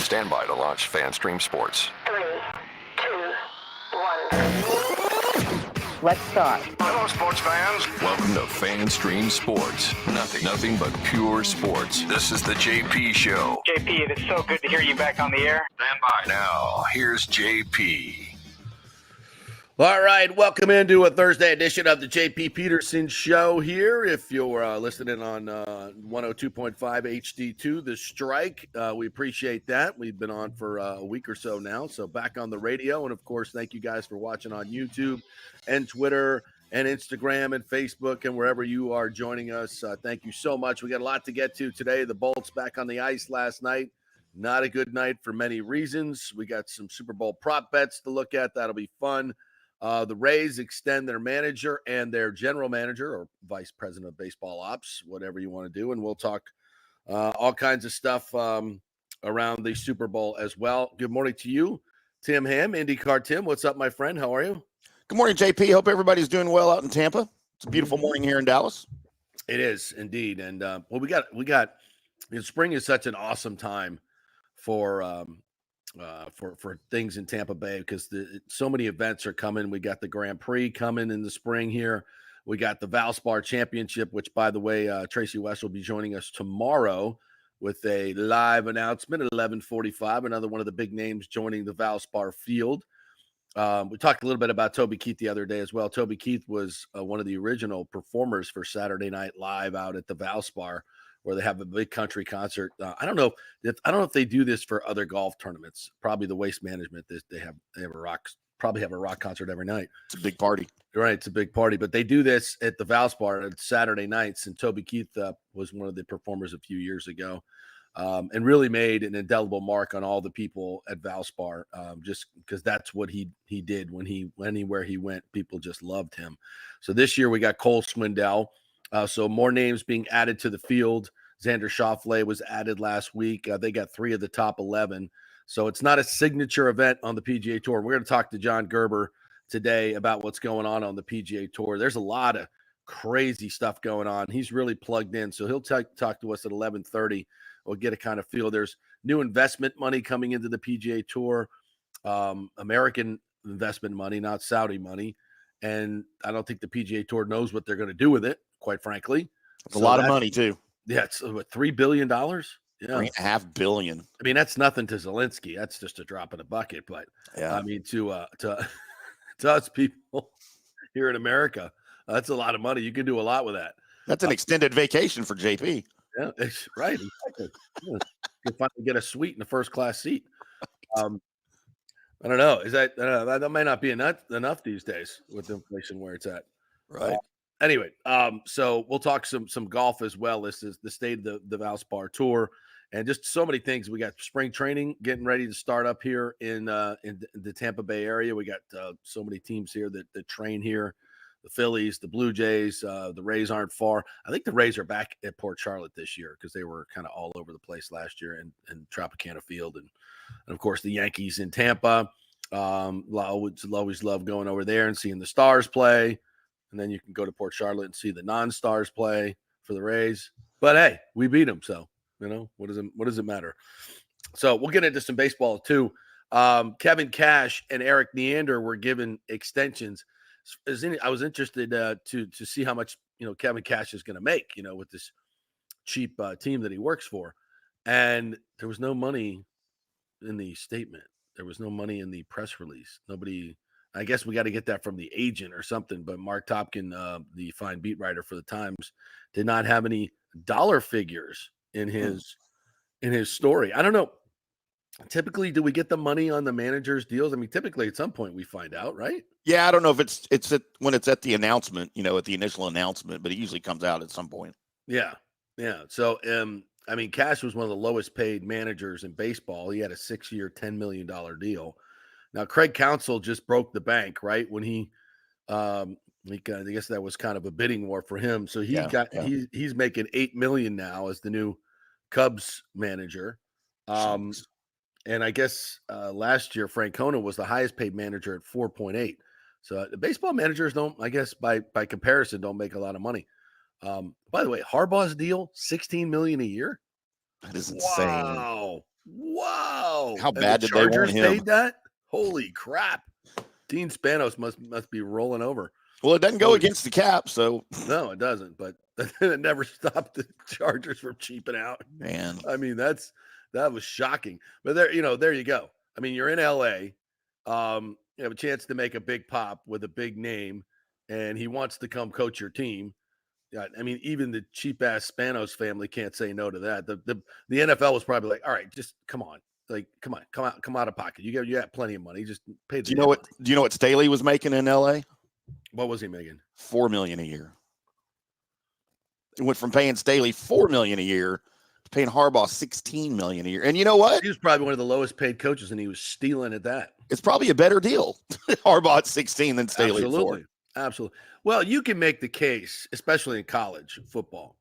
Stand by to launch FanStream Sports. 3, 2, 1. Let's start. Hello, sports fans. Welcome to FanStream Sports. Nothing but pure sports. This is the JP Show. JP, it is so good to hear you back on the air. Stand by. Now, here's JP. All right, welcome into a Thursday edition of the JP Peterson Show here. If you're listening on 102.5 HD2, The Strike, we appreciate that. We've been on for a week or so now, so back on the radio. And, of course, thank you guys for watching on YouTube and Twitter and Instagram and Facebook and wherever you are joining us. Thank you so much. We got a lot to get to today. The Bolts back on the ice last night. Not a good night for many reasons. We got some Super Bowl prop bets to look at. That'll be fun. The Rays extend their manager and their general manager or vice president of baseball ops, whatever you want to do. And we'll talk all kinds of stuff around the Super Bowl as well. Good morning to you, Tim Hamm, IndyCarTim. What's up, my friend? How are you? Good morning, JP. Hope everybody's doing well out in Tampa. It's a beautiful morning here in Dallas. It is indeed. And well, we got spring is such an awesome time for things in Tampa Bay because so many events are coming. We got the Grand Prix coming in the spring here. We got the Valspar Championship, which, by the way, Tracy West will be joining us tomorrow with a live announcement at 11:45. Another one of the big names joining the Valspar field. We talked a little bit about Toby Keith the other day as well. Toby Keith was one of the original performers for Saturday Night Live out at the Valspar, where they have a big country concert. I don't know if they do this for other golf tournaments. Probably the Waste Management. They have a rock concert every night. It's a big party, right? It's a big party, but they do this at the Valspar at Saturday nights. And Toby Keith was one of the performers a few years ago, and really made an indelible mark on all the people at Valspar. Just because that's what he did where he went, people just loved him. So this year we got Cole Swindell. So more names being added to the field. Xander Schauffele was added last week. They got 3 of the top 11. So it's not a signature event on the PGA Tour. We're going to talk to John Gerber today about what's going on the PGA Tour. There's a lot of crazy stuff going on. He's really plugged in. So he'll talk to us at 11:30. We'll get a kind of feel. There's new investment money coming into the PGA Tour, American investment money, not Saudi money. And I don't think the PGA Tour knows what they're going to do with it, quite frankly. It's a lot of money, too. Yeah, it's what, $3 billion? Yeah. $3.5 billion. I mean, that's nothing to Zelensky. That's just a drop in the bucket. But, yeah. I mean, to us people here in America, that's a lot of money. You can do a lot with that. That's an extended vacation for JP. Yeah, it's right. Exactly. You can finally get a suite in the first-class seat. I don't know. That might not be enough these days with inflation where it's at. Right. Anyway, so we'll talk some golf as well. This is the state of the Valspar Tour, and just so many things. We got spring training getting ready to start up here in the Tampa Bay area. We got so many teams here that train here. The Phillies, the Blue Jays, the Rays aren't far. I think the Rays are back at Port Charlotte this year because they were kind of all over the place last year in Tropicana Field, and of course the Yankees in Tampa. Always love going over there and seeing the Stars play, and then you can go to Port Charlotte and see the non-Stars play for the Rays. But hey, we beat them, so what does it matter? So we'll get into some baseball too. Kevin Cash and Eric Neander were given extensions. I was interested to see how much Kevin Cash is going to make with this cheap team that he works for, and there was no money in the statement. There was no money in the press release. Nobody. I guess we got to get that from the agent or something. But Mark Topkin, the fine beat writer for the Times, did not have any dollar figures in his story. I don't know. Typically, do we get the money on the manager's deals? I mean, typically at some point we find out, right? Yeah, I don't know if it's when it's at the announcement, at the initial announcement, but it usually comes out at some point. Yeah. So, I mean, Cash was one of the lowest paid managers in baseball. He had a 6-year, $10 million deal. Now, Craig Counsell just broke the bank, right? When I guess that was kind of a bidding war for him. So he's making $8 million now as the new Cubs manager. And I guess last year, Francona was the highest paid manager at 4.8. So the baseball managers don't, I guess, by comparison, don't make a lot of money. By the way, Harbaugh's deal, $16 million a year. That is insane. Wow. Whoa. How And bad the did they want Chargers him? paid that? Holy crap. Dean Spanos must be rolling over. Well, it doesn't go against the cap, so No, it doesn't, but it never stopped the Chargers from cheaping out. man. I mean, that was shocking. But there you go. I mean, you're in LA. You have a chance to make a big pop with a big name, and he wants to come coach your team. Yeah, I mean, even the cheap ass Spanos family can't say no to that. The NFL was probably like, all right, just come on. Like, come out of pocket. You got plenty of money. Just pay the Do you know what Staley was making in LA? What was he making? $4 million a year. It went from paying Staley $4 million a year to paying Harbaugh $16 million a year. And you know what? He was probably one of the lowest paid coaches, and he was stealing at that. It's probably a better deal. Harbaugh at 16 than Staley at 4. Absolutely. Well, you can make the case, especially in college football.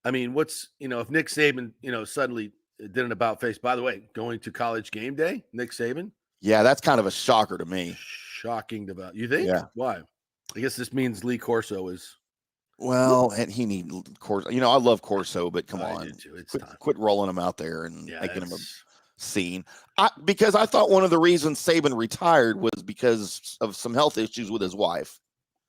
I mean, if Nick Saban, suddenly did an about face, by the way, going to college game day, Nick Saban. Yeah, that's kind of a shocker to me. Shocking development. You think? Yeah. Why? I guess this means Lee Corso is. Well, and he needs Corso. I love Corso, but come on. Quit rolling him out there and making him a scene. Because I thought one of the reasons Saban retired was because of some health issues with his wife.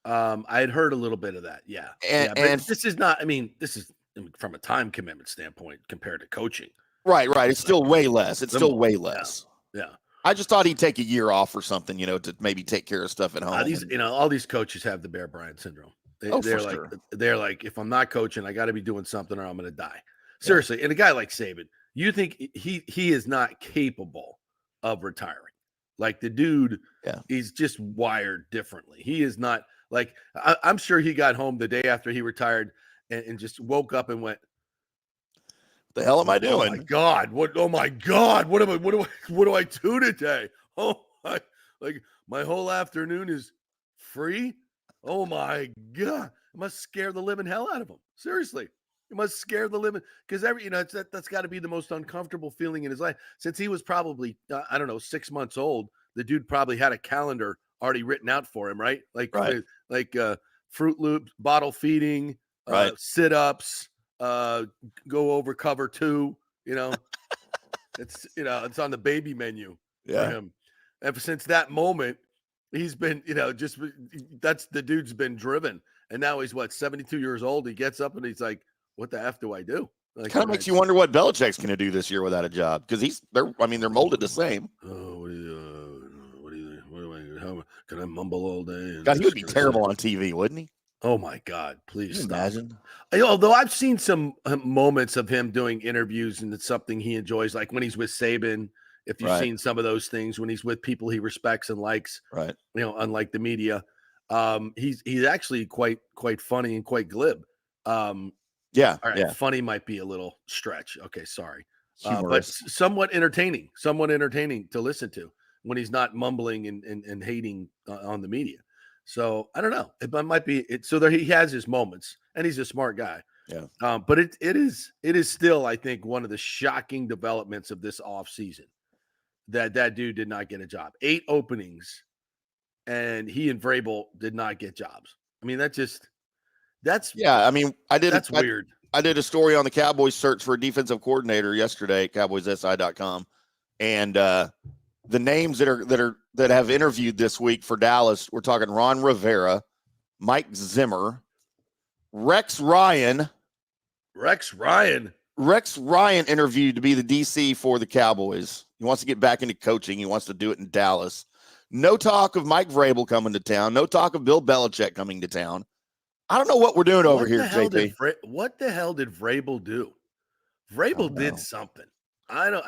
I had heard a little bit of that. Yeah. But this is not, this is from a time commitment standpoint compared to coaching. Right. It's still way less. It's still way less. Yeah. I just thought he'd take a year off or something, to maybe take care of stuff at home. All these coaches have the Bear Bryant syndrome. They're like, if I'm not coaching, I got to be doing something or I'm going to die. Seriously. And a guy like Saban, you think he is not capable of retiring? Like the dude, he's just wired differently. He is not like, I'm sure he got home the day after he retired and just woke up and went, the hell am I doing? Oh my God. What do I do today? My whole afternoon is free. Oh my God. It must scare the living hell out of him. Seriously. It must scare the living, because that's got to be the most uncomfortable feeling in his life. Since he was probably, 6 months old, the dude probably had a calendar already written out for him, right? Like Fruit Loops, bottle feeding, sit-ups, go over cover 2, it's on the baby menu for him. And since that moment, he's been, that's the dude's been driven. And now he's 72 years old. He gets up and he's like, what the F do I do? It kind of makes you wonder what Belichick's going to do this year without a job, because they're molded the same. Oh, can I mumble all day? God, he would be terrible on TV, wouldn't he? Oh my God, please stop. Imagine. Although I've seen some moments of him doing interviews, and it's something he enjoys, like when he's with Saban. If you've seen some of those things, when he's with people he respects and likes, right? Unlike the media, he's actually quite funny and quite glib. Yeah. All right. Yeah. Funny might be a little stretch. Okay. Sorry. But Humorous. somewhat entertaining to listen to when he's not mumbling and hating on the media. So I don't know. It might be it. So there he has his moments, and he's a smart guy. Yeah. But it is still, I think, one of the shocking developments of this offseason that dude did not get a job. 8 openings, and he and Vrabel did not get jobs. I mean, that's weird. I did a story on the Cowboys search for a defensive coordinator yesterday at cowboyssi.com, and the names that have interviewed this week for Dallas, we're talking Ron Rivera, Mike Zimmer, Rex Ryan interviewed to be the DC for the Cowboys. He wants to get back into coaching. He wants to do it in Dallas. No talk of Mike Vrabel coming to town. No talk of Bill Belichick coming to town. I don't know what we're doing over here, JP. What the hell did Vrabel do? Vrabel did something. I don't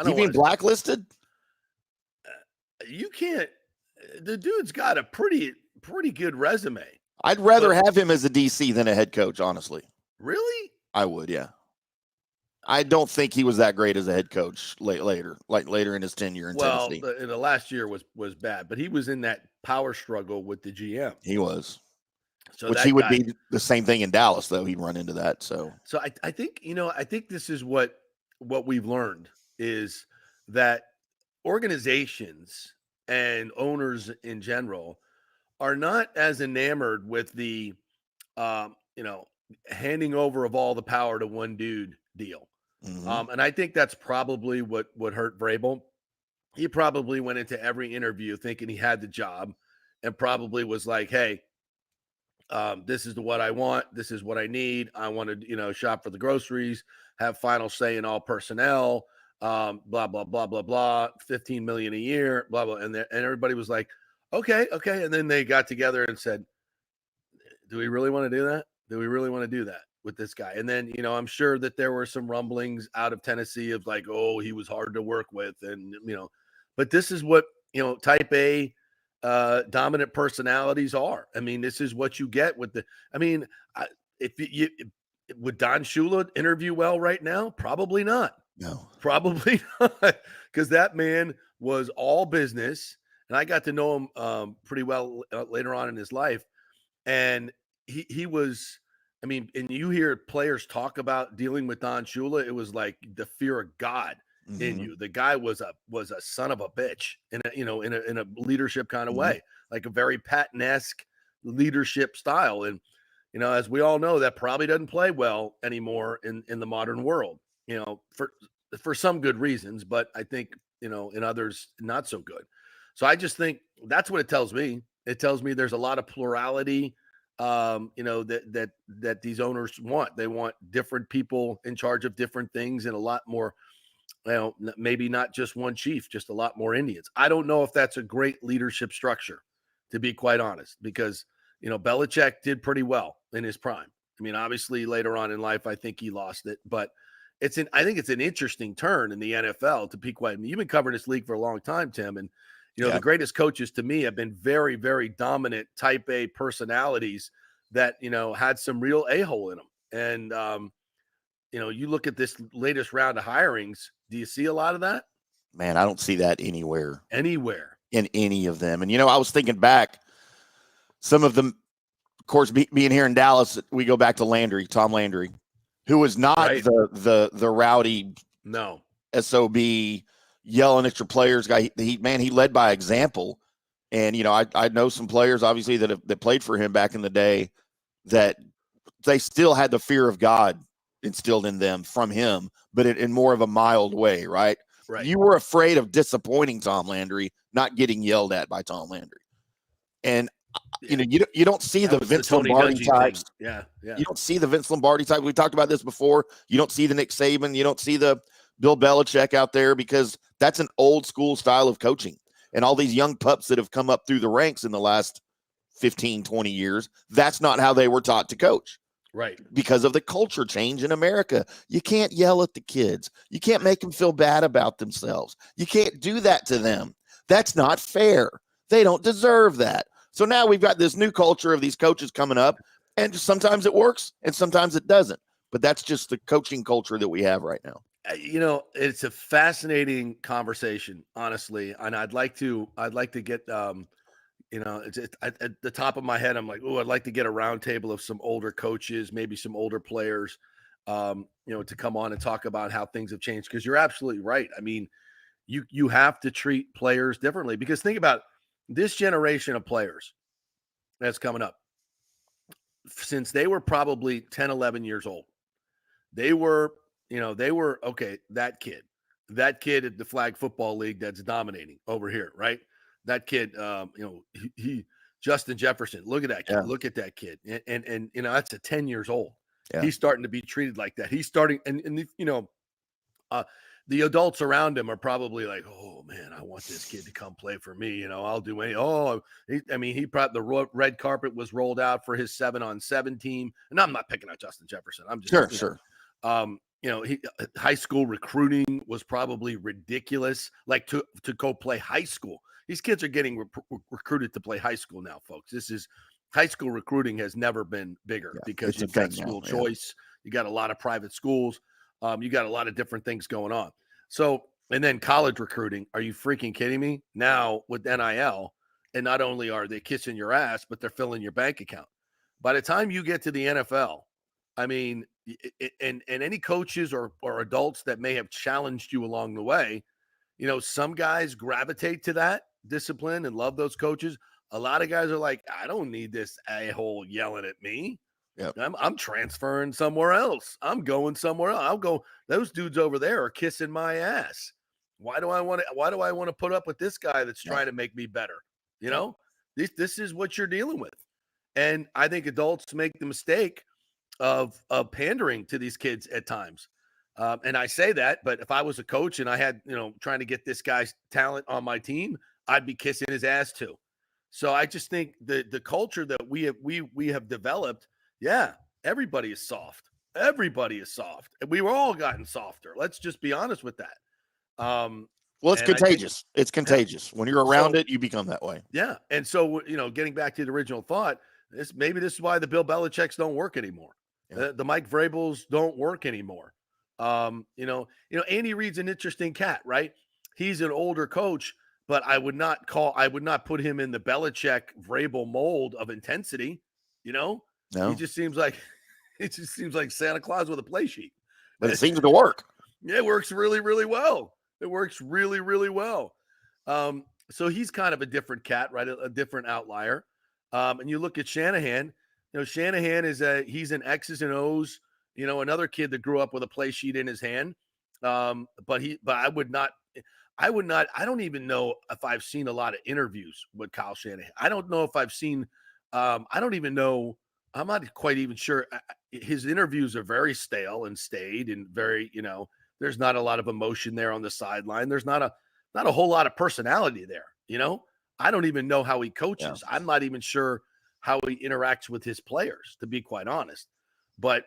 You mean blacklisted? You can't. The dude's got a pretty good resume. I'd rather have him as a DC than a head coach, honestly. Really? I would, yeah. I don't think he was that great as a head coach later in his tenure in Tennessee. Well, the last year was bad, but he was in that power struggle with the GM. He was. So which he would be the same thing in Dallas, though. He'd run into that. So I think this is what we've learned is that organizations and owners in general are not as enamored with the handing over of all the power to one dude deal. And I think that's probably what hurt Vrabel. He probably went into every interview thinking he had the job and probably was like, hey, this is what I want. This is what I need. I want to, shop for the groceries, have final say in all personnel, blah, blah, blah, blah, blah, 15 million a year, blah, blah. And everybody was like, okay. And then they got together and said, do we really want to do that? Do we really want to do that with this guy? And then, I'm sure that there were some rumblings out of Tennessee of like, oh, he was hard to work with. And, but this is what, type A dominant personalities are. I mean, this is what you get with would Don Shula interview well right now? Probably not. No, probably not, because that man was all business, and I got to know him pretty well later on in his life, and he was. I mean, and you hear players talk about dealing with Don Shula, it was like the fear of God in you. The guy was a son of a bitch in a leadership kind of way, like a very Patton-esque leadership style. And, as we all know, that probably doesn't play well anymore in the modern world, for some good reasons, but I think, in others, not so good. So I just think that's what it tells me. It tells me there's a lot of plurality, that these owners want. They want different people in charge of different things and a lot more, maybe not just one chief, just a lot more Indians. I don't know if that's a great leadership structure, to be quite honest, because, Belichick did pretty well in his prime. I mean, obviously later on in life, I think he lost it, but I think it's an interesting turn in the NFL, to be quite. I mean, you've been covering this league for a long time, Tim, and the greatest coaches to me have been very, very dominant type A personalities that, had some real a-hole in them. And, you look at this latest round of hirings, do you see a lot of that? Man, I don't see that anywhere in any of them. And, I was thinking back, some of them, of course, being here in Dallas, we go back to Tom Landry, who was not the rowdy SOB yelling at your players guy. He led by example. And, I know some players obviously that played for him back in the day that they still had the fear of God instilled in them from him, but in more of a mild way, right? You were afraid of disappointing Tom Landry, not getting yelled at by Tom Landry. And, you don't see the Vince Lombardi types. Yeah. You don't see the Vince Lombardi type. We talked about this before. You don't see the Nick Saban. You don't see the Bill Belichick out there, because that's an old school style of coaching. And all these young pups that have come up through the ranks in the last 15, 20 years, that's not how they were taught to coach. Right. Because of the culture change in America. You can't yell at the kids. You can't make them feel bad about themselves. You can't do that to them. That's not fair. They don't deserve that. So now we've got this new culture of these coaches coming up, and sometimes it works and sometimes it doesn't. But that's just the coaching culture that we have right now. It's a fascinating conversation, honestly. And I'd like to get, it's at the top of my head, I'm like, oh, I'd like to get a roundtable of some older coaches, maybe some older players, to come on and talk about how things have changed. Because you're absolutely right. I mean, you have to treat players differently, because think about this generation of players that's coming up. Since they were probably 10, 11 years old, they were okay. That kid at the flag football league that's dominating over here, right? That kid, he Justin Jefferson. Look at that kid. Yeah. Look at that kid. And that's a 10 years old. Yeah. He's starting to be treated like that. He's starting, the adults around him are probably like, oh man, I want this kid to come play for me. I'll do any. He probably the red carpet was rolled out for his 7-on-7 team. And I'm not picking on Justin Jefferson. I'm just sure. High school recruiting was probably ridiculous. Like to go play high school. These kids are getting recruited to play high school now, folks. This is high school recruiting has never been bigger because you've got school choice. You got a lot of private schools. You got a lot of different things going on. So, and then college recruiting. Are you freaking kidding me? Now with NIL, and not only are they kissing your ass, but they're filling your bank account. By the time you get to the NFL, I mean, and any coaches or adults that may have challenged you along the way, some guys gravitate to that discipline and love those coaches. A lot of guys are like, I don't need this a-hole yelling at me. Yep. I'm transferring somewhere else. I'm going somewhere else. I'll go. Those dudes over there are kissing my ass. Why do I want to put up with this guy that's trying to make me better? You know, this is what you're dealing with. And I think adults make the mistake of pandering to these kids at times. And I say that, but if I was a coach and I had, trying to get this guy's talent on my team, I'd be kissing his ass too. So I just think the culture that we have developed, everybody is soft. Everybody is soft. And we were all gotten softer. Let's just be honest with that. Well, it's contagious. It's contagious. When you're around it, you become that way. Yeah. And so, getting back to the original thought, maybe this is why the Bill Belichick's don't work anymore. Yeah. The Mike Vrabels don't work anymore. Andy Reid's an interesting cat, right? He's an older coach, but I would not put him in the Belichick Vrabel mold of intensity. No. He just seems like Santa Claus with a play sheet. But it seems to work. Yeah, it works really, really well. It works really, really well. So he's kind of a different cat, right? A different outlier. And you look at Shanahan. Shanahan he's an X's and O's. Another kid that grew up with a play sheet in his hand. But I don't even know if I've seen a lot of interviews with Kyle Shanahan. I don't know if I've seen. I don't even know. I'm not quite even sure. His interviews are very stale and staid and very, there's not a lot of emotion there on the sideline. There's not a whole lot of personality there. I don't even know how he coaches. Yeah. I'm not even sure how he interacts with his players, to be quite honest. But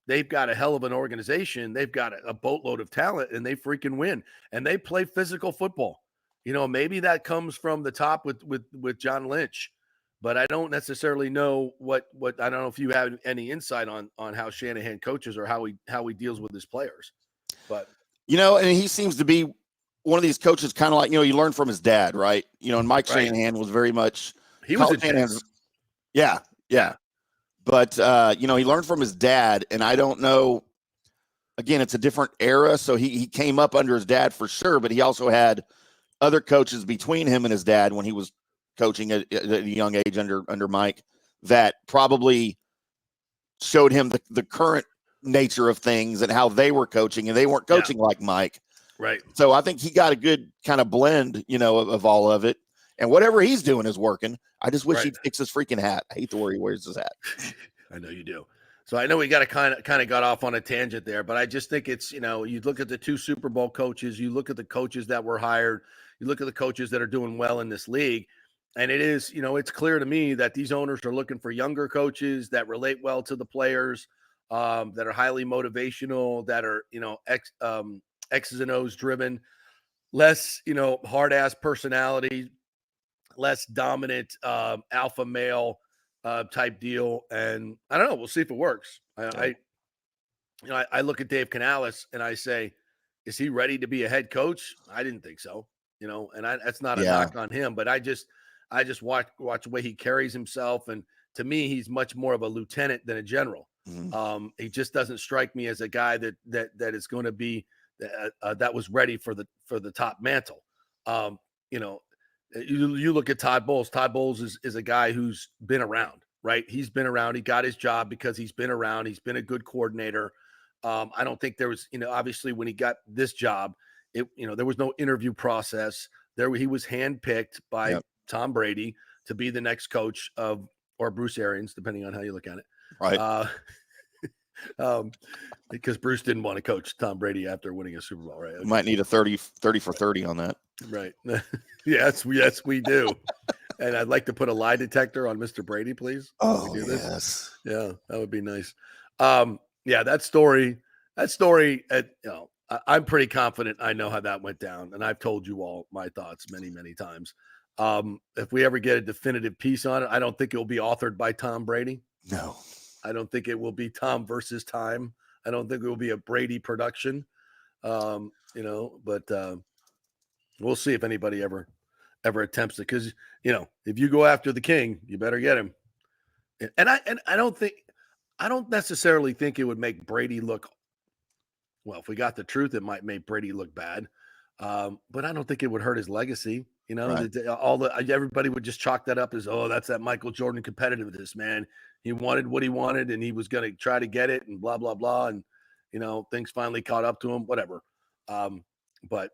they've got a hell of an organization. They've got a boatload of talent, and they freaking win. And they play physical football. Maybe that comes from the top with John Lynch. But I don't necessarily know what I don't know if you have any insight on how Shanahan coaches or how he deals with his players. But and he seems to be one of these coaches, kind of like you learn from his dad, right? And Mike Shanahan was very much he was a Shanahan. Yeah. But he learned from his dad, and I don't know. Again, it's a different era, so he came up under his dad for sure. But he also had other coaches between him and his dad when he was coaching at a young age under Mike that probably showed him the current nature of things and how they were coaching, and they weren't coaching like Mike. Right. So I think he got a good kind of blend, of all of it. And whatever he's doing is working. I just wish he'd fix his freaking hat. I hate the way he wears his hat. I know you do. So I know we got to kind of got off on a tangent there, but I just think it's, you look at the 2 Super Bowl coaches, you look at the coaches that were hired, you look at the coaches that are doing well in this league. And it is, it's clear to me that these owners are looking for younger coaches that relate well to the players, that are highly motivational, that are, X's and O's driven, less, hard ass personality, less dominant, alpha male type deal. And I don't know. We'll see if it works. I look at Dave Canales and I say, is he ready to be a head coach? I didn't think so, and that's not a knock on him, but I just watch the way he carries himself. And to me, he's much more of a lieutenant than a general. Mm-hmm. He just doesn't strike me as a guy that is going to be that was ready for the top mantle. You look at Todd Bowles. Todd Bowles is a guy who's been around, right? He's been around. He got his job because he's been around. He's been a good coordinator. I don't think there was, obviously when he got this job, there was no interview process. He was handpicked by Tom Brady to be the next coach or Bruce Arians, depending on how you look at it. Right. Because Bruce didn't want to coach Tom Brady after winning a Super Bowl, right? Okay. Might need a 30 for 30 on that. Right. Yes, we do. And I'd like to put a lie detector on Mr. Brady, please. Oh, yes. Yeah, that would be nice. That story, I'm pretty confident I know how that went down. And I've told you all my thoughts many, many times. If we ever get a definitive piece on it, I don't think it will be authored by Tom Brady. No. I don't think it will be Tom versus Time. I don't think it will be a Brady production. But we'll see if anybody ever attempts it. Because, if you go after the king, you better get him. And I don't necessarily think it would make Brady look, well, if we got the truth, it might make Brady look bad. But I don't think it would hurt his legacy. Right. Everybody would just chalk that up as, oh, that's that Michael Jordan competitiveness, man. he wanted what he wanted and he was going to try to get it and blah, blah, blah. And, things finally caught up to him, whatever. But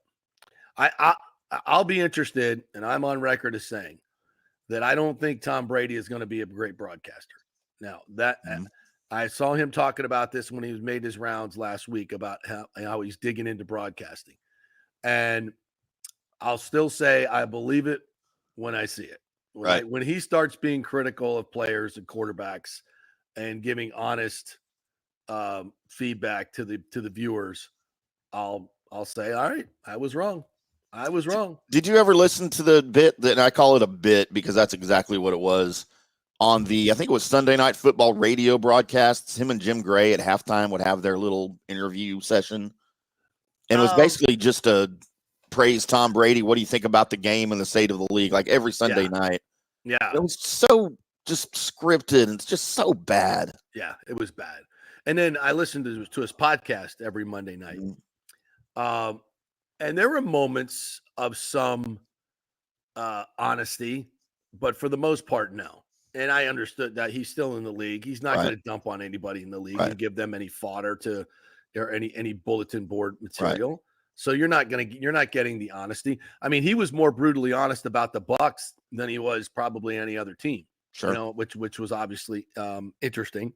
I'll be interested, and I'm on record as saying that I don't think Tom Brady is going to be a great broadcaster. Now, I saw him talking about this when he made his rounds last week about how he's digging into broadcasting. And I'll still say I believe it when I see it. When he starts being critical of players and quarterbacks and giving honest feedback to the viewers, I'll say, all right, I was wrong. Did you ever listen to the bit that, and I call it a bit because that's exactly what it was, on I think it was Sunday Night Football radio broadcasts? Him and Jim Gray at halftime would have their little interview session. And it was basically just to praise Tom Brady. What do you think about the game and the state of the league? Like every Sunday night. Yeah. It was so just scripted and it's just so bad. Yeah, it was bad. And then I listened to his podcast every Monday night. Mm-hmm. And there were moments of some honesty, but for the most part, no. And I understood that he's still in the league. He's not going to dump on anybody in the league and give them any fodder or any bulletin board material. Right. So you're not getting the honesty. I mean, he was more brutally honest about the Bucs than he was probably any other team. Sure. Which was obviously interesting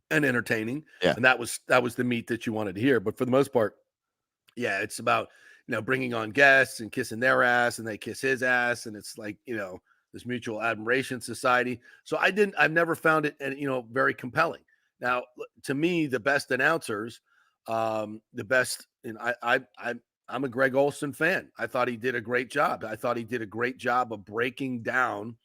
and entertaining. Yeah. And that was the meat that you wanted to hear. But for the most part, yeah, it's about, bringing on guests and kissing their ass and they kiss his ass. And it's like, this mutual admiration society. So I've never found it, very compelling. Now, to me, the best announcers, I'm a Greg Olson fan. I thought he did a great job. I thought he did a great job of breaking down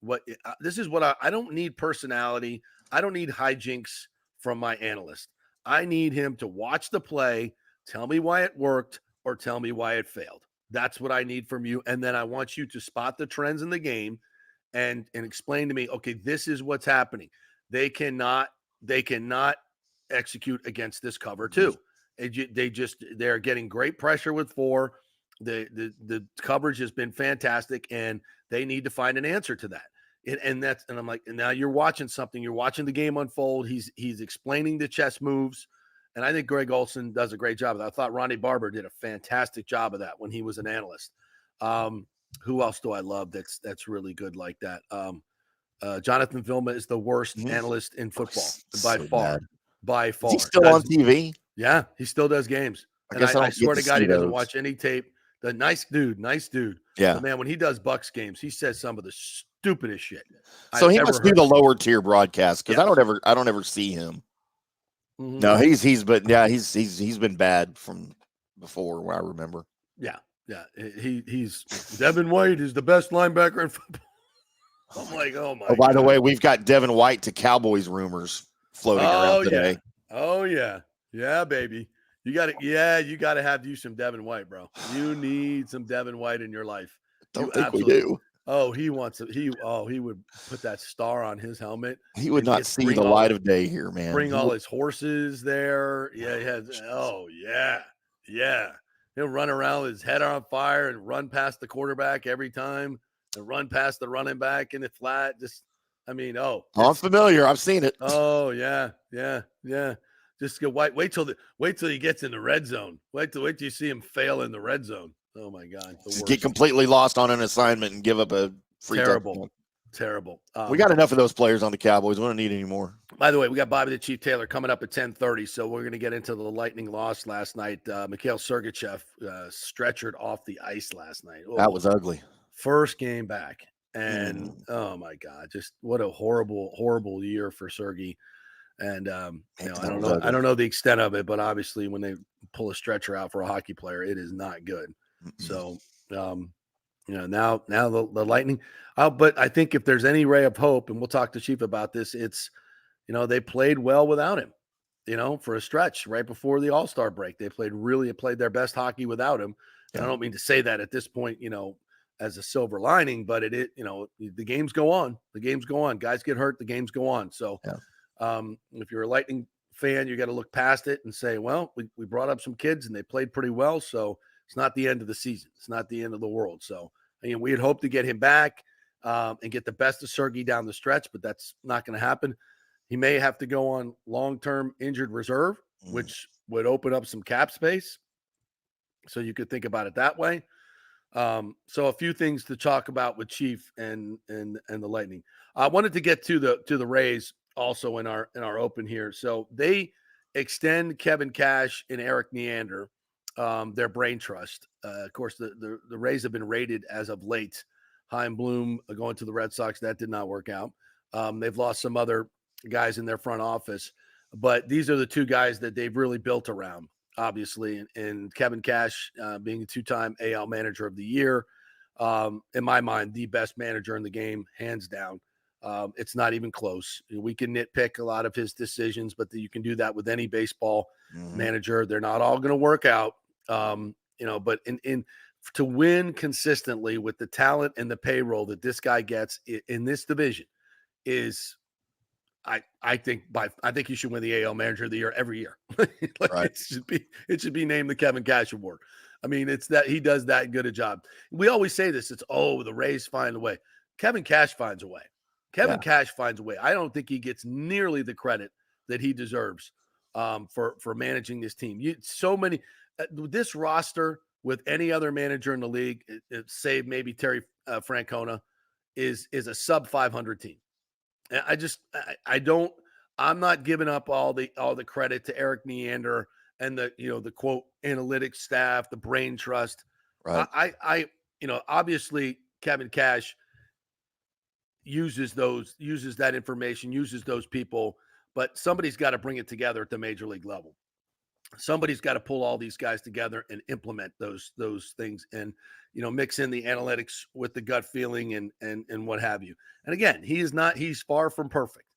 I don't need personality. I don't need hijinks from my analyst. I need him to watch the play, tell me why it worked, or tell me why it failed. That's what I need from you. And then I want you to spot the trends in the game and explain to me, okay, this is what's happening. They cannot execute against this cover too. They're getting great pressure with 4. The coverage has been fantastic and they need to find an answer to that. And I'm like, and now you're watching something, you're watching the game unfold. He's explaining the chess moves. And I think Greg Olson does a great job of that. I thought Ronnie Barber did a fantastic job of that when he was an analyst. Who else do I love that's really good like that? Jonathan Vilma is the worst analyst in football by far. By far. Is he still on TV? Yeah, he still does games. I swear to God, he doesn't watch any tape. The nice dude. Yeah. But man, when he does Bucs games, he says some of the stupidest shit. So he must do the lower tier broadcast because I don't ever see him. Mm-hmm. No, he's been bad from before where I remember. Yeah. He's Devin White is the best linebacker in football. I'm like, oh my. Oh, by the way, we've got Devin White to Cowboys rumors floating around today. Yeah. Oh yeah, baby. You got to have some Devin White, bro. You need some Devin White in your life. Don't think we do. Oh, he wants it. He would put that star on his helmet. He would not see the light of day here, man. Bring all his horses there. Yeah, he has. Oh yeah. He'll run around with his head on fire and run past the quarterback every time, and run past the running back in the flat. I'm familiar. I've seen it. Oh yeah. Just go wait till he gets in the red zone. Wait till you see him fail in the red zone. Oh my God! Just get completely lost on an assignment and give up a free terrible. We got enough of those players on the Cowboys. We don't need any more. By the way, we got Bobby the Chief Taylor coming up at 10:30, so we're going to get into the Lightning loss last night. Mikhail Sergachev stretchered off the ice last night. Oh, that was ugly. First game back, and oh my God, just what a horrible year for Sergy. And I don't know the extent of it, but obviously when they pull a stretcher out for a hockey player, it is not good. So, now the Lightning, but I think if there's any ray of hope, and we'll talk to Chief about this, it's, they played well without him, for a stretch right before the All-Star break. They played their best hockey without him. And I don't mean to say that at this point, as a silver lining, but the games go on. The games go on. Guys get hurt. The games go on. So, if you're a Lightning fan, you got to look past it and say, well, we brought up some kids and they played pretty well. So it's not the end of the season. It's not the end of the world. So, we had hoped to get him back. and get the best of Sergy down the stretch, but that's not going to happen. He may have to go on long-term injured reserve, which would open up some cap space. So you could think about it that way. So a few things to talk about with Chief and the Lightning. I wanted to get to the Rays also in our open here. So they extend Kevin Cash and Eric Neander, their brain trust. Of course, the Rays have been rated as of late. Hamm Bloom going to the Red Sox, that did not work out. They've lost some other guys in their front office, but these are the two guys that they've really built around, obviously. And Kevin Cash being a two-time AL Manager of the Year, in my mind, the best manager in the game, hands down. It's not even close. We can nitpick a lot of his decisions, but you can do that with any baseball manager. They're not all going to work out, but to win consistently with the talent and the payroll that this guy gets in this division is, I think you should win the AL Manager of the Year every year. Right. It should be named the Kevin Cash Award. I mean, it's that he does that good a job. We always say this. It's the Rays find a way. Kevin Cash finds a way. Cash finds a way. I don't think he gets nearly the credit that he deserves for managing this team. This roster with any other manager in the league, save maybe Terry Francona, is a sub 500 team. I'm not giving up all the credit to Eric Neander and the quote analytics staff, the brain trust. Right. Obviously Kevin Cash uses that information, uses those people, but somebody's got to bring it together at the major league level. Somebody's got to pull all these guys together and implement those things and, mix in the analytics with the gut feeling and what have you. And again, he's far from perfect,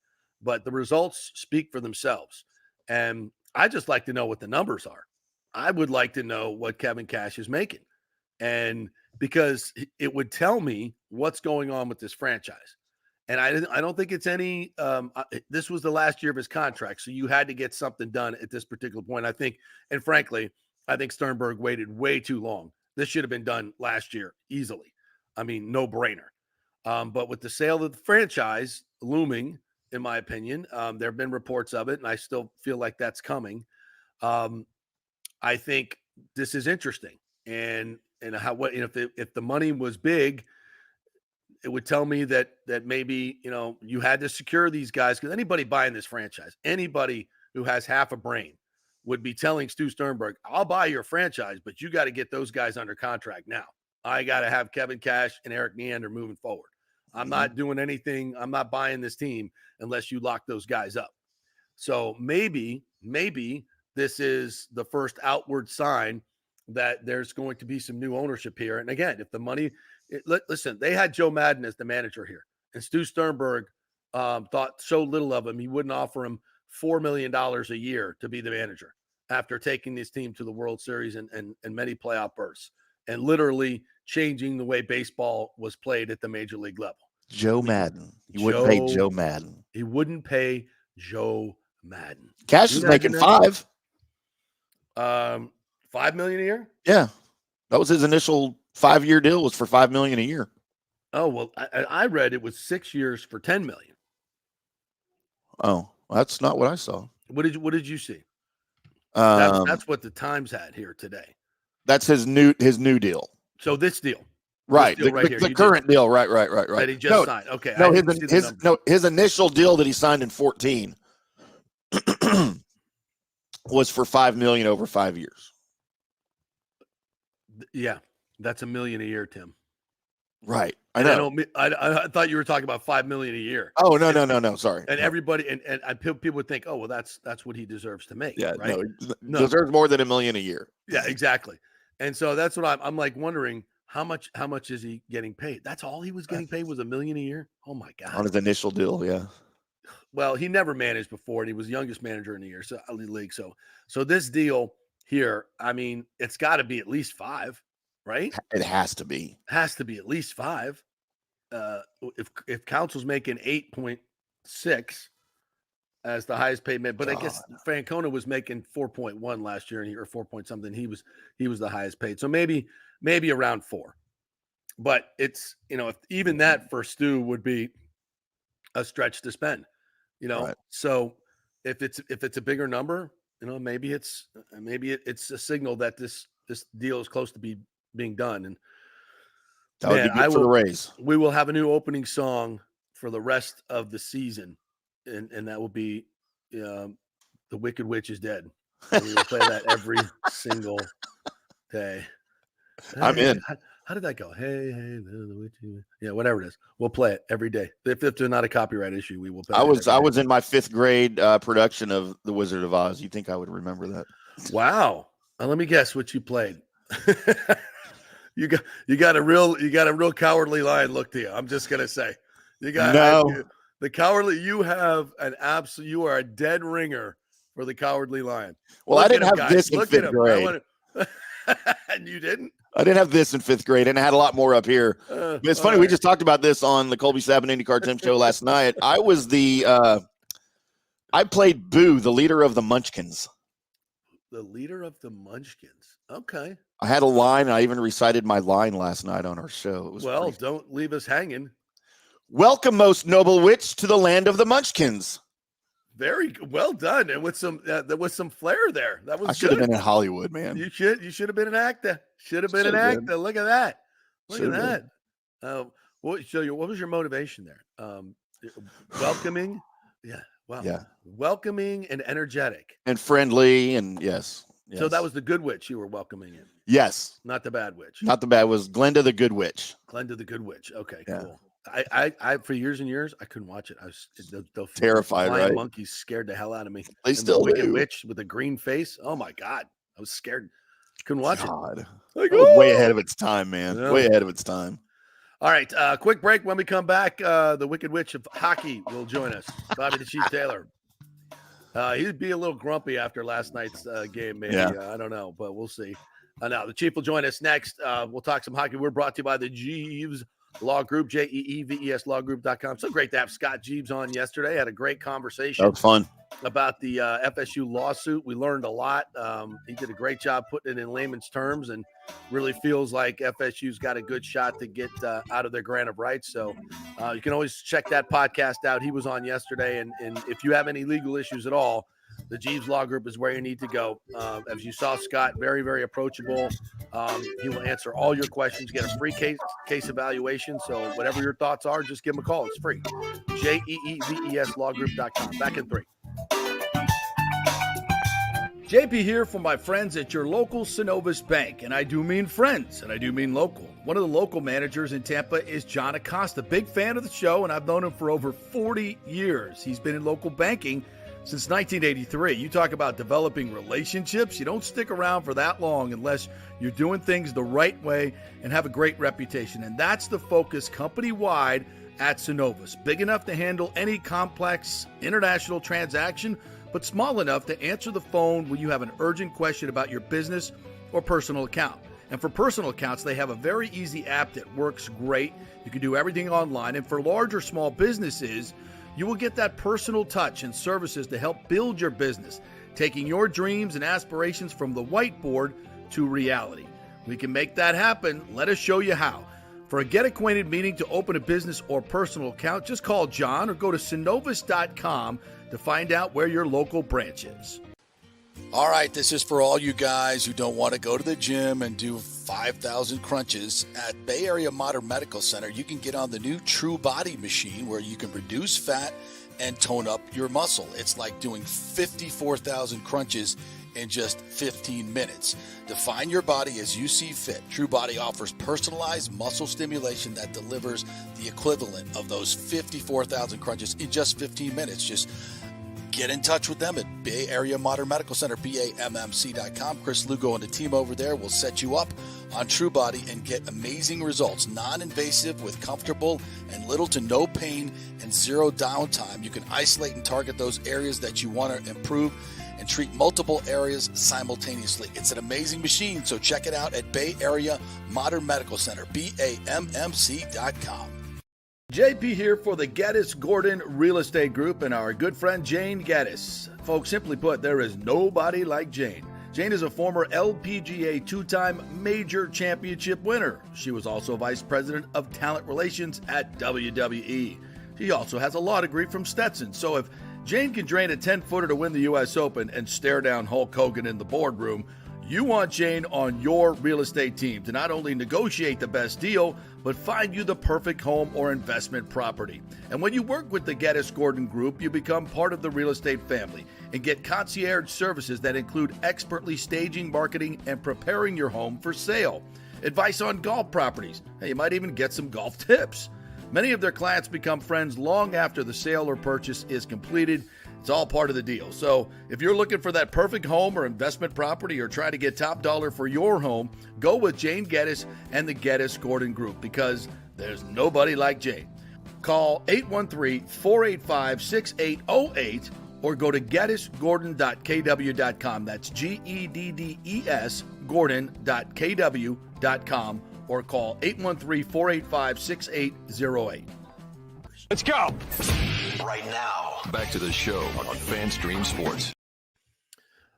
but the results speak for themselves. And I just like to know what the numbers are. I would like to know what Kevin Cash is making. And because it would tell me what's going on with this franchise. And I don't think it's any this was the last year of his contract. So you had to get something done at this particular point. I think Sternberg waited way too long. This should have been done last year easily. I mean, no brainer. But with the sale of the franchise looming, in my opinion, there have been reports of it, and I still feel like that's coming. I think this is interesting. And if the money was big, it would tell me that maybe, you had to secure these guys, because anybody buying this franchise, anybody who has half a brain would be telling Stu Sternberg, I'll buy your franchise, but you got to get those guys under contract now. I got to have Kevin Cash and Eric Neander moving forward. I'm not doing anything. I'm not buying this team unless you lock those guys up. So maybe this is the first outward sign that there's going to be some new ownership here. And again, if the money, listen, they had Joe Madden as the manager here, and Stu Sternberg thought so little of him, he wouldn't offer him $4 million a year to be the manager after taking this team to the World Series and many playoff berths and literally changing the way baseball was played at the major league level. Joe Madden. He wouldn't pay Joe Madden. He wouldn't pay Joe Madden. Cash is making $5 million. $5 million a year? Yeah. That was his initial 5-year deal, was for $5 million a year. Oh, well, I read it was 6 years for $10 million. Oh, that's not what I saw. What did you see? That's what the Times had here today. That's his new deal. So this deal. Right. This deal The current deal. Right. That he just signed. Okay. His initial deal that he signed in 2014 was for $5 million over 5 years. Yeah. That's $1 million a year, Tim. Right. I know. I thought you were talking about $5 million a year. Oh, no. Sorry. And everybody and people would think, oh, well, that's what he deserves to make. Yeah. Right? No. Deserves more than $1 million a year. Yeah, exactly. And so that's what I'm like wondering, how much is he getting paid? That's all he was getting paid was $1 million a year. Oh my God. On his initial deal. Yeah. Well, he never managed before, and he was the youngest manager in the year, league. So this deal here, I mean, it's got to be at least 5. Right? It has to be. Has to be at least 5. If Council's making 8.6 as the highest paid man, but I guess Francona was making 4.1 last year, or 4 point something. He was the highest paid. So maybe around 4. But it's, if even that for Stu would be a stretch to spend, Right. So if it's a bigger number, maybe it's a signal that this deal is close to being done. And That would be good for the Rays. we will have a new opening song for the rest of the season, and that will be The Wicked Witch is Dead. And we will play that every single day. I'm in. How did that go? Hey, the witch. Yeah, whatever it is. We'll play it every day. If there's not a copyright issue, we will play it. I was in my 5th grade production of The Wizard of Oz. You think I would remember that? Wow. Let me guess what you played. You got a real cowardly lion look to you. I'm just gonna say. You have an absolute, you are a dead ringer for the Cowardly Lion. Well, I didn't have this in 5th grade. And you didn't? I didn't have this in 5th grade, and I had a lot more up here. It's funny. We just talked about this on the Colby Sabin IndyCarTim show last night. I was I played Boo, the leader of the Munchkins. The leader of the Munchkins. Okay. I had a line, and I even recited my line last night on our show. Don't leave us hanging. Welcome, most noble witch, to the land of the Munchkins. Very well done, and with some flair there. That was. I should have been in Hollywood, man. You should have been an actor. Should have been an actor. Look at that. Look at that. What was your motivation there? Welcoming. Yeah. Wow. Yeah. Welcoming and energetic and friendly, and yes. So that was the good witch you were welcoming in. Yes. Not the bad witch. Not the bad. It was Glenda the good witch. Glenda the good witch. Okay. Yeah. Cool. I for years and years I couldn't watch it. I was terrified. Right? Monkeys scared the hell out of me. They still the wicked witch with a green face. Oh my God, I was scared. Couldn't watch it. Like, way ahead of its time, man. Yeah. Way ahead of its time. All right, quick break. When we come back, the Wicked Witch of Hockey will join us. Bobby the Chief Taylor. He'd be a little grumpy after last night's game, maybe. Yeah. I don't know, but we'll see. Now the Chief will join us next. We'll talk some hockey. We're brought to you by the Jeeves Law Group, JEEVES lawgroup.com. So great to have Scott Jeeves on yesterday. Had a great conversation. That was fun. About the FSU lawsuit. We learned a lot. He did a great job putting it in layman's terms and really feels like FSU's got a good shot to get out of their grant of rights. So you can always check that podcast out. He was on yesterday. And if you have any legal issues at all, the Jeeves Law Group is where you need to go. As you saw, Scott, very, very approachable. He will answer all your questions, get a free case evaluation. So whatever your thoughts are, just give him a call. It's free. JEEVES lawgroup.com. Back in 3. JP here for my friends at your local Synovus Bank. And I do mean friends, and I do mean local. One of the local managers in Tampa is John Acosta. Big fan of the show, and I've known him for over 40 years. He's been in local banking since 1983. You talk about developing relationships. You don't stick around for that long unless you're doing things the right way and have a great reputation. And that's the focus company-wide at Synovus. Big enough to handle any complex international transaction, but small enough to answer the phone when you have an urgent question about your business or personal account. And for personal accounts, they have a very easy app that works great. You can do everything online. And for large or small businesses, you will get that personal touch and services to help build your business, taking your dreams and aspirations from the whiteboard to reality. We can make that happen. Let us show you how. For a get-acquainted meeting to open a business or personal account, just call John or go to Synovus.com to find out where your local branch is. All right, this is for all you guys who don't want to go to the gym and do 5,000 crunches. At Bay Area Modern Medical Center, you can get on the new True Body machine where you can reduce fat and tone up your muscle. It's like doing 54,000 crunches in just 15 minutes. Define your body as you see fit. True Body offers personalized muscle stimulation that delivers the equivalent of those 54,000 crunches in just 15 minutes. Just get in touch with them at Bay Area Modern Medical Center, BAMMC.com. Chris Lugo and the team over there will set you up on True Body and get amazing results. Non-invasive with comfortable and little to no pain and zero downtime. You can isolate and target those areas that you want to improve and treat multiple areas simultaneously. It's an amazing machine, so check it out at Bay Area Modern Medical Center, BAMMC.com. JP here for the Geddes Gordon Real Estate Group and our good friend Jane Geddes. Folks, simply put, there is nobody like Jane. Jane is a former LPGA two-time major championship winner. She was also vice president of talent relations at WWE. She also has a law degree from Stetson. So if Jane can drain a 10-footer to win the U.S. Open and stare down Hulk Hogan in the boardroom, you want Jane on your real estate team to not only negotiate the best deal, but find you the perfect home or investment property. And when you work with the Geddes Gordon Group, you become part of the real estate family and get concierge services that include expertly staging, marketing, and preparing your home for sale. Advice on golf properties. Hey, you might even get some golf tips. Many of their clients become friends long after the sale or purchase is completed. It's all part of the deal. So if you're looking for that perfect home or investment property or trying to get top dollar for your home, go with Jane Geddes and the Geddes Gordon Group, because there's nobody like Jane. Call 813-485-6808 or go to geddesgordon.kw.com. That's GEDDES Gordon.kw.com or call 813-485-6808. Let's go. Right now, back to the show on FanStream Sports.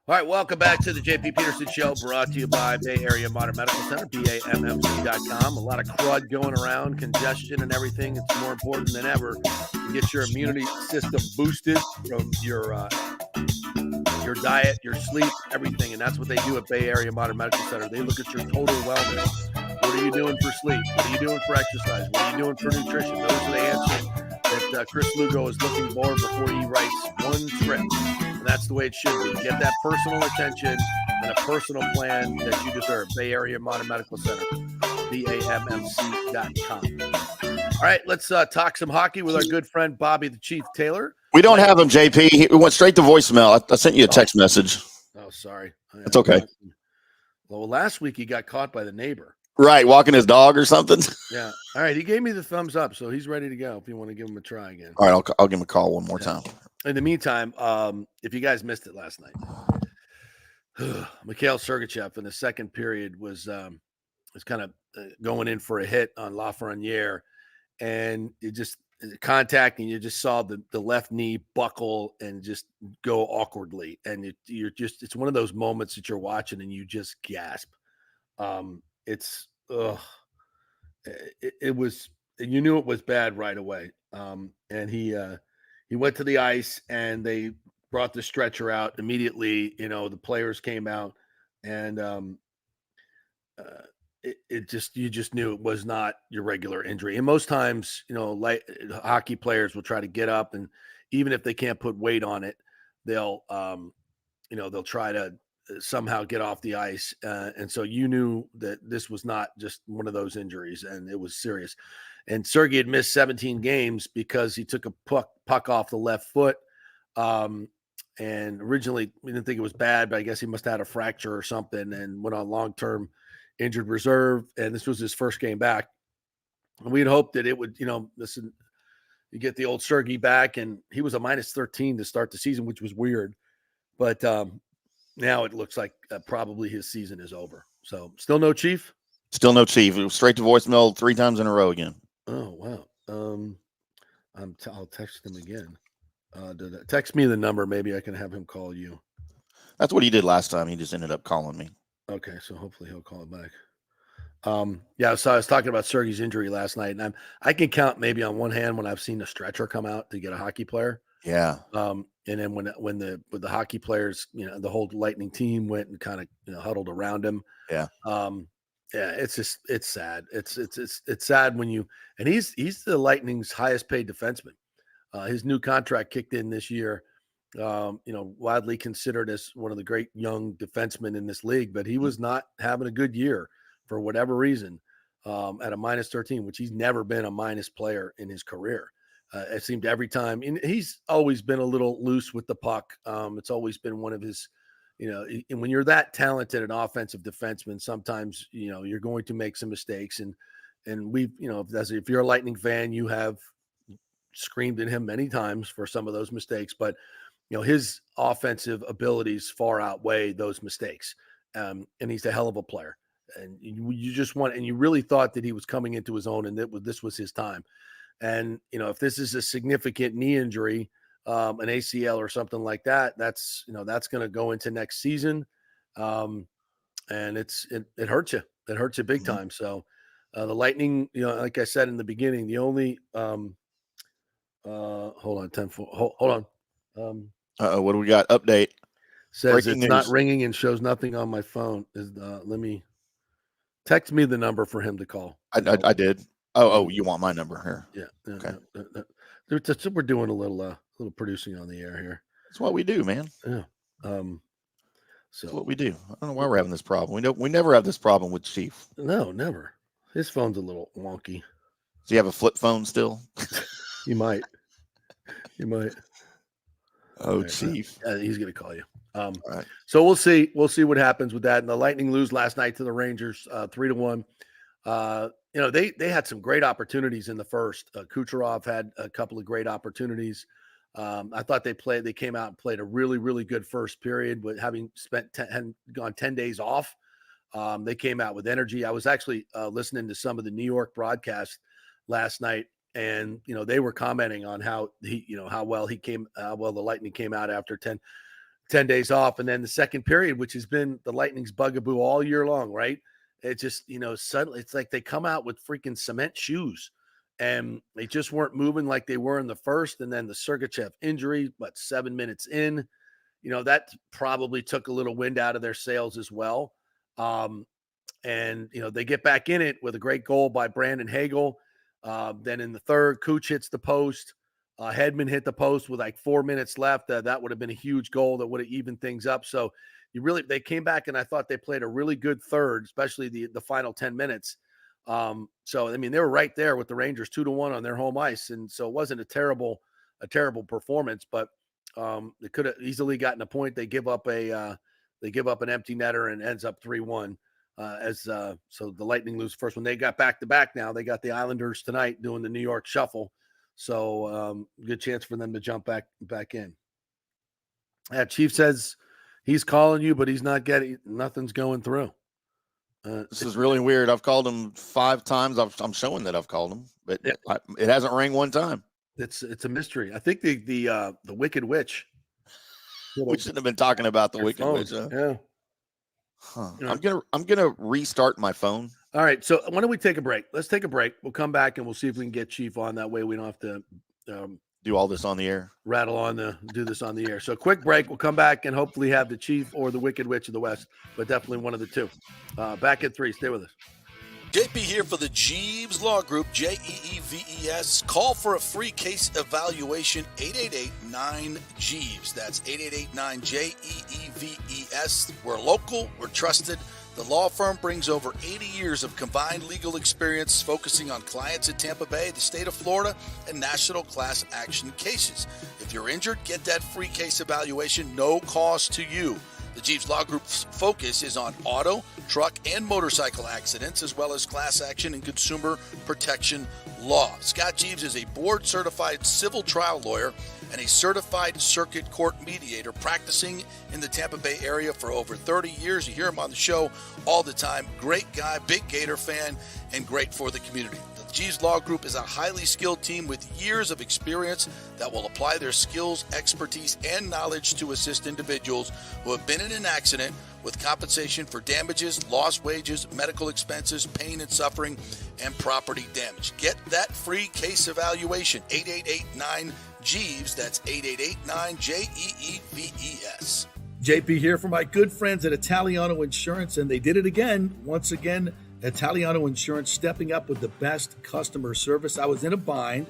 All right, welcome back to the JP Peterson Show, brought to you by Bay Area Modern Medical Center, BAMMC.com. A lot of crud going around, congestion and everything. It's more important than ever to get your immunity system boosted from your diet, your sleep, everything. And that's what they do at Bay Area Modern Medical Center. They look at your total wellness. What are you doing for sleep? What are you doing for exercise? What are you doing for nutrition? Those are the answers that Chris Lugo is looking for before he writes one script. And that's the way it should be. Get that personal attention and a personal plan that you deserve. Bay Area Modern Medical Center, BAMMC.com. All right, let's talk some hockey with our good friend Bobby the Chief Taylor. We don't have him, JP. He went straight to voicemail. I sent you a text message. Oh, sorry. It's okay. Well, last week he got caught by the neighbor. Right, walking his dog or something. Yeah. All right, he gave me the thumbs up, so he's ready to go if you want to give him a try again. All right, I'll give him a call one more time. In the meantime, if you guys missed it last night, Mikhail Sergachev in the second period was kind of going in for a hit on Lafreniere, and it just contact, and you just saw the left knee buckle and just go awkwardly, and it's one of those moments that you're watching and you just gasp. It was, you knew it was bad right away. And he went to the ice and they brought the stretcher out immediately. You know, the players came out and you just knew it was not your regular injury. And most times, you know, like hockey players will try to get up, and even if they can't put weight on it, they'll try to somehow get off the ice. And so you knew that this was not just one of those injuries, and it was serious. And Sergy had missed 17 games because he took a puck off the left foot. And originally we didn't think it was bad, but I guess he must have had a fracture or something and went on long-term injured reserve. And this was his first game back. And we had hoped that it would, you get the old Sergy back, and he was a -13 to start the season, which was weird. But now it looks like probably his season is over. So still no Chief? Still no Chief. It was straight to voicemail 3 times in a row again. Oh, wow. I'll text him again. Text me the number. Maybe I can have him call you. That's what he did last time. He just ended up calling me. Okay, so hopefully he'll call it back. Yeah, so I was talking about Sergey's injury last night, and I can count maybe on one hand when I've seen a stretcher come out to get a hockey player. Yeah. And then when the hockey players, the whole Lightning team went and kind of huddled around him. Yeah. Yeah, it's sad. It's sad when he's the Lightning's highest paid defenseman. His new contract kicked in this year. Widely considered as one of the great young defensemen in this league, but he was not having a good year for whatever reason. At a -13, which he's never been a minus player in his career. It seemed every time, and he's always been a little loose with the puck. It's always been one of his, and when you're that talented an offensive defenseman, sometimes, you're going to make some mistakes. And we've, if you're a Lightning fan, you have screamed at him many times for some of those mistakes, but, his offensive abilities far outweigh those mistakes. And he's a hell of a player. And you just want, and you really thought that he was coming into his own and this was his time. And, if this is a significant knee injury, an ACL or something like that, that's going to go into next season. And it hurts you. It hurts you big time. So the Lightning, like I said in the beginning, the only hold on, 10 hold on. What do we got? Update. Says Breaking it's not news. ringing and shows nothing on my phone. Let me text me the number for him to call. I did. Oh, you want my number here? Yeah. Okay. We're doing a little producing on the air here. That's what we do, man. Yeah. That's what we do. I don't know why we're having this problem. We never have this problem with Chief. No, never. His phone's a little wonky. Does he have a flip phone still? He might. Oh, right, Chief. He's going to call you. All right. So we'll see. We'll see what happens with that. And the Lightning lose last night to the Rangers, 3-1. They had some great opportunities in the first. Kucherov had a couple of great opportunities. I thought they came out and played a really, really good first period, with having gone 10 days off. They came out with energy. I was actually listening to some of the New York broadcast last night, and they were commenting on how how well the Lightning came out after 10 days off. And then the second period, which has been the Lightning's bugaboo all year long, right? It just, suddenly it's like they come out with freaking cement shoes, and they just weren't moving like they were in the first. And then the Sergachev injury, 7 minutes in, that probably took a little wind out of their sails as well. And they get back in it with a great goal by Brandon Hagel. Then in the third, Kuch hits the post. Hedman hit the post with 4 minutes left. That would have been a huge goal that would have evened things up. So they came back, and I thought they played a really good third, especially the final 10 minutes. So I mean, they were right there with the Rangers 2-1 on their home ice, and so it wasn't a terrible performance, but they could have easily gotten a point. They give up an empty netter and ends up 3-1. So the Lightning lose first one. They got back-to-back now. They got the Islanders tonight doing the New York Shuffle. So good chance for them to jump back in. Chief says he's calling you, but he's not getting nothing's going through. This is really weird. I've called him 5 times. I'm showing that I've called him, but it hasn't rang one time. It's a mystery. I think the Wicked Witch. We shouldn't have been talking about the Wicked Witch. Huh? Yeah. Huh. I'm gonna restart my phone. All right. So why don't we take a break? Let's take a break. We'll come back and we'll see if we can get Chief on. That way we don't have to do all this on the air. Do this on the air. So quick break. We'll come back and hopefully have the Chief or the Wicked Witch of the West, but definitely one of the two. Back at 3. Stay with us. JP here for the Jeeves Law Group, Jeeves. Call for a free case evaluation, 888-9-JEEVES. That's 888-9-JEEVES. We're local, we're trusted. The law firm brings over 80 years of combined legal experience focusing on clients in Tampa Bay, the state of Florida, and national class action cases. If you're injured, get that free case evaluation, no cost to you. The Jeeves Law Group's focus is on auto, truck, and motorcycle accidents, as well as class action and consumer protection law. Scott Jeeves is a board-certified civil trial lawyer and a certified circuit court mediator practicing in the Tampa Bay area for over 30 years. You hear him on the show all the time. Great guy, big Gator fan, and great for the community. The Jeeves Law Group is a highly skilled team with years of experience that will apply their skills, expertise, and knowledge to assist individuals who have been in an accident with compensation for damages, lost wages, medical expenses, pain and suffering, and property damage. Get that free case evaluation, 888-9-JEEVES. That's 888-9-JEEVES. JP here for my good friends at Italiano Insurance, and they did it again. Once again, Italiano Insurance stepping up with the best customer service. I was in a bind.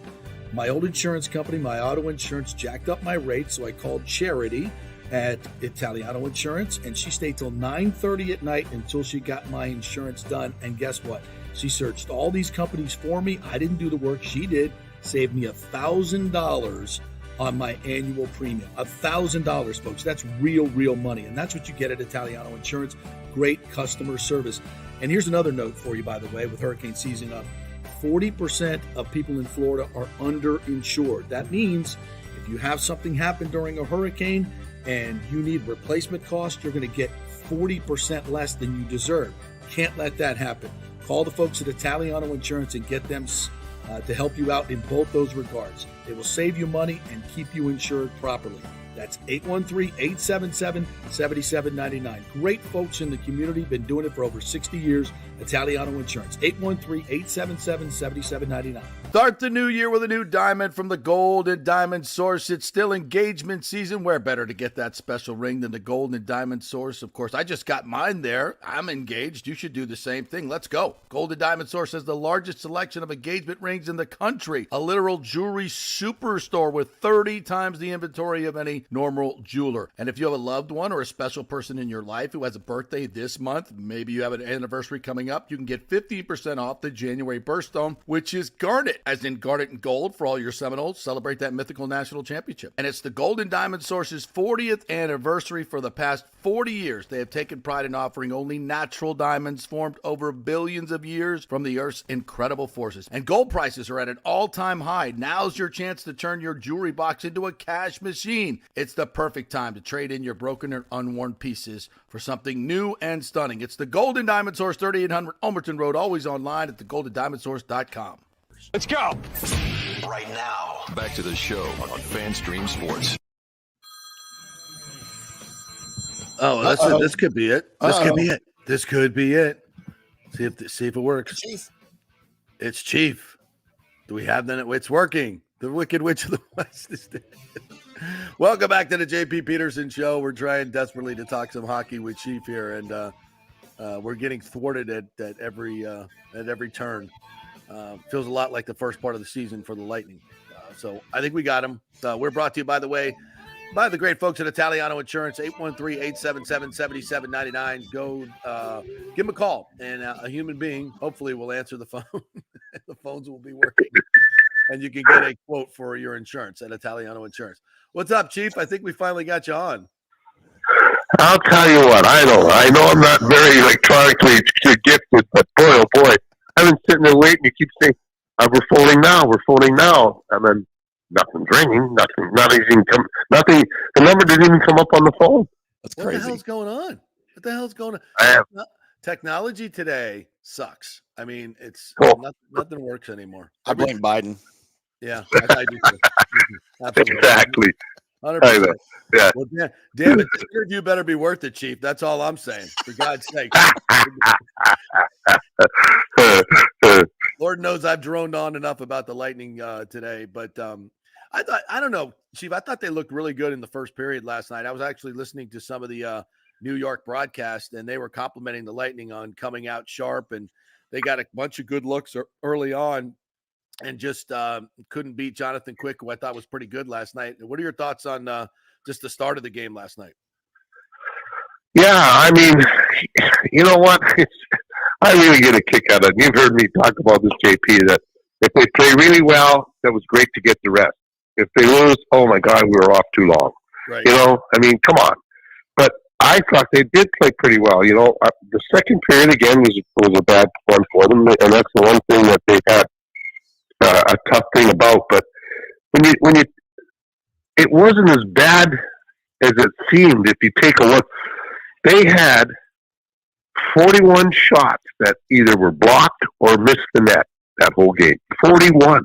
My old insurance company, my auto insurance, jacked up my rates, so I called Charity at Italiano Insurance, and she stayed till 9:30 at night until she got my insurance done. And guess what? She searched all these companies for me. I didn't do the work. She did. Saved me $1,000 on my annual premium. $1,000, folks. That's real money. And that's what you get at Italiano Insurance. Great customer service. And here's another note for you, by the way, with hurricane season up. 40% of people in Florida are underinsured. That means if you have something happen during a hurricane and you need replacement costs, you're going to get 40% less than you deserve. Can't let that happen. Call the folks at Italiano Insurance and get them to help you out in both those regards. They will save you money and keep you insured properly. That's 813-877-7799. Great folks in the community, been doing it for over 60 years. Italiano Insurance, 813-877-7799. Start the new year with a new diamond from the Gold and Diamond Source. It's still engagement season. Where better to get that special ring than the Gold and Diamond Source? Of course, I just got mine there. I'm engaged. You should do the same thing. Let's go. Gold and Diamond Source has the largest selection of engagement rings in the country. A literal jewelry superstore with 30 times the inventory of any normal jeweler. And if you have a loved one or a special person in your life who has a birthday this month, maybe you have an anniversary coming up, you can get 15% off the January birthstone, which is garnet, as in garnet and gold for all your Seminoles. Celebrate that mythical national championship. And it's the Gold and Diamond Source's 40th anniversary. For the past 40 years, they have taken pride in offering only natural diamonds formed over billions of years from the Earth's incredible forces. And gold prices are at an all-time high. Now's your chance to turn your jewelry box into a cash machine. It's the perfect time to trade in your broken or unworn pieces for something new and stunning. It's the Gold and Diamond Source, 3800 Almerton Road, always online at thegoldendiamondsource.com. Let's go. Right now, back to the show on FanStream Sports. Oh, that's it. This could be it. This could be it. This could be it. See if it works. Chief. It's Chief. Do we have that? It's working. The Wicked Witch of the West is dead. Welcome back to the JP Peterson Show. We're trying desperately to talk some hockey with Chief here, and we're getting thwarted at every turn. Feels a lot like the first part of the season for the Lightning. So I think we got him. We're brought to you, by the way, by the great folks at Italiano Insurance, 813-877-7799. Go give them a call, and a human being hopefully will answer the phone. The phones will be working, and you can get a quote for your insurance at Italiano Insurance. What's up, Chief? I think we finally got you on. I'll tell you what, I know I'm not very electronically gifted, but boy, oh boy, I've been sitting there waiting. You keep saying, we're phoning now, and then nothing's ringing, nothing. The number didn't even come up on the phone. That's crazy. What the hell's going on? Technology today sucks. I mean, it's nothing works anymore. I blame Biden. Yeah, I do too. Absolutely. Exactly. 100%. I know. Yeah. Well, damn it, this interview better be worth it, Chief. That's all I'm saying. For God's sake. Lord knows I've droned on enough about the Lightning today, but I don't know, Chief. I thought they looked really good in the first period last night. I was actually listening to some of the New York broadcast, and they were complimenting the Lightning on coming out sharp, and they got a bunch of good looks early on, and just couldn't beat Jonathan Quick, who I thought was pretty good last night. What are your thoughts on just the start of the game last night? Yeah, I mean, you know what? I really get a kick out of it. You've heard me talk about this, JP, that if they play really well, that was great to get the rest. If they lose, oh my God, we were off too long. Right. You know, I mean, come on. But I thought they did play pretty well. You know, the second period again was a bad one for them, and that's the one thing that they've had a tough thing about. But when you, it wasn't as bad as it seemed. If you take a look, they had 41 shots that either were blocked or missed the net that whole game. 41.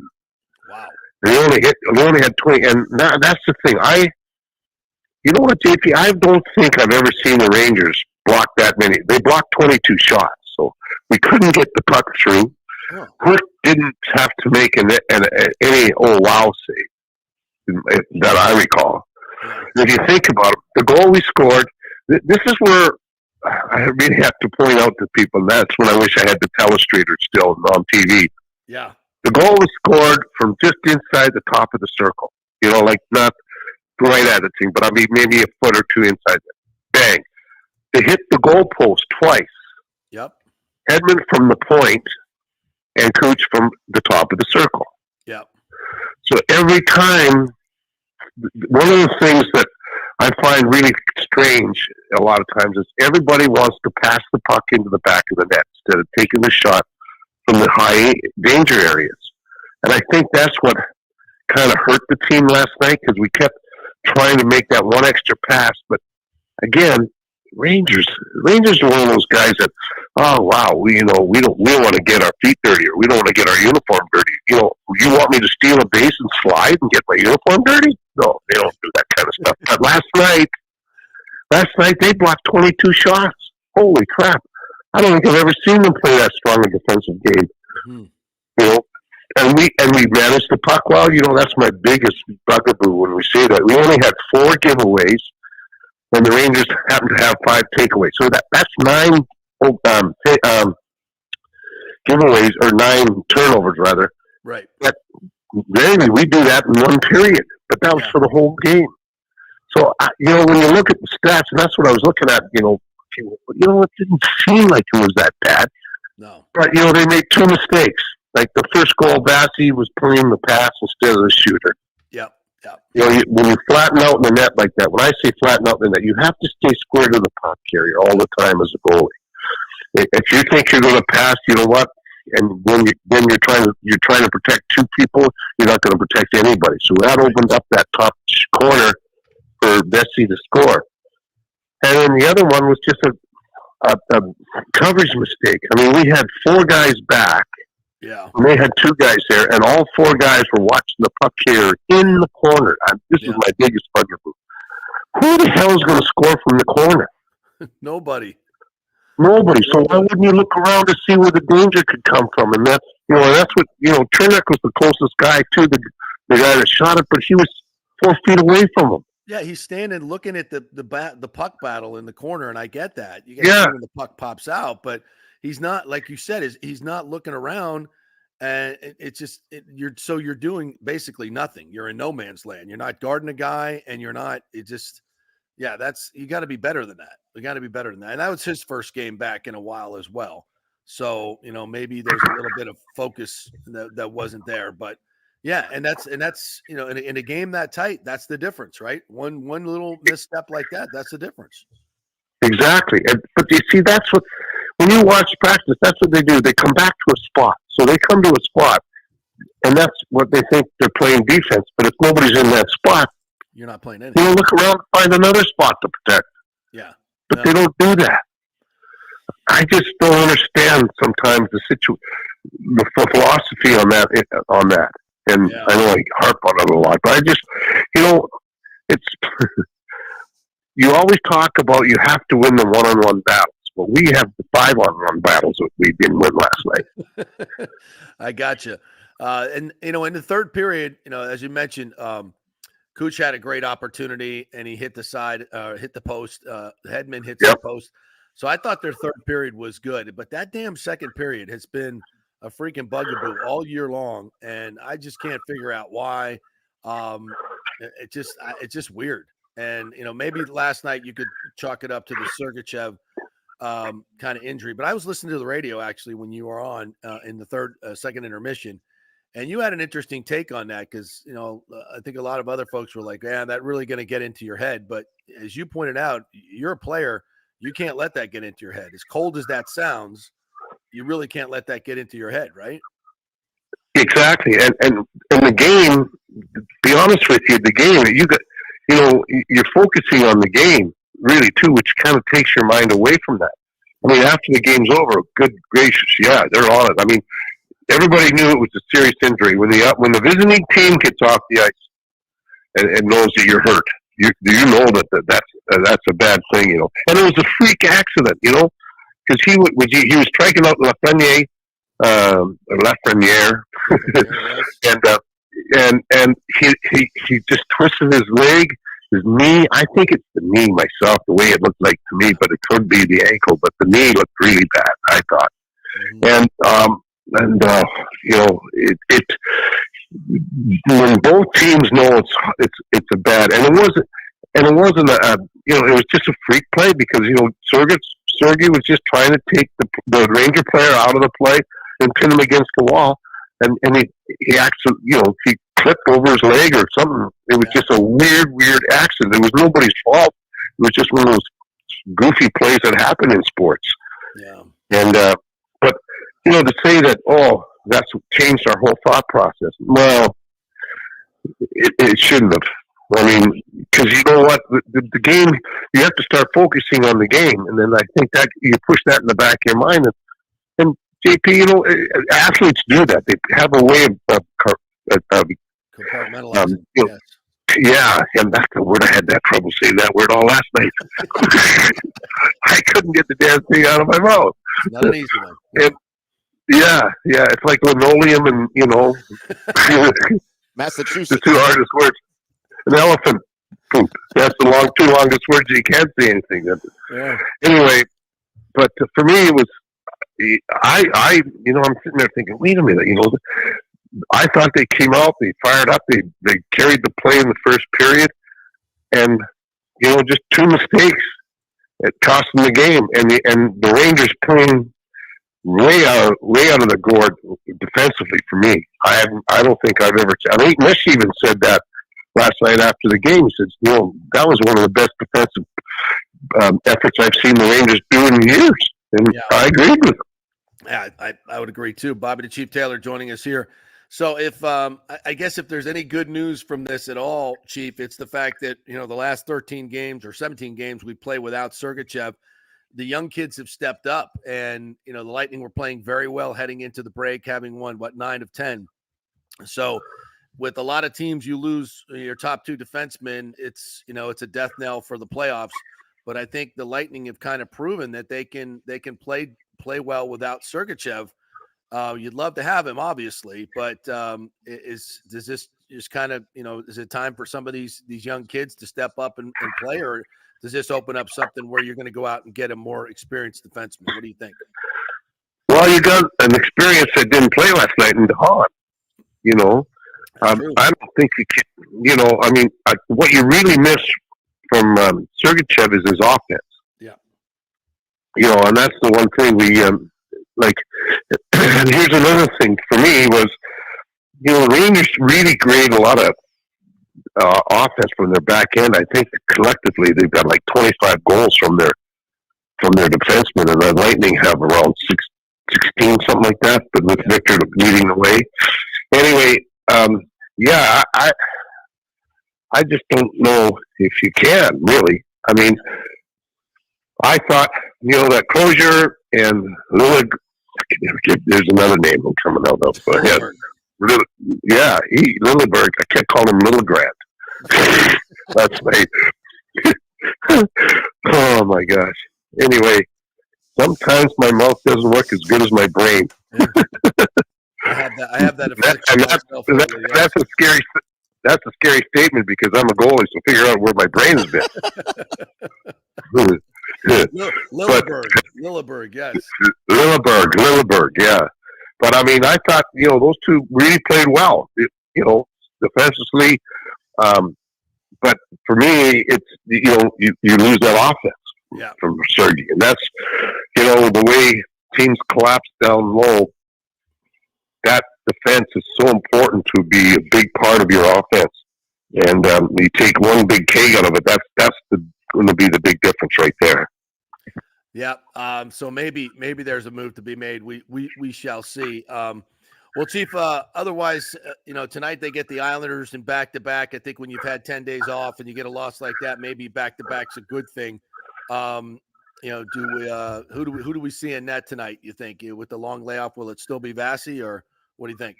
Wow. They only had 20, and that's the thing. You know what, JP? I don't think I've ever seen the Rangers block that many. They blocked 22 shots, so we couldn't get the puck through. Quick didn't have to make any wow save that I recall. And if you think about it, the goal we scored, this is where I really have to point out to people, and that's when I wish I had the telestrator still on TV. Yeah. The goal was scored from just inside the top of the circle. You know, like not right at the thing, but I mean maybe a foot or two inside it. Bang. They hit the goal post twice. Yep. Hedman from the point and Cooch from the top of the circle. Yep. So every time, one of the things that I find really strange a lot of times is everybody wants to pass the puck into the back of the net instead of taking the shot from the high danger areas. And I think that's what kind of hurt the team last night, because we kept trying to make that one extra pass. But again, Rangers are one of those guys that, oh wow, we don't want to get our feet dirty, or we don't want to get our uniform dirty. You know, you want me to steal a base and slide and get my uniform dirty? No, they don't do that kind of stuff. But last night they blocked 22 shots. Holy crap! I don't think I've ever seen them play that strong a defensive game. Mm-hmm. You know, and we managed the puck well. You know, that's my biggest bugaboo when we say that. We only had 4 giveaways, and the Rangers happened to have 5 takeaways. So that's 9 giveaways, or 9 turnovers rather. Right. But rarely we do that in one period, but that was for the whole game. So you know, when you look at the stats, and that's what I was looking at. You know, it didn't seem like it was that bad. No. But you know, they made 2 mistakes. Like the first goal, Bassey was playing the pass instead of the shooter. Yep. You know, when you flatten out in the net like that, when I say flatten out in the net, you have to stay square to the puck carrier all the time as a goalie. If you think you're going to pass, you know what? And when you're trying to protect 2 people, you're not going to protect anybody. So that opened up that top corner for Bassey to score. And then the other one was just a coverage mistake. I mean, we had 4 guys back. Yeah. And they had 2 guys there, and all 4 guys were watching the puck carrier in the corner. This is my biggest bugaboo. Who the hell is going to score from the corner? Nobody. So why wouldn't you look around to see where the danger could come from? And that's what, you know, Trinek was the closest guy to the guy that shot it, but he was 4 feet away from him. Yeah, he's standing looking at the puck battle in the corner, and I get that. You get when the puck pops out, but he's not, like you said, he's not looking around, and you're doing basically nothing. You're in no man's land. You're not guarding a guy, and you're not. You got to be better than that. You got to be better than that. And that was his first game back in a while as well. So you know, maybe there's a little bit of focus that wasn't there, but. Yeah, and that's you know, in a game that tight, that's the difference, right? One little misstep like that's the difference. Exactly, but you see, that's what, when you watch practice, that's what they do. They come back to a spot. So they come to a spot, and that's what they think they're playing defense. But if nobody's in that spot, you're not playing anything. You know, look around and find another spot to protect. Yeah, but they don't do that. I just don't understand sometimes the philosophy on that. And I know I harp on it a lot, but I just, you know, it's, you always talk about you have to win the one-on-one battles. Well, we have the 5-on-1 battles that we didn't win last night. I gotcha. And, you know, in the third period, you know, as you mentioned, Cooch had a great opportunity and he hit the side, hit the post. Hedman hits the post. So I thought their third period was good, but that damn second period has been a freaking bugaboo all year long, and I just can't figure out why. It's just weird. And you know, maybe last night you could chalk it up to the Sergachev kind of injury. But I was listening to the radio actually when you were on in the second intermission, and you had an interesting take on that because you know I think a lot of other folks were like, "Yeah, that really going to get into your head." But as you pointed out, you're a player. You can't let that get into your head. As cold as that sounds, you really can't let that get into your head, right? Exactly. And the game, to be honest with you, the game, you're focusing on the game really too, which kind of takes your mind away from that. I mean, after the game's over, good gracious, yeah, they're on it. I mean, everybody knew it was a serious injury. When the visiting team gets off the ice and knows that you're hurt, you know that's a bad thing, you know. And it was a freak accident, you know. Because he was striking out Lafreniere, and he just twisted his leg, his knee. I think it's the knee myself, the way it looked like to me, but it could be the ankle. But the knee looked really bad, I thought. And you know, it when both teams know it's a bad, and it wasn't a you know, it was just a freak play because you know Sergy was just trying to take the Ranger player out of the play and pin him against the wall, and he actually, you know, he clipped over his leg or something. It was just a weird accident. It was nobody's fault. It was just one of those goofy plays that happen in sports. Yeah. And but you know, to say that that's what changed our whole thought process. Well, it shouldn't have. I mean, because you know what, the game, you have to start focusing on the game, and then I think that you push that in the back of your mind. And JP, you know, athletes do that. They have a way of compartmentalizing. You know, Yeah, and that's the word. I had that trouble saying that word all last night. I couldn't get the damn thing out of my mouth. It's not an easy one. Yeah, it's like linoleum and, the Massachusetts. two hardest words. An elephant poop. That's the two longest words. You can't say anything. Yeah. Anyway, but for me, it was, I'm sitting there thinking, wait a minute, I thought they came out, they fired up, they carried the play in the first period, and just two mistakes, it cost them the game, and the Rangers playing way out of the gourd defensively for me. I don't think I've ever. I mean, Mish even said that last night after the game. He says, that was one of the best defensive efforts I've seen the Rangers do in years, and I agreed with him. Yeah, I would agree too. Bobby the Chief Taylor joining us here. So if I guess if there's any good news from this at all, Chief, it's the fact that the last 13 games or 17 games we play without Sergachev, the young kids have stepped up, and the Lightning were playing very well heading into the break, having won 9 of 10. So with a lot of teams, you lose your top two defensemen. It's it's a death knell for the playoffs. But I think the Lightning have kind of proven that they can play well without Sergachev. You'd love to have him, obviously, but does this just kind of, is it time for some of these young kids to step up and play, or does this open up something where you're going to go out and get a more experienced defenseman? What do you think? Well, you got an experience that didn't play last night in the Hamm. I don't think you can. What you really miss from Sergachev is his offense. Yeah. And that's the one thing we and here's another thing for me was, the Rangers really grade a lot of offense from their back end. I think collectively they've got like 25 goals from their defensemen, and the Lightning have around 16, something like that. But with Victor leading the way, anyway, I just don't know if you can really. I mean, I thought that Crozier and Lillig. There's another name I'm coming out of. But Lilleberg. I can't call him Lilligrand. That's my. Oh my gosh. Anyway, sometimes my mouth doesn't work as good as my brain. I have that effect. That's a scary. That's a scary statement because I'm a goalie, so figure out where my brain has been. Lilleberg, yes. Lilleberg, yeah. But I mean, I thought those two really played well, defensively. But for me, it's you lose that offense from Sergy, and that's the way teams collapse down low. That defense is so important to be a big part of your offense, and you take one big keg out of it. That's going to be the big difference right there. Yeah. So maybe there's a move to be made. We shall see. Well, Chief. Otherwise, tonight they get the Islanders in back-to-back. I think when you've had 10 days off and you get a loss like that, maybe back-to-back's a good thing. Who do we see in net tonight? You think with the long layoff, will it still be Vasi, or what do you think?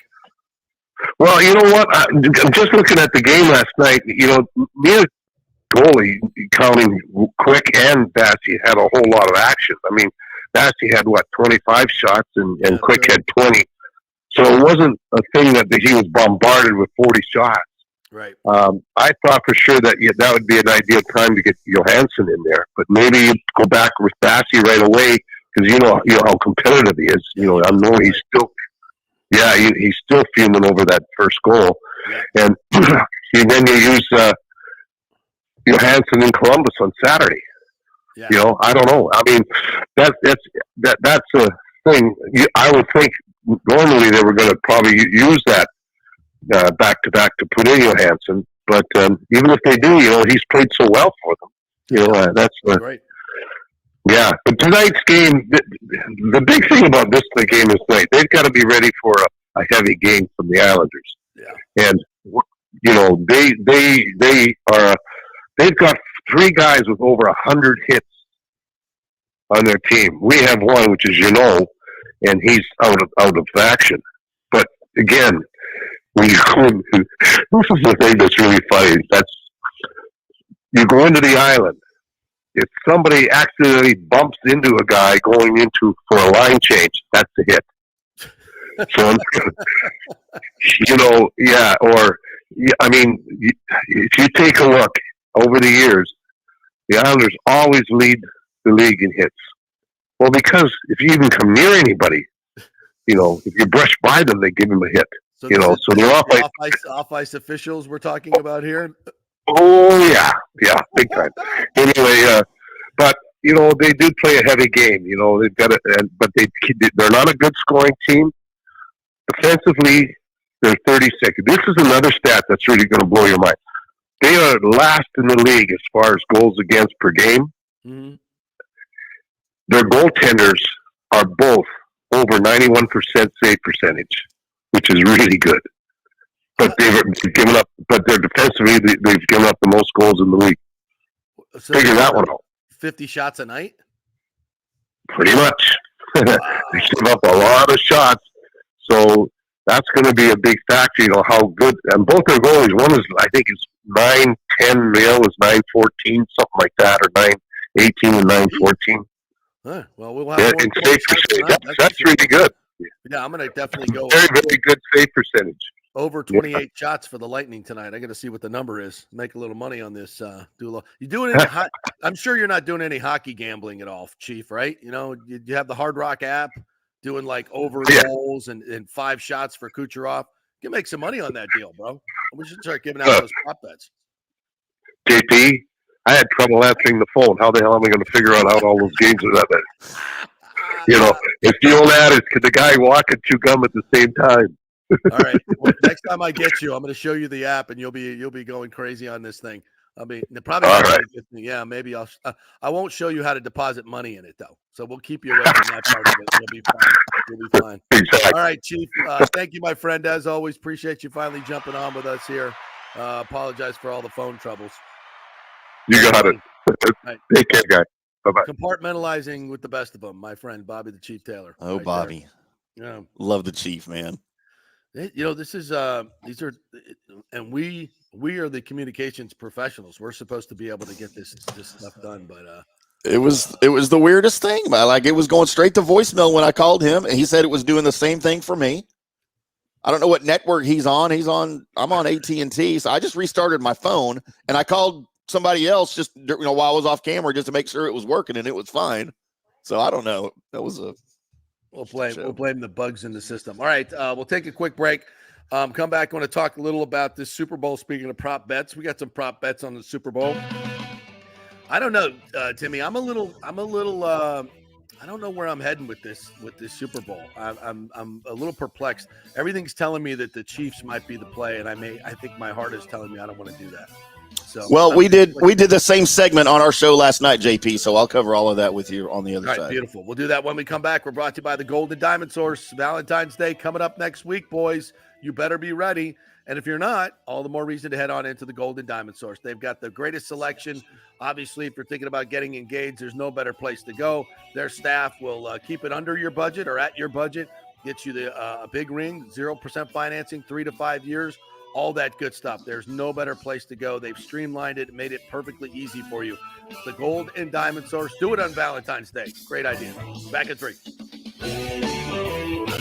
Well, you know what? I'm just looking at the game last night. Near goalie, counting Quick and Vasi, had a whole lot of action. I mean, Vasi had 25 shots, and Quick had 20. So it wasn't a thing that he was bombarded with 40 shots. Right. I thought for sure that that would be an ideal time to get Johansson in there, but maybe you go back with Vasi right away because you know how competitive he is. I know he's still. Yeah, he's still fuming over that first goal, and then you use Johansson in Columbus on Saturday. Yeah. I don't know. I mean, that's a thing. I would think normally they were going to probably use that back to back to put in Johansson, but even if they do, he's played so well for them. That's right. Yeah, but tonight's game, the big thing about the game is tonight, they've got to be ready for a heavy game from the Islanders. Yeah. And they've got 3 guys with over 100 hits on their team. We have one, which is and he's out of action. But again, when you go in, this is the thing that's really funny. You go into the island. If somebody accidentally bumps into a guy going into for a line change, that's a hit. So, if you take a look over the years, the Islanders always lead the league in hits. Well, because if you even come near anybody, if you brush by them, they give them a hit. So they're off ice officials we're talking about here. Oh yeah, big time. Anyway, but they do play a heavy game. They've got but they're not a good scoring team. Defensively, they're 32nd. This is another stat that's really going to blow your mind. They are last in the league as far as goals against per game. Mm-hmm. Their goaltenders are both over 91% save percentage, which is really good. But they've given up. But they're defensively, they've given up the most goals in the league. So figure that one out. 50 shots a night? Pretty much. Wow. They give up a lot of shots. So that's going to be a big factor, how good. And both their goalies, one is, I think, is 9-10, the other is 9-14, something like that, or 9-18 and 9-14. Huh. Well, we'll have more save percentage. That's really good. Yeah, I'm going to definitely go. Very, very good save percentage. Over 28 shots for the Lightning tonight. I got to see what the number is. Make a little money on this. You doing any? I'm sure you're not doing any hockey gambling at all, Chief. Right? You have the Hard Rock app doing like over goals and 5 shots for Kucherov. You can make some money on that deal, bro. We should start giving out those prop bets. JP, I had trouble answering the phone. How the hell am I going to figure out how all those games are that? It's the old adage: could the guy walk and chew gum at the same time? All right. Well, next time I get you, I'm going to show you the app, and you'll be going crazy on this thing. I mean, probably. All right. Yeah, maybe I won't show you how to deposit money in it though. So we'll keep you away from that part of it. You'll be fine. You'll be fine. Exactly. All right, Chief. Thank you, my friend. As always, appreciate you finally jumping on with us here. Apologize for all the phone troubles. You got it. Right. Take care, guy. Bye-bye. Compartmentalizing with the best of them, my friend Bobby the Chief Taylor. Oh, right Bobby. Yeah. Love the Chief, man. This is these are, and we are the communications professionals. We're supposed to be able to get this stuff done, but it was the weirdest thing, man. Like, it was going straight to voicemail when I called him, and he said it was doing the same thing for me. I don't know what network he's on. I'm on AT&T, so I just restarted my phone and I called somebody else just while I was off camera just to make sure it was working, and it was fine. So I don't know. That was a. We'll blame the bugs in the system. All right, we'll take a quick break. Come back. I want to talk a little about this Super Bowl. Speaking of prop bets, we got some prop bets on the Super Bowl. I don't know, Timmy. I'm a little. I don't know where I'm heading with this Super Bowl. I'm a little perplexed. Everything's telling me that the Chiefs might be the play, and I think my heart is telling me I don't want to do that. So, well, we did the same segment on our show last night, JP. So I'll cover all of that with you on the other side. Beautiful. We'll do that when we come back. We're brought to you by the Golden Diamond Source. Valentine's Day coming up next week, boys. You better be ready. And if you're not, all the more reason to head on into the Golden Diamond Source. They've got the greatest selection. Obviously, if you're thinking about getting engaged, there's no better place to go. Their staff will keep it under your budget or at your budget, get you a big ring, 0% financing, 3 to 5 years. All that good stuff. There's no better place to go. They've streamlined it, made it perfectly easy for you. The Gold and Diamond Source. Do it on Valentine's Day. Great idea. Back at 3.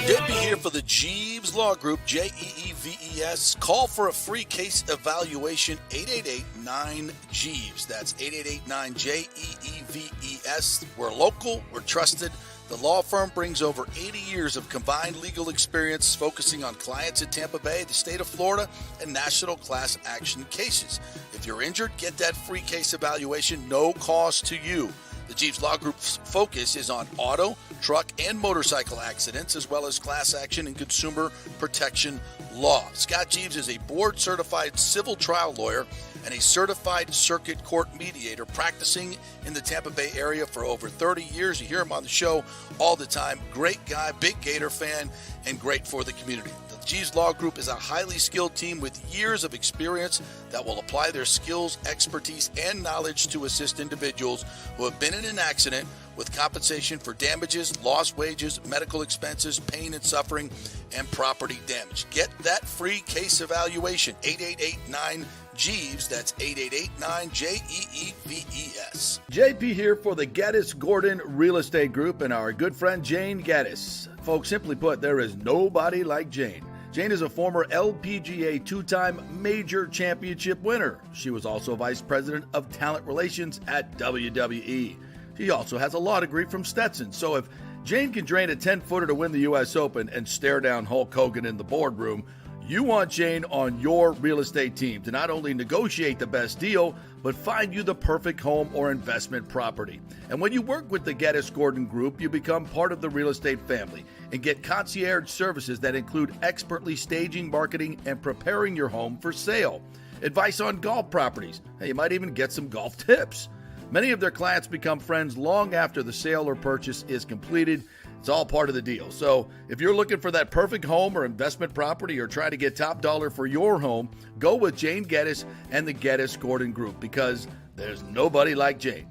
JP here for the Jeeves Law Group, Jeeves. Call for a free case evaluation, 888-9-JEEVES. That's 888-9-JEEVES. We're local. We're trusted. The law firm brings over 80 years of combined legal experience focusing on clients in Tampa Bay, the state of Florida, and national class action cases. If you're injured, get that free case evaluation, no cost to you. The Jeeves Law Group's focus is on auto, truck, and motorcycle accidents, as well as class action and consumer protection law. Scott Jeeves is a board-certified civil trial lawyer and a certified circuit court mediator practicing in the Tampa Bay area for over 30 years. You hear him on the show all the time. Great guy, big Gator fan, and great for the community. The Jeeves Law Group is a highly skilled team with years of experience that will apply their skills, expertise, and knowledge to assist individuals who have been in an accident with compensation for damages, lost wages, medical expenses, pain and suffering, and property damage. Get that free case evaluation, 888-9-JEEVES. That's 888-9-JEEVES. JP here for the Geddes Gordon Real Estate Group and our good friend Jane Geddes. Folks, simply put, there is nobody like Jane. Jane is a former LPGA two-time major championship winner. She was also vice president of talent relations at WWE. She also has a law degree from Stetson. So if Jane can drain a 10-footer to win the U.S. Open and stare down Hulk Hogan in the boardroom, you want Jane on your real estate team to not only negotiate the best deal, but find you the perfect home or investment property. And when you work with the Geddes Gordon Group, you become part of the real estate family and get concierge services that include expertly staging, marketing, and preparing your home for sale. Advice on golf properties. Hey, you might even get some golf tips. Many of their clients become friends long after the sale or purchase is completed. It's all part of the deal. So if you're looking for that perfect home or investment property or try to get top dollar for your home, go with Jane Geddes and the Geddes Gordon Group because there's nobody like Jane.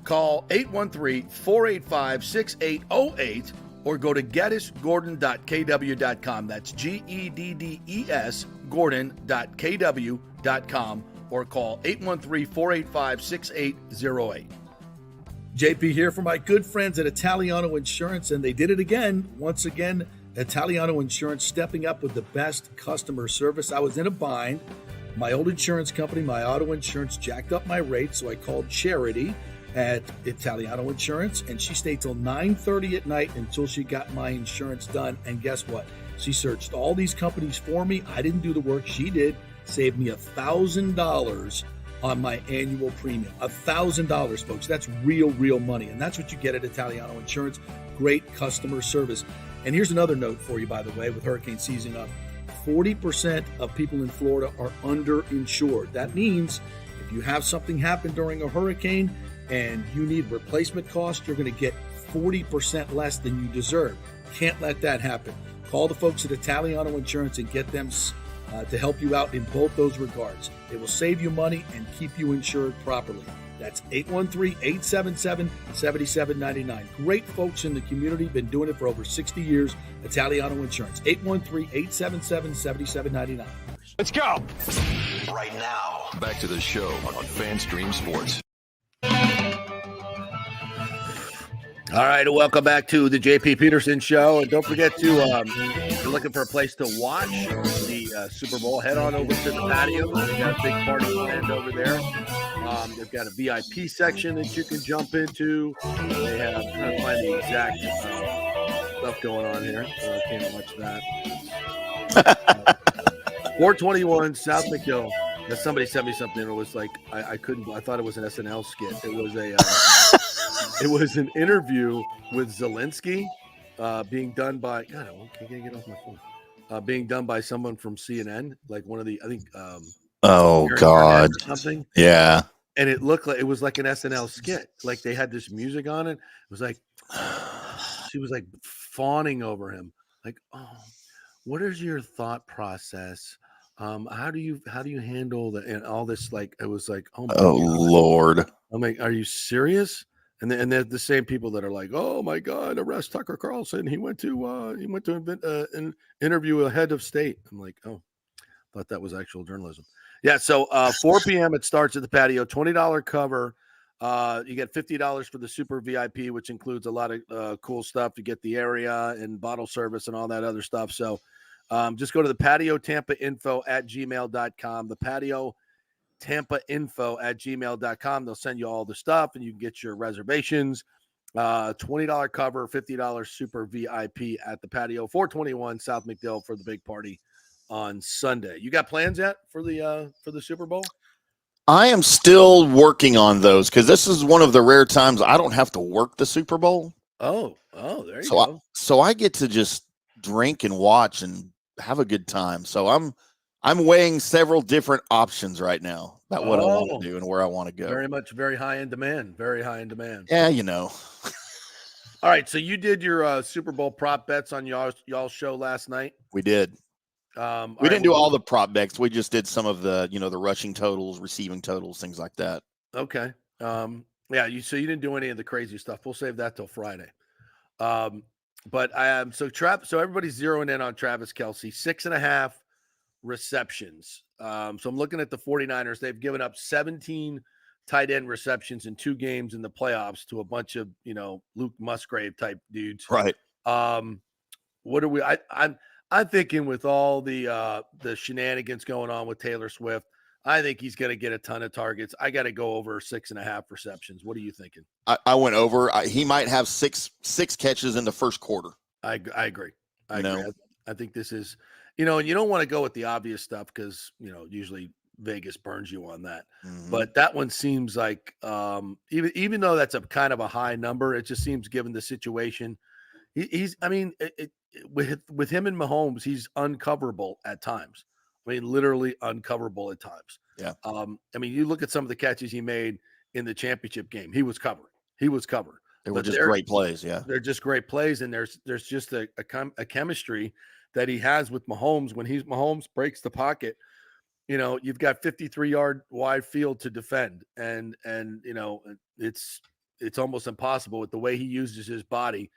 Call 813-485-6808 or go to geddesgordon.kw.com. That's GEDDES Gordon.kw.com or call 813-485-6808. JP here for my good friends at Italiano Insurance, and they did it again. Once again, Italiano Insurance stepping up with the best customer service. I was in a bind. My old insurance company, my auto insurance, jacked up my rates, so I called Charity at Italiano Insurance, and she stayed till 9:30 at night until she got my insurance done. And guess what? She searched all these companies for me. I didn't do the work. She did. Saved me $1,000 on my annual premium. $1,000, folks. That's real money. And that's what you get at Italiano Insurance. Great customer service. And here's another note for you, by the way, with hurricane season up. 40% of people in Florida are underinsured. That means if you have something happen during a hurricane and you need replacement costs, you're going to get 40% less than you deserve. Can't let that happen. Call the folks at Italiano Insurance and get them to help you out in both those regards. They will save you money and keep you insured properly. That's 813-877-7799. Great folks in the community, been doing it for over 60 years. Italiano Insurance, 813-877-7799. Let's go. Right now, back to the show on FanStream Sports. All right, welcome back to the JP Peterson Show. And don't forget to, if you're looking for a place to watch the Super Bowl, head on over to the patio. They've got a big party planned over there. They've got a VIP section that you can jump into. They have, I'm trying to find the exact stuff going on here. I can't watch that. 421 South McGill. Somebody sent me something. It was like, I thought it was an SNL skit. It was it was an interview with Zelensky being done by, God, I can't get off my phone. Being done by someone from CNN, like one of the, I think. Oh God. Something. Yeah. And it looked like, it was like an SNL skit. Like they had this music on it. It was like, she was like fawning over him. Like, oh, what is your thought process? How do you handle the, and all this, like, it was like, oh my God. Lord. I'm like, are you serious? And they're the same people that are like, oh my God, arrest Tucker Carlson. He went to an interview a head of state. I'm like, oh, thought that was actual journalism. Yeah. So 4 p.m. it starts at the patio, $20 cover. You get $50 for the super VIP, which includes a lot of cool stuff. You get the area and bottle service and all that other stuff. So just go to the patio Tampa info at gmail.com. The patio tampainfo@gmail.com. They'll send you all the stuff and you can get your reservations. $20 cover, $50 super VIP at the patio, 421 South McDill for the big party on Sunday. You got plans yet for the Super Bowl? I am still working on those because this is one of the rare times I don't have to work the Super Bowl. Oh, there you go. So I get to just drink and watch and have a good time. So I'm weighing several different options right now about what I want to do and where I want to go. Very high in demand. Very high in demand. Yeah, you know. All right, so you did your Super Bowl prop bets on y'all show last night. We did. We didn't do all the prop bets. We just did some of the, the rushing totals, receiving totals, things like that. Okay. Yeah, so you didn't do any of the crazy stuff. We'll save that till Friday. But so everybody's zeroing in on Travis Kelce, 6.5 receptions. So I'm looking at the 49ers. They've given up 17 tight end receptions in 2 games in the playoffs to a bunch of, Luke Musgrave type dudes. Right. What are we? I'm thinking with all the shenanigans going on with Taylor Swift, I think he's going to get a ton of targets. I got to go over 6.5 receptions. What are you thinking? I went over. He might have six catches in the first quarter. I agree. I agree. I think this is, and you don't want to go with the obvious stuff because, usually Vegas burns you on that. Mm-hmm. But that one seems like, even though that's a kind of a high number, it just seems, given the situation, with him and Mahomes, he's uncoverable at times. I mean, literally uncoverable at times. Yeah. You look at some of the catches he made in the championship game. He was covered. They were just great plays. Yeah. They're just great plays. And there's just a chemistry that he has with Mahomes. When Mahomes breaks the pocket, you've got 53-yard wide field to defend. And it's almost impossible with the way he uses his body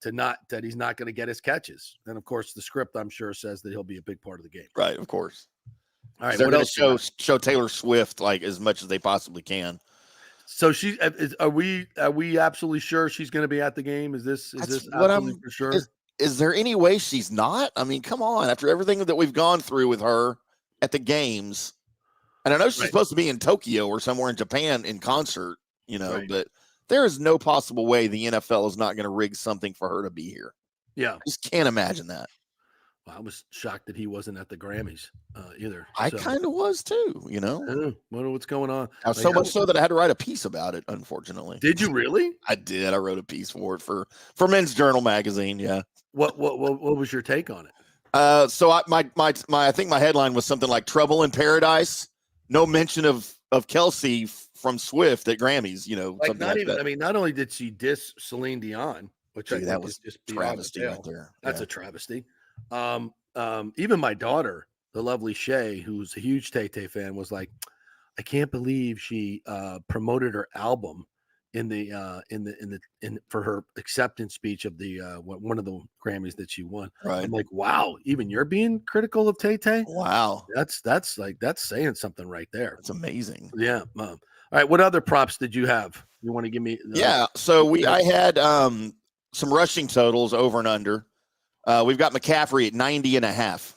that he's not going to get his catches. And of course, the script, I'm sure, says that he'll be a big part of the game. Right, of course. All right, they're going to show Taylor Swift like as much as they possibly can. So are we absolutely sure she's going to be at the game? Is this absolutely for sure? Is there any way she's not? I mean, come on! After everything that we've gone through with her at the games, and I know she's supposed to be in Tokyo or somewhere in Japan in concert, but there is no possible way the NFL is not going to rig something for her to be here. Yeah. I just can't imagine that. Well, I was shocked that he wasn't at the Grammys either. I kind of was too, I wonder what's going on. So much so that I had to write a piece about it, unfortunately. Did you really? I did. I wrote a piece for it for Men's Journal magazine. Yeah. What was your take on it? So I think my headline was something like "Trouble in Paradise." No mention of Kelce from Swift at Grammys. Not only did she diss Celine Dion, which I think that was just travesty right there. That's a travesty. Even my daughter, the lovely Shay, who's a huge Tay-Tay fan, was like, I can't believe she promoted her album for her acceptance speech of the one of the Grammys that she won. Right. I'm like, wow, even you're being critical of Tay-Tay? Wow. That's saying something right there. That's amazing. Yeah. All right. What other props did you have? You want to give me? So I had some rushing totals over and under. We've got McCaffrey at 90.5.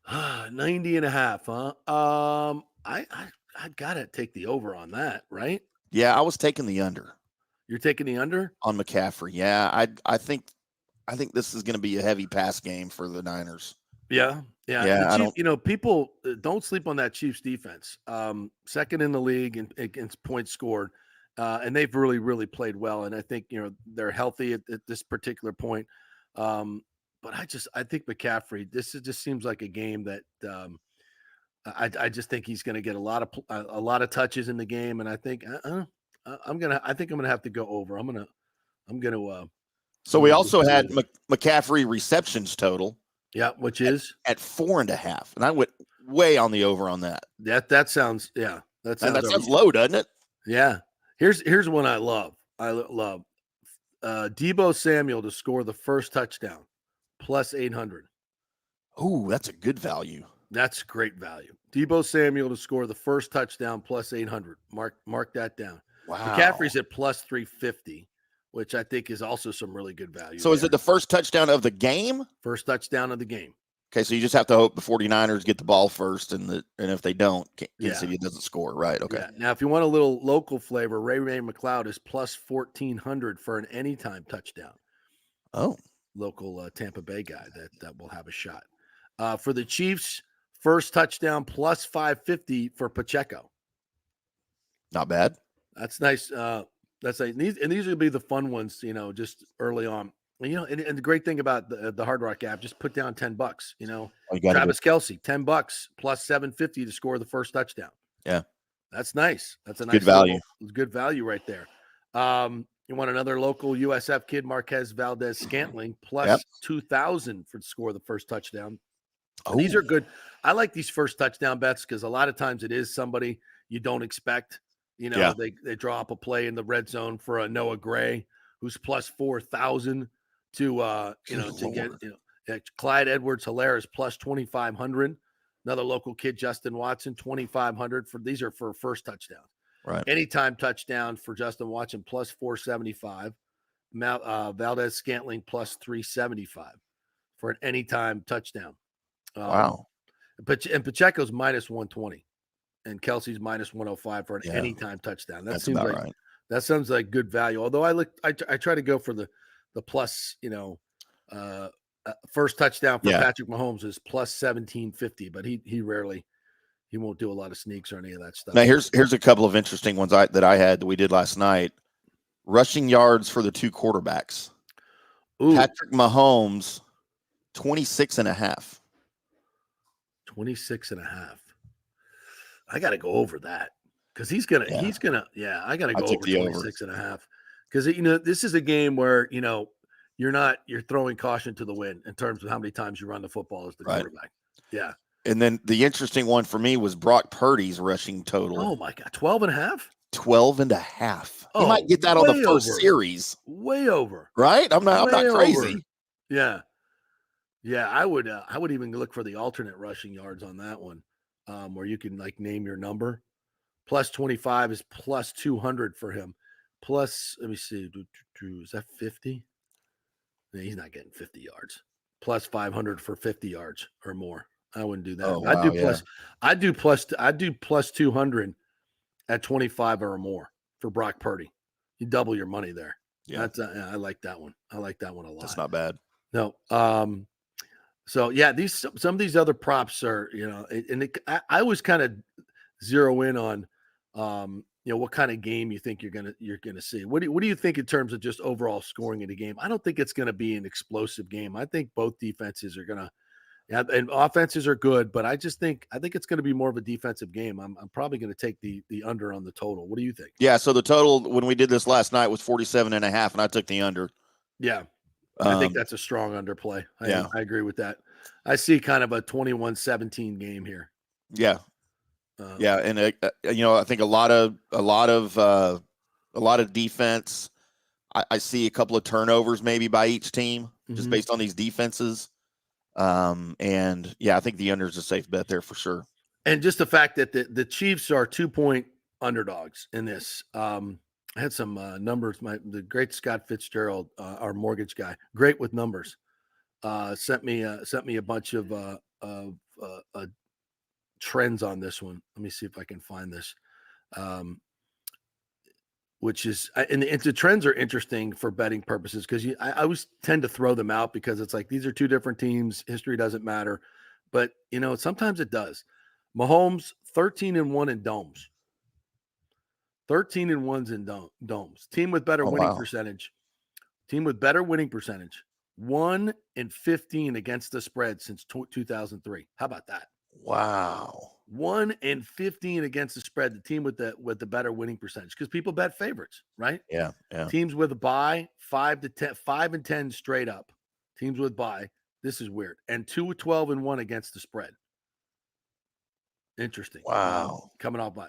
90.5, huh? I gotta take the over on that, right? Yeah, I was taking the under. You're taking the under on McCaffrey. Yeah, I think this is going to be a heavy pass game for the Niners. Yeah. People don't sleep on that Chiefs defense. Second in the league against points scored, and they've really, really played well. And I think they're healthy at this particular point. But I think McCaffrey. This just seems like a game that. I just think he's going to get a lot of touches in the game, and I think I'm gonna have to go over. I'm gonna. So we also had McCaffrey receptions total. Yeah, which is at 4.5, and I went way on the over on that. That sounds that sounds low, doesn't it? Yeah. Here's one I love. Deebo Samuel to score the first touchdown, plus 800. Oh, that's a good value. That's great value. Deebo Samuel to score the first touchdown, plus 800. Mark that down. Wow. McCaffrey's at plus 350, which I think is also some really good value. So is it the first touchdown of the game? First touchdown of the game. Okay, so you just have to hope the 49ers get the ball first, and if they don't, Kansas City doesn't score. Right, okay. Yeah. Now, if you want a little local flavor, Ray McLeod is plus 1,400 for an anytime touchdown. Oh. Local Tampa Bay guy that will have a shot. For the Chiefs, first touchdown plus 550 for Pacheco. Not bad. That's nice. These will be the fun ones, just early on. And the great thing about the Hard Rock app, just put down $10. Travis Kelce, $10 plus 750 to score the first touchdown. Yeah, that's nice. That's a nice good value. Good value right there. You want another local USF kid, Marquez Valdez-Scantling, plus Yep. 2,000 for the score of the first touchdown. Oh. These are good. I like these first touchdown bets because a lot of times it is somebody you don't expect. You know, Yeah. they draw up a play in the red zone for a Noah Gray, who's plus 4,000 to get Clyde Edwards-Helaire is plus 2,500. Another local kid, Justin Watson, 2,500 these are for first touchdown. Right. Anytime touchdown for Justin Watson, plus 475. Valdez-Scantling plus 375 for an anytime touchdown. Wow. And Pacheco's minus 120 and Kelsey's minus 105 for an anytime touchdown. That's about right. That sounds like good value. Although I try to go for the plus, first touchdown for Patrick Mahomes is plus 1750, but he won't do a lot of sneaks or any of that stuff. Now here's a couple of interesting ones that we did last night. Rushing yards for the two quarterbacks. Ooh. Patrick Mahomes, 26.5. 26.5. I got to go over that because I got to go over 26.5 because this is a game where you're throwing caution to the wind in terms of how many times you run the football as the quarterback. Yeah. And then the interesting one for me was Brock Purdy's rushing total. Oh my God, 12.5. 12.5. Oh, he might get that on the first over. series. Way over. Right? I'm not crazy. Over. Yeah. Yeah, I would even look for the alternate rushing yards on that one, where you can name your number. Plus 25 is plus 200 for him. Plus, let me see, is that 50? No, he's not getting 50 yards. Plus 500 for 50 yards or more. I wouldn't do that. Oh, wow, I'd do plus 200 at 25 or more for Brock Purdy. You double your money there. Yeah. I like that one. I like that one a lot. That's not bad. No. So yeah, some of these other props are, I always kind of zero in on, what kind of game you think you're gonna see. What do you think in terms of just overall scoring in the game? I don't think it's gonna be an explosive game. I think both defenses are gonna, and offenses are good, but I think it's gonna be more of a defensive game. I'm probably gonna take the under on the total. What do you think? Yeah. So the total when we did this last night was 47.5, and I took the under. Yeah. I think that's a strong underplay. I agree with that. I see kind of a 21-17 game here. Yeah. And I think a lot of defense. I see a couple of turnovers maybe by each team just based on these defenses. And I think the under is a safe bet there for sure. And just the fact that the Chiefs are 2-point underdogs in this. I had some numbers. The great Scott Fitzgerald, our mortgage guy, great with numbers, sent me a bunch of trends on this one. Let me see if I can find this. Which is, and the trends are interesting for betting purposes because I always tend to throw them out because it's like these are two different teams. History doesn't matter, but sometimes it does. Mahomes 13-1 in domes. 13-1 in domes. Team with better winning percentage. Team with better winning percentage. 1-15 against the spread since 2003. How about that? Wow. 1-15 against the spread. The team with the better winning percentage because people bet favorites, right? Yeah. Teams with a bye 5-10 straight up. Teams with bye. This is weird. And 2-12-1 against the spread. Interesting. Wow. Coming off by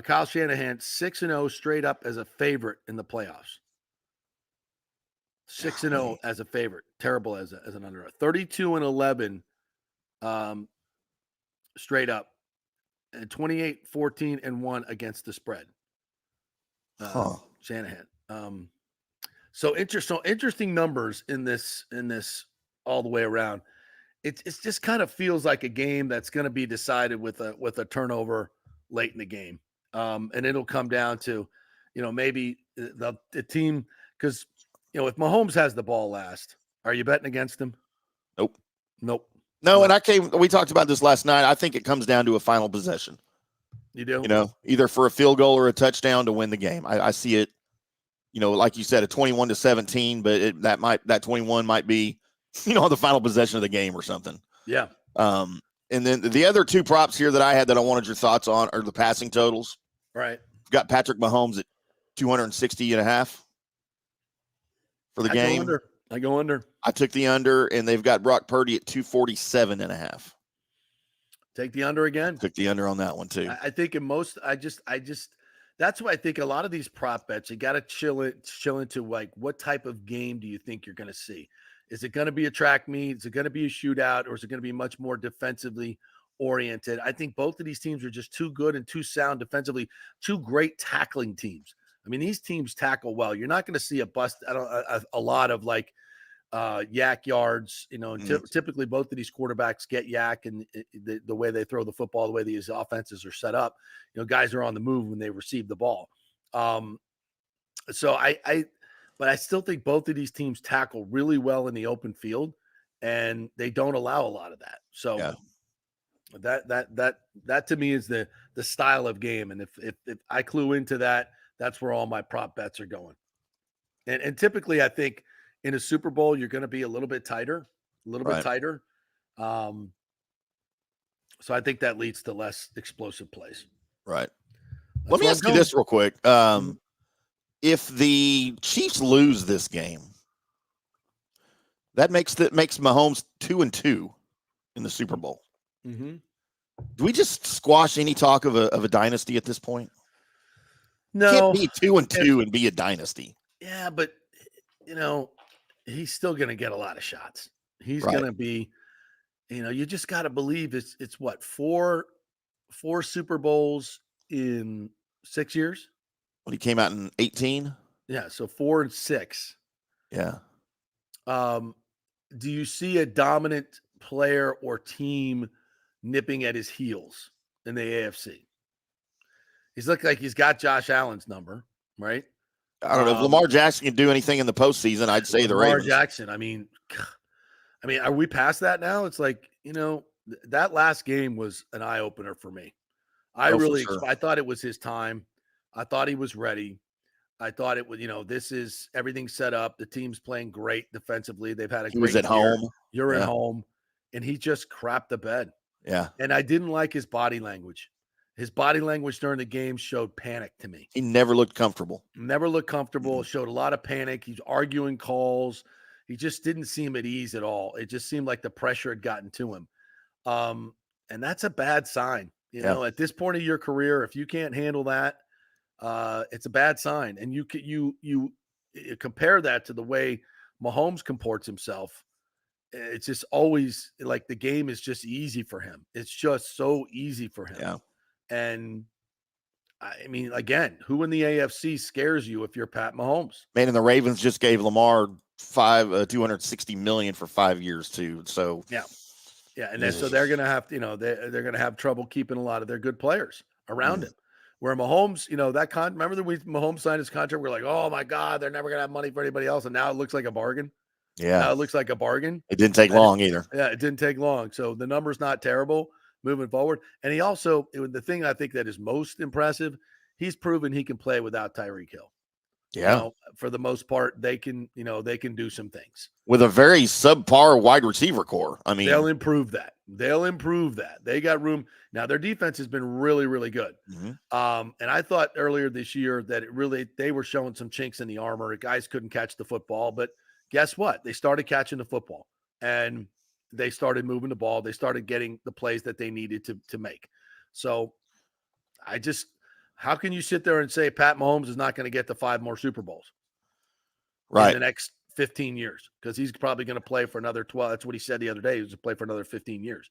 Kyle Shanahan 6-0 straight up as a favorite in the playoffs. 6-0 as a favorite. Terrible as an underdog. 32-11 straight up. And 28-14-1 against the spread. Shanahan. So interesting numbers in this all the way around. It just kind of feels like a game that's going to be decided with a turnover late in the game. And it'll come down to, maybe the team, because, if Mahomes has the ball last, are you betting against him? Nope. No, and we talked about this last night. I think it comes down to a final possession. You do? Either for a field goal or a touchdown to win the game. I see it, like you said, a 21-17, but that 21 might be, on the final possession of the game or something. Yeah. And then the other two props here that I had that I wanted your thoughts on are the passing totals. Right. Got Patrick Mahomes at 260.5. for the game. I go under. I took the under, and they've got Brock Purdy at 247.5. Take the under again. Took the under on that one too. I think in most, I just that's why I think a lot of these prop bets, you got to chill into like, what type of game do you think you're going to see? Is it going to be a track meet? Is it going to be a shootout? Or is it going to be much more defensively oriented? I think both of these teams are just too good and too sound defensively, two great tackling teams. I mean, these teams tackle well. You're not going to see a lot of like yak yards, typically both of these quarterbacks get yak, and the way they throw the football, the way these offenses are set up, guys are on the move when they receive the ball. So but I still think both of these teams tackle really well in the open field, and they don't allow a lot of that. So yeah. that to me is the style of game. And if I clue into that, that's where all my prop bets are going. And typically I think in a Super Bowl, you're going to be a little bit tighter. So I think that leads to less explosive plays. Right. Let me ask you this real quick. If the Chiefs lose this game, that makes Mahomes 2-2 in the Super Bowl. Mm-hmm. Do we just squash any talk of a dynasty at this point? No. You can't be 2-2 and be a dynasty. Yeah, but he's still going to get a lot of shots. He's right. going to be, you just got to believe it's what, four Super Bowls in 6 years. When he came out in 18. Yeah. So 4 and 6. Yeah. Do you see a dominant player or team nipping at his heels in the AFC? He's looked like he's got Josh Allen's number, right? I don't know if Lamar Jackson can do anything in the postseason. I'd say the Ravens. Lamar Jackson. I mean, are we past that now? It's like, that last game was an eye opener for me. I thought it was his time. I thought he was ready. I thought it was, this is everything set up. The team's playing great defensively. They've had a great was at year. home. You're at home, and he just crapped the bed. Yeah. And I didn't like his body language. His body language during the game showed panic to me. He never looked comfortable. Mm-hmm. Showed a lot of panic. He's arguing calls. He just didn't seem at ease at all. It just seemed like the pressure had gotten to him. And that's a bad sign. At this point of your career, if you can't handle that, it's a bad sign. And you compare that to the way Mahomes comports himself. It's just always like the game is just easy for him. It's just so easy for him. Yeah. And I mean, again, who in the AFC scares you if you're Pat Mahomes? Man, and the Ravens just gave Lamar $260 million for 5 years too. So yeah, and then so they're gonna have to, they're gonna have trouble keeping a lot of their good players around him. Where Mahomes, remember when Mahomes signed his contract? We're like, oh my God, they're never gonna have money for anybody else, and now it looks like a bargain. Yeah, now it looks like a bargain. It didn't take long either. Yeah, it didn't take long. So the number's not terrible moving forward. And he also, the thing I think that is most impressive, he's proven he can play without Tyreek Hill. Yeah. For the most part, they can do some things with a very subpar wide receiver core. I mean, they'll improve that. They got room. Now their defense has been really, really good. Mm-hmm. And I thought earlier this year that they were showing some chinks in the armor. Guys couldn't catch the football, but guess what? They started catching the football and they started moving the ball. They started getting the plays that they needed to make. So how can you sit there and say Pat Mahomes is not going to get to 5 more Super Bowls in the next 15 years? Because he's probably going to play for another 12. That's what he said the other day. He was to play for another 15 years.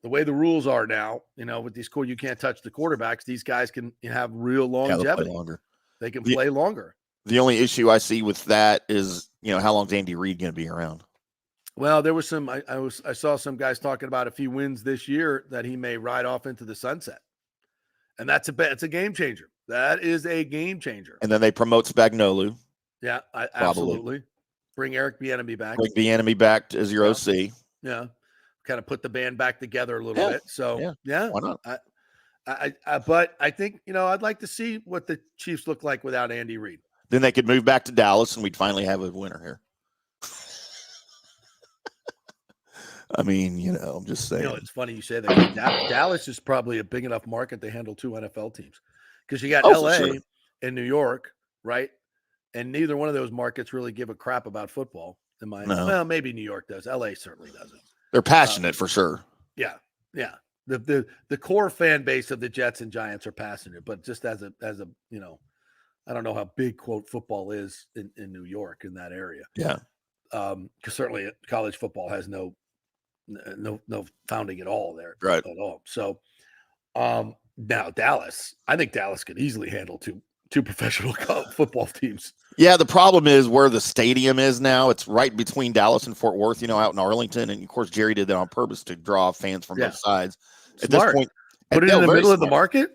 The way the rules are now, with these you can't touch the quarterbacks. These guys can have real longevity. Longer. They can play longer. The only issue I see with that is, how long is Andy Reid going to be around? Well, there was some. I saw some guys talking about if he wins this year that he may ride off into the sunset, and it's a game changer. That is a game changer. And then they promote Spagnuolo. Yeah, absolutely. Bring Eric Bieniemy back. Bring Bieniemy back as your OC. Yeah, kind of put the band back together a little bit. So yeah, why not? But I think I'd like to see what the Chiefs look like without Andy Reid. Then they could move back to Dallas, and we'd finally have a winner here. I mean, I'm just saying. It's funny you say that. Dallas is probably a big enough market to handle 2 NFL teams because you got LA and New York, right? and neither one of those markets really give a crap about football. No. Well, maybe New York does. LA certainly doesn't. They're passionate for sure. Yeah. The core fan base of the Jets and Giants are passionate, but just as a I don't know how big quote football is in New York in that area. Yeah. Because certainly college football has no founding at all there. Right. At all. So now Dallas, I think Dallas could easily handle two professional football teams. Yeah, the problem is where the stadium is now. It's right between Dallas and Fort Worth, out in Arlington. And of course, Jerry did that on purpose to draw fans from both sides. Smart. At this point, put it in the middle of the market.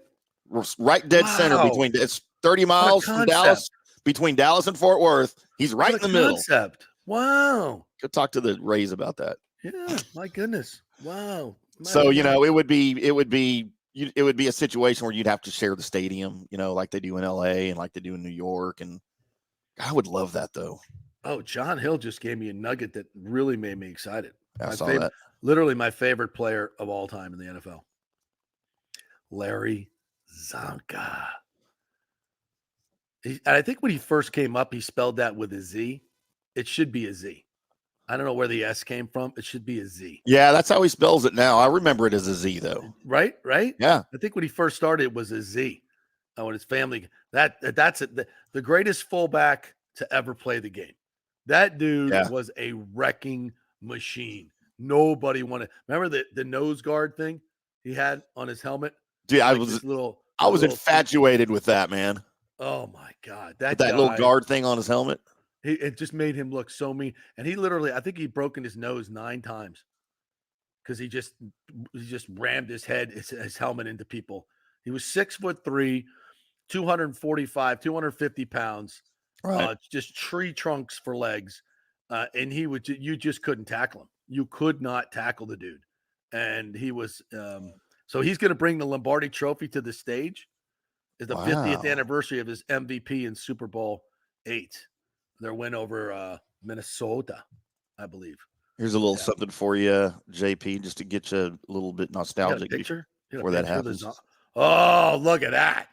Right dead center between it's 30 miles from Dallas, between Dallas and Fort Worth. He's right in the middle. Concept. Wow. Go talk to the Rays about that. Yeah, my goodness. Wow. So, it would be a situation where you'd have to share the stadium, like they do in LA and like they do in New York. And I would love that though. Oh, John Hill just gave me a nugget that really made me excited. I saw that. Literally my favorite player of all time in the NFL. Larry Zonka. I think when he first came up, he spelled that with a Z. It should be a Z. I don't know where the S came from. It should be a Z. Yeah, that's how he spells it now. I remember it as a Z though. Right? Yeah. I think when he first started, it was a Z. When his family, that's it. The greatest fullback to ever play the game. That dude was a wrecking machine. Nobody wanted. Remember the nose guard thing he had on his helmet? Dude, I was infatuated with that, man. Oh my God. That little guard thing on his helmet. It just made him look so mean. And he literally, I think he broken his nose 9 times because he just rammed his head, his helmet into people. He was 6'3", 245, 250 pounds, right. Just tree trunks for legs. And you just couldn't tackle him. You could not tackle the dude. And he was, so he's going to bring the Lombardi Trophy to the stage. It's the 50th anniversary of his MVP in Super Bowl VIII. Their win over Minnesota, I believe. Here's a little something for you, JP, just to get you a little bit nostalgic before that happens. Oh, look at that.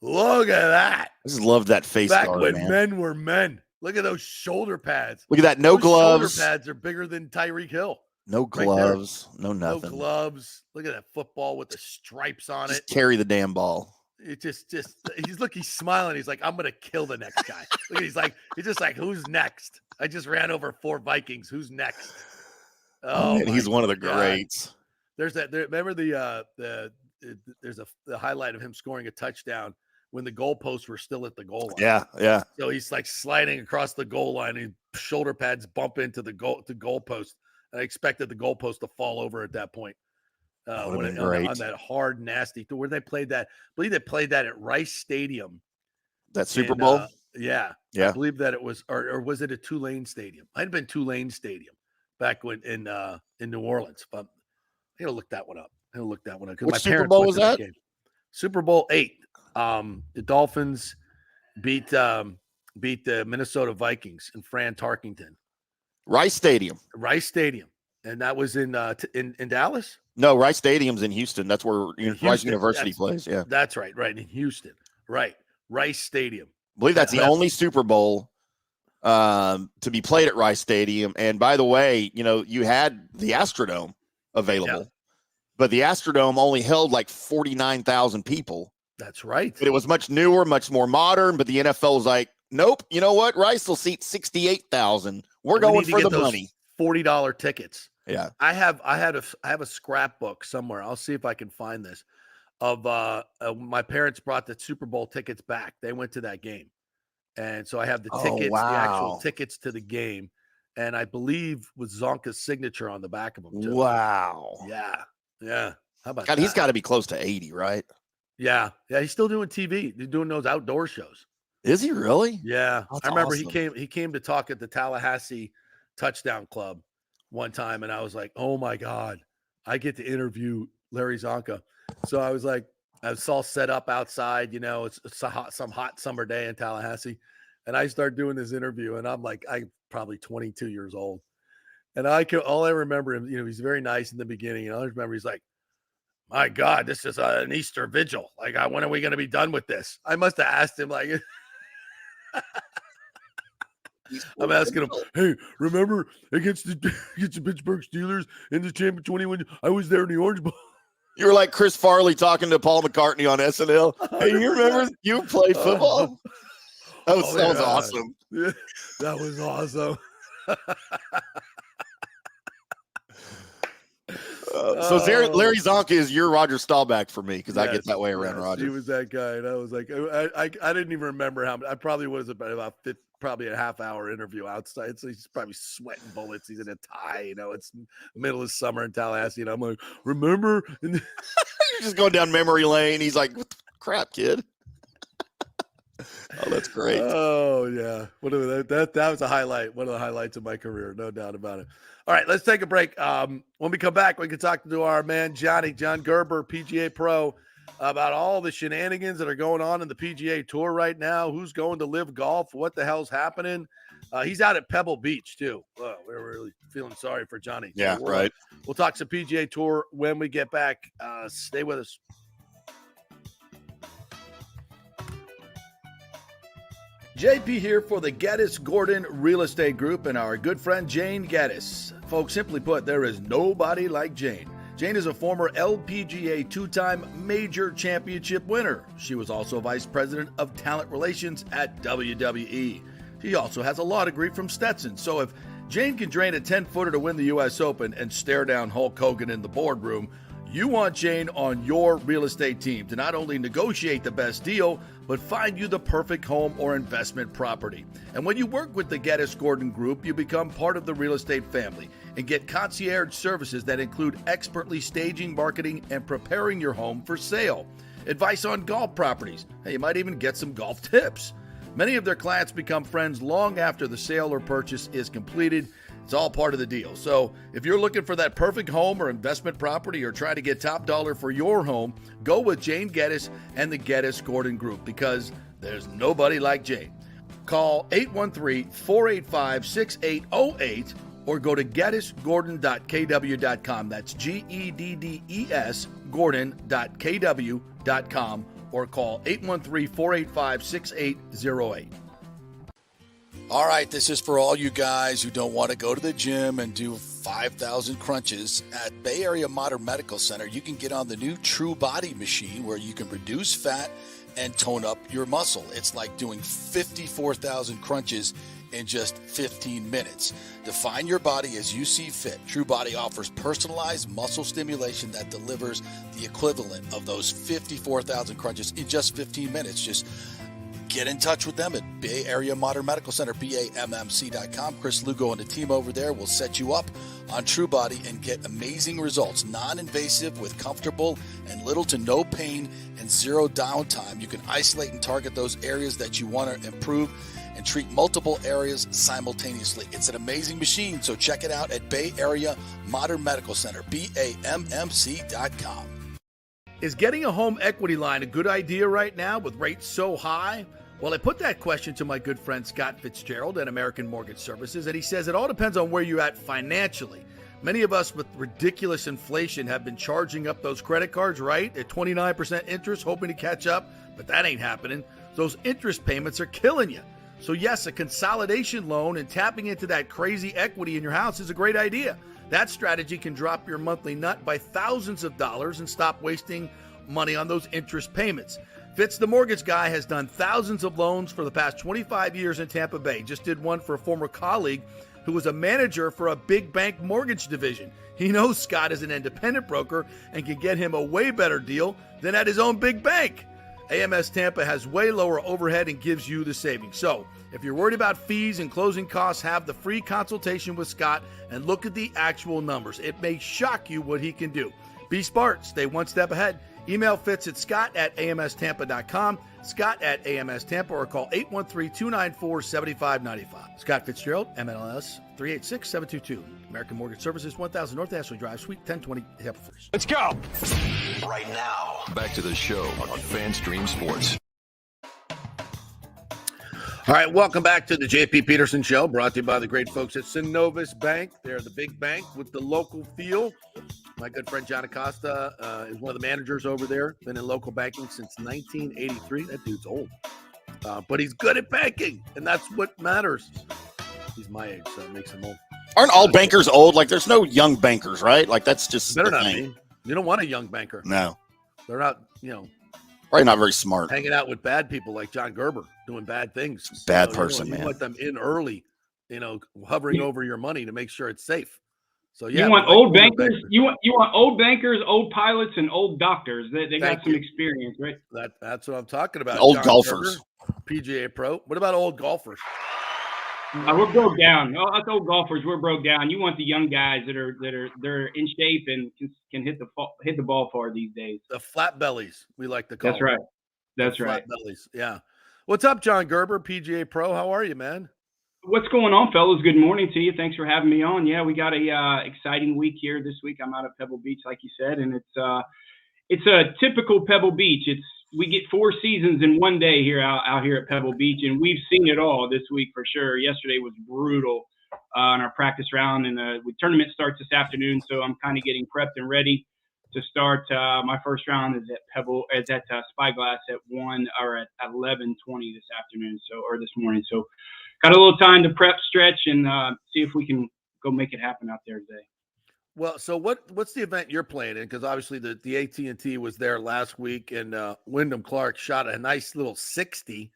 Look at that. I just love that face back guard, when man. Men were men. Look at those shoulder pads. Look at that. No those gloves. Shoulder pads are bigger than Tyreek Hill. No gloves. Right no nothing. No gloves. Look at that football with the stripes on just it. Carry the damn ball. It he's smiling. He's like, I'm gonna kill the next guy. Look, he's just like, who's next? I just ran over 4 Vikings. Who's next? Oh man, he's one of the greats. There's that. Remember there's the highlight of him scoring a touchdown when the goalposts were still at the goal line. Yeah. So he's like sliding across the goal line, and shoulder pads bump into the goalpost. I expected the goalpost to fall over at that point. On that hard, nasty tour where they played that. I believe they played that at Rice Stadium. That Super Bowl? Yeah. I believe that it was, or was it a Tulane Stadium? Might have been Tulane Stadium back when in New Orleans. But I gotta look that one up. Which Super Bowl was that? Super Bowl VIII. The Dolphins beat the Minnesota Vikings in Fran Tarkenton. Rice Stadium. And that was in Dallas? No, Rice Stadium's in Houston. That's where Rice University plays. Yeah. That's right. Right. In Houston. Right. Rice Stadium. I believe that's the only Super Bowl to be played at Rice Stadium. And by the way, you had the Astrodome available, but the Astrodome only held like 49,000 people. That's right. But it was much newer, much more modern. But the NFL was like, nope, you know what? Rice will seat 68,000. We're going for the money. $40 tickets. Yeah. I have a scrapbook somewhere. I'll see if I can find this of my parents brought the Super Bowl tickets back. They went to that game. And so I have the tickets, the actual tickets to the game. And I believe with Zonka's signature on the back of them too. Wow. Yeah. How about God, that? he's got to be close to 80, right? Yeah. He's still doing TV. He's doing those outdoor shows. Is he really? Yeah. That's I remember awesome. he came to talk at the Tallahassee Touchdown Club one time, and I was like, oh my God, I get to interview Larry Zonka. So I was all set up outside, it's some hot summer day in Tallahassee. And I start doing this interview, and I'm probably 22 years old. And all I remember him, he's very nice in the beginning. And I remember he's like, my God, this is an Easter vigil. Like, when are we going to be done with this? I must have asked him I'm asking him, hey, remember against the Pittsburgh Steelers in the Champion 21? I was there in the Orange Bowl. You were like Chris Farley talking to Paul McCartney on SNL. Hey, you remember you played football? That was awesome. Yeah, that was awesome. So Larry Zonka is your Roger Staubach for me because I get that way around Roger. He was that guy, and I was like, I didn't even remember how. I probably was about probably a half-hour interview outside. So he's probably sweating bullets. He's in a tie. You know, it's the middle of summer in Tallahassee, and I'm like, remember? You're just going down memory lane. He's like, what the crap, kid? Oh, that's great. Oh yeah, that was a highlight. One of the highlights of my career, no doubt about it. All right, let's take a break. When we come back, we can talk to our man John Gerber, PGA Pro, about all the shenanigans that are going on in the PGA Tour right now. Who's going to Live Golf? What the hell's happening? He's out at Pebble Beach too. Well, we're really feeling sorry for Johnny. Yeah, so right. We'll talk some PGA Tour when we get back. Stay with us. JP here for the Geddes Gordon Real Estate Group and our good friend Jane Geddes. Folks, simply put, there is nobody like Jane. Jane is a former LPGA two-time major championship winner. She was also vice president of talent relations at WWE. She also has a law degree from Stetson. So if Jane can drain a 10-footer to win the U.S. Open and stare down Hulk Hogan in the boardroom, you want Jane on your real estate team to not only negotiate the best deal, but find you the perfect home or investment property. And when you work with the Geddes Gordon Group, you become part of the real estate family and get concierge services that include expertly staging, marketing, and preparing your home for sale. Advice on golf properties. Hey, you might even get some golf tips. Many of their clients become friends long after the sale or purchase is completed. It's all part of the deal. So if you're looking for that perfect home or investment property or trying to get top dollar for your home, go with Jane Geddes and the Geddes Gordon Group because there's nobody like Jane. Call 813-485-6808 or go to geddesgordon.kw.com. That's GEDDES Gordon.kw.com or call 813-485-6808. All right, this is for all you guys who don't want to go to the gym and do 5,000 crunches. At Bay Area Modern Medical Center, you can get on the new True Body machine where you can reduce fat and tone up your muscle. It's like doing 54,000 crunches in just 15 minutes. Define your body as you see fit. True Body offers personalized muscle stimulation that delivers the equivalent of those 54,000 crunches in just 15 minutes. Just get in touch with them at Bay Area Modern Medical Center, BAMMC.com. Chris Lugo and the team over there will set you up on True Body and get amazing results. Non-invasive with comfortable and little to no pain and zero downtime. You can isolate and target those areas that you want to improve and treat multiple areas simultaneously. It's an amazing machine, so check it out at Bay Area Modern Medical Center, BAMMC.com. Is getting a home equity line a good idea right now with rates so high? Well, I put that question to my good friend Scott Fitzgerald at American Mortgage Services, and he says it all depends on where you're at financially. Many of us with ridiculous inflation have been charging up those credit cards, right? At 29% interest, hoping to catch up, but that ain't happening. Those interest payments are killing you. So yes, a consolidation loan and tapping into that crazy equity in your house is a great idea. That strategy can drop your monthly nut by thousands of dollars and stop wasting money on those interest payments. Fitz, the mortgage guy, has done thousands of loans for the past 25 years in Tampa Bay. Just did one for a former colleague who was a manager for a big bank mortgage division. He knows Scott is an independent broker and can get him a way better deal than at his own big bank. AMS Tampa has way lower overhead and gives you the savings. So if you're worried about fees and closing costs, have the free consultation with Scott and look at the actual numbers. It may shock you what he can do. Be smart. Stay one step ahead. Email Fitz at scott@amstampa.com, scott@amstampa, or call 813-294-7595. Scott Fitzgerald, MLS 386722. American Mortgage Services, 1000 North Ashley Drive, Suite 1020, Tampa, Florida. Let's go. Right now, back to the show on FanStream Sports. All right, welcome back to the JP Peterson Show, brought to you by the great folks at Synovus Bank. They're the big bank with the local feel. My good friend John Acosta is one of the managers over there. Been in local banking since 1983. That dude's old. But he's good at banking, and that's what matters. He's my age, so it makes him old. Aren't all bankers old? Like, there's no young bankers, right? Like, that's just Better the not thing. be. You don't want a young banker. No, They're not, probably not very smart. hanging out with bad people like John Gerber doing bad things. Bad person, you man. want them in early, hovering over your money to make sure it's safe. So yeah, you want old bankers. You want old bankers, old pilots, and old doctors. They got some experience, right? That's what I'm talking about. Old John golfers, Gerber, PGA Pro. What about old golfers? We're broke down. Us old golfers, we're broke down. You want the young guys that are in shape and can hit the ball far these days. The flat bellies, we like to call. That's right. That's flat right. bellies. Yeah. What's up, John Gerber, PGA Pro? How are you, man? What's going on, fellas? Good morning to you. Thanks for having me on. Yeah, we got a exciting week here this week. I'm out at Pebble Beach, like you said, and it's a typical Pebble Beach. We get 4 seasons in one day here out here at Pebble Beach, and we've seen it all this week for sure. Yesterday was brutal on our practice round, and the tournament starts this afternoon, so I'm kind of getting prepped and ready to start. My first round is at Spyglass at 1 or at 11:20 this afternoon, or this morning. So got a little time to prep, stretch, and see if we can go make it happen out there today. Well, so what's the event you're playing in? Because obviously the AT&T was there last week, and Wyndham Clark shot a nice little 60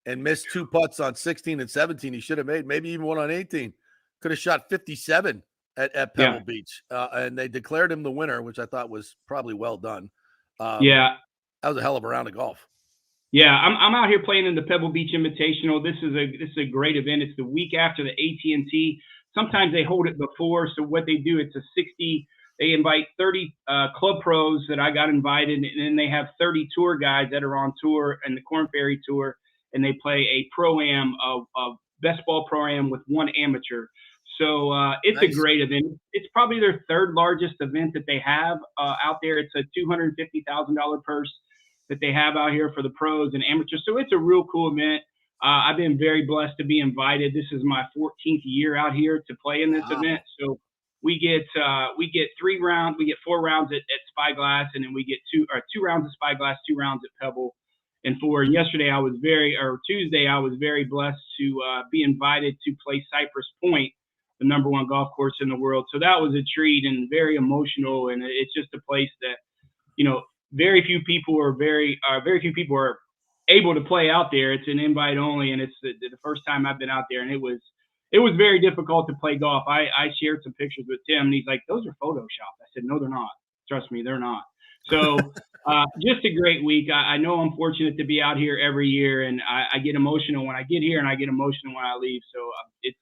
and missed 2 putts on 16 and 17. He should have made maybe even one on 18. Could have shot 57 at Pebble Beach, and they declared him the winner, which I thought was probably well done. That was a hell of a round of golf. Yeah, I'm out here playing in the Pebble Beach Invitational. This is a great event. It's the week after the AT&T. Sometimes they hold it before. So what they do, it's a 60. They invite 30 club pros that I got invited, and then they have 30 tour guys that are on tour and the Korn Ferry Tour, and they play a pro-am, a best ball pro-am with 1 amateur. So it's nice. A great event. It's probably their 3rd largest event that they have out there. It's a $250,000 purse that they have out here for the pros and amateurs. So it's a real cool event. I've been very blessed to be invited. This is my 14th year out here to play in this event. So we get 3 rounds. We get 4 rounds at Spyglass, and then we get 2 rounds at Spyglass, 2 rounds at Pebble, and 4. And Tuesday, I was very blessed to be invited to play Cypress Point, the #1 golf course in the world. So that was a treat and very emotional. And it's just a place that, very few people are able to play out there. It's an invite only, and it's the first time I've been out there, and it was very difficult to play golf. I shared some pictures with Timm, and he's like, "Those are photoshopped." I said, "No, they're not. Trust me, they're not." So just a great week. I know I'm fortunate to be out here every year, and I get emotional when I get here, and I get emotional when I leave. So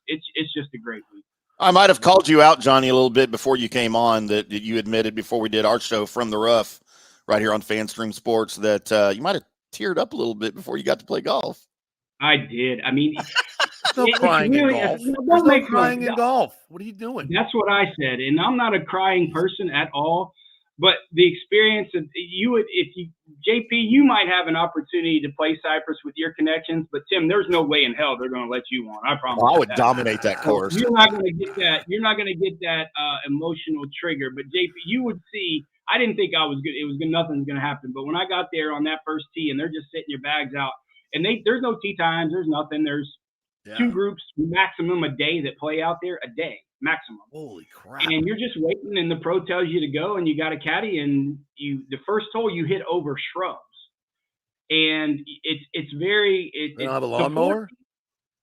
it's just a great week. I might have called you out, Johnny, a little bit before you came on, that you admitted before we did our show From the Rough right here on FanStream Sports that you might have teared up a little bit before you got to play golf. I did. I mean, no crying in golf. There's no crying in golf. What are you doing? That's what I said, and I'm not a crying person at all. But the experience of JP, you might have an opportunity to play Cypress with your connections, but Timm, there's no way in hell they're going to let you on. I promise. I would dominate that course. You're not going to get that. You're not going to get that emotional trigger. But JP, you would see. I didn't think I was good. It was good. Nothing's going to happen. But when I got there on that first tee, and they're just setting your bags out, and there's no tee times. There's nothing. There's 2 groups maximum a day that play out there a day. Maximum. Holy crap. And you're just waiting, and the pro tells you to go, and you got a caddy, and the first hole you hit over shrubs. And it's very you don't have a lawnmower?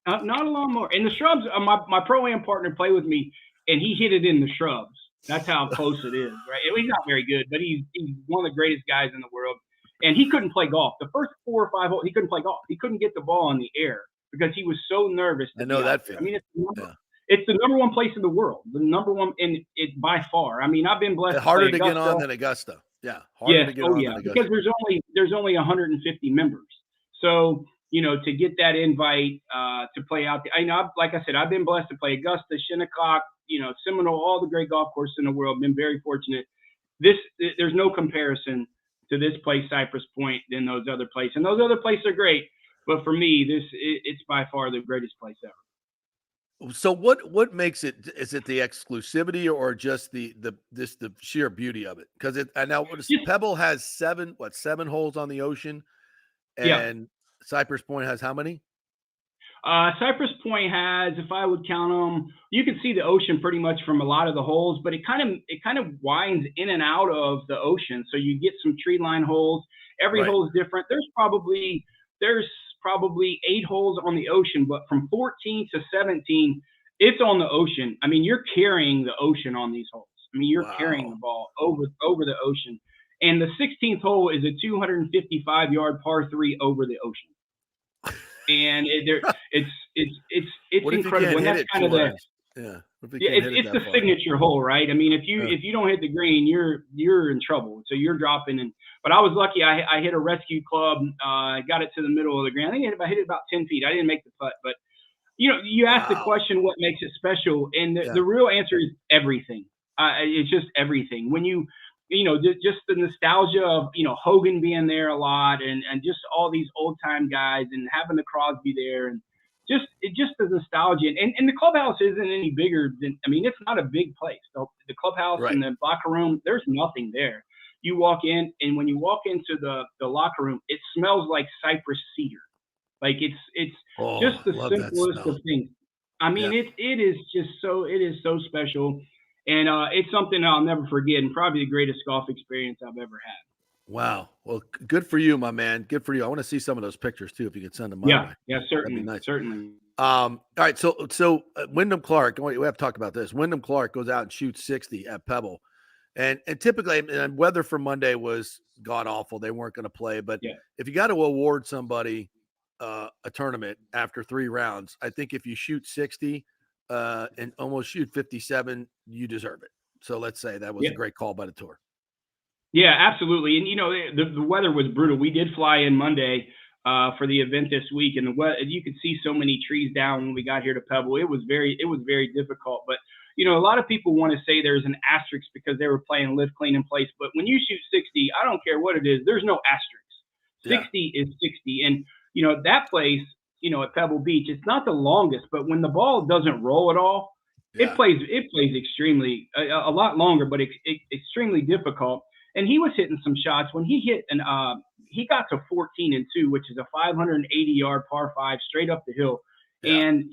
Not a lawnmower. And the shrubs, my pro-am partner played with me, and he hit it in the shrubs. That's how close it is, right? He's not very good, but he's one of the greatest guys in the world. And he couldn't play golf. The first 4 or 5 holes, he couldn't play golf. He couldn't get the ball in the air because he was so nervous. I know that feeling. I mean, it's the #1 place in the world, the #1, and it by far. I mean, I've been blessed. It's harder to get on than Augusta. Yeah, harder to get on than Augusta. Because there's only 150 members. So to get that invite to play out there, like I said, I've been blessed to play Augusta, Shinnecock, Seminole, all the great golf courses in the world. Been very fortunate. There's no comparison to this place, Cypress Point, than those other places. And those other places are great, but for me, it's by far the greatest place ever. So what makes it? Is it the exclusivity or just the sheer beauty of it? Because Pebble has 7 holes on the ocean, and Cypress Point has how many? Cypress Point has, if I would count them, you can see the ocean pretty much from a lot of the holes, but it kind of winds in and out of the ocean. So you get some tree line holes. Every Right. hole is different. There's probably 8 holes on the ocean, but from 14 to 17, it's on the ocean. I mean, you're carrying the ocean on these holes. I mean, you're carrying the ball over the ocean. And the 16th hole is a 255-yard par 3 over the ocean. And it's What if you incredible. can't And hit that's it kind of too the hard? Yeah. What if you can't hit it it's that the far? signature hole, right? I mean, if you don't hit the green, you're in trouble. So you're dropping in. But I was lucky. I hit a rescue club. Got it to the middle of the green. I think I hit it about 10 feet. I didn't make the putt, but you asked the question, what makes it special, and the real answer is everything. It's just everything. When just the nostalgia of Hogan being there a lot, and just all these old time guys, and having the Crosby there, and just the nostalgia. And the clubhouse isn't any bigger than, I mean, it's not a big place. The clubhouse and the locker room, there's nothing there. You walk in, and when you walk into the locker room, it smells like cypress cedar. Like it's just the simplest of things. I mean, it is so special. And it's something I'll never forget, and probably the greatest golf experience I've ever had. Wow. Well, good for you, my man. Good for you. I want to see some of those pictures too, if you could send them my way. Yeah, certainly. That'd be nice. Certainly. All right. So Wyndham Clark, we have to talk about this. Wyndham Clark goes out and shoots 60 at Pebble. And typically, and weather for Monday was god awful. They weren't going to play. But if you got to award somebody a tournament after 3 rounds, I think if you shoot 60 and almost shoot 57, you deserve it. So let's say that was a great call by the tour. Yeah, absolutely. And the weather was brutal. We did fly in Monday for the event this week, and you could see so many trees down when we got here to Pebble. It was very difficult. But a lot of people want to say there's an asterisk because they were playing live clean in place. But when you shoot 60, I don't care what it is. There's no asterisk. 60 is 60, and that place, at Pebble Beach, it's not the longest, but when the ball doesn't roll at all, it plays extremely a lot longer, but extremely difficult. And he was hitting some shots when he hit he got to 14-2, which is a 580-yard par 5 straight up the hill. Yeah. And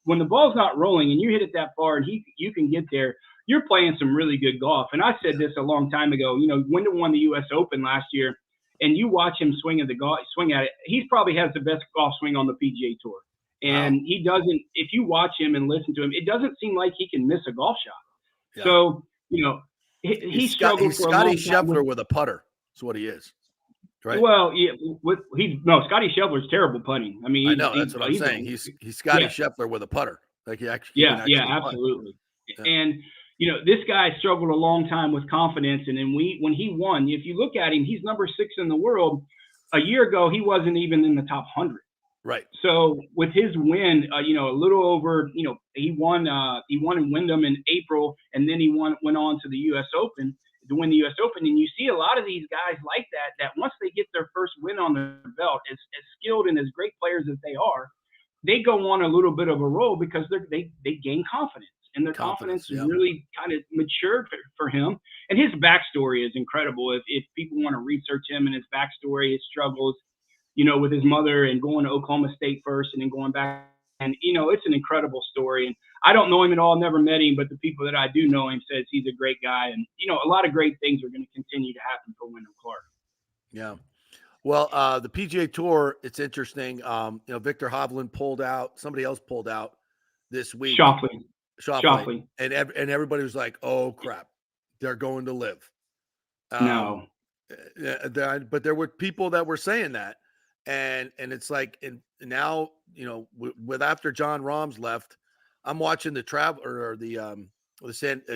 when the ball's not rolling and you hit it that far and you can get there, you're playing some really good golf. And I said this a long time ago. Wyndham won the U.S. Open last year, and you watch him swing at it. He probably has the best golf swing on the PGA Tour. And he doesn't. If you watch him and listen to him, it doesn't seem like he can miss a golf shot. Yeah. So he struggled for a long time. Scotty Scheffler with a putter. That's what he is. Right. Well, Scotty Scheffler's terrible putting. I mean, I know that's what I'm saying. He's Scotty Scheffler with a putter. Like he actually. Absolutely. Yeah. And this guy struggled a long time with confidence, and then when he won, if you look at him, he's number 6 in the world. A year ago, he wasn't even in the top 100. Right. So with his win, a little over, he won in Wyndham in April, and then he went on to the U.S. Open to win the U.S. Open. And you see a lot of these guys like that once they get their first win on their belt, as skilled and as great players as they are, they go on a little bit of a roll because they gain confidence. And their confidence is really kind of matured for him. And his backstory is incredible. If people want to research him and his backstory, his struggles, with his mother and going to Oklahoma State first and then going back. And, it's an incredible story. And I don't know him at all, never met him, but the people that I do know him says he's a great guy. And, a lot of great things are going to continue to happen for Wyndham Clark. Yeah. Well, the PGA Tour, it's interesting. Victor Hovland pulled out. Somebody else pulled out this week. Shoffley. And everybody was like, oh, crap. They're going to live. No. But there were people that were saying that. And it's like, and now, with after John Rahm's left, I'm watching the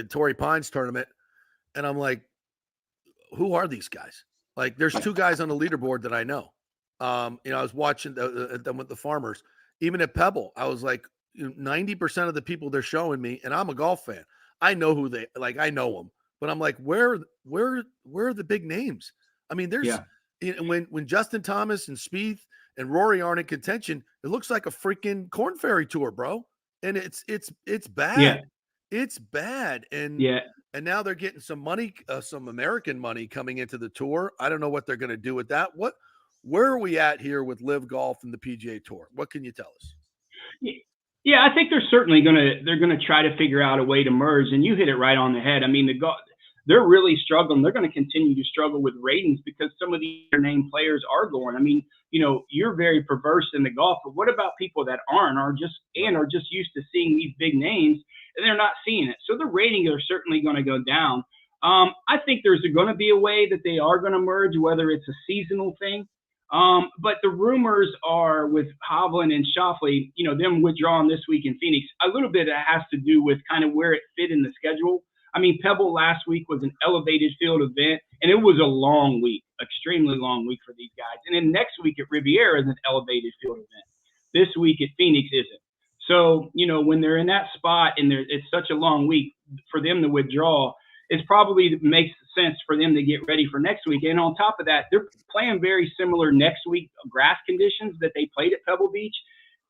Torrey Pines tournament, and I'm like, who are these guys? Like, there's 2 guys on the leaderboard that I know. I was watching them with the Farmers, even at Pebble. I was like, 90% of the people they're showing me, and I'm a golf fan, I know who I know them, but I'm like, where are the big names? I mean, there's. Yeah. When Justin Thomas and Spieth and Rory aren't in contention, it looks like a freaking Corn Ferry Tour, bro. And it's bad. Yeah. It's bad. And now they're getting some money, some American money coming into the tour. I don't know what they're going to do with that. Where are we at here with Live Golf and the PGA Tour? What can you tell us? Yeah, I think they're gonna try to figure out a way to merge, and you hit it right on the head. I mean, they're really struggling. They're going to continue to struggle with ratings because some of these named players are going. I mean, you're very perverse in the golf, but what about people that aren't, are just used to seeing these big names and they're not seeing it? So the ratings are certainly going to go down. I think there's going to be a way that they are going to merge, whether it's a seasonal thing. But the rumors are with Hovland and Schauffele, them withdrawing this week in Phoenix, a little bit has to do with kind of where it fit in the schedule. I mean, Pebble last week was an elevated field event, and it was a long week, extremely long week for these guys. And then next week at Riviera is an elevated field event. This week at Phoenix isn't. So, when they're in that spot and it's such a long week, for them to withdraw, it probably makes sense for them to get ready for next week. And on top of that, they're playing very similar next week grass conditions that they played at Pebble Beach,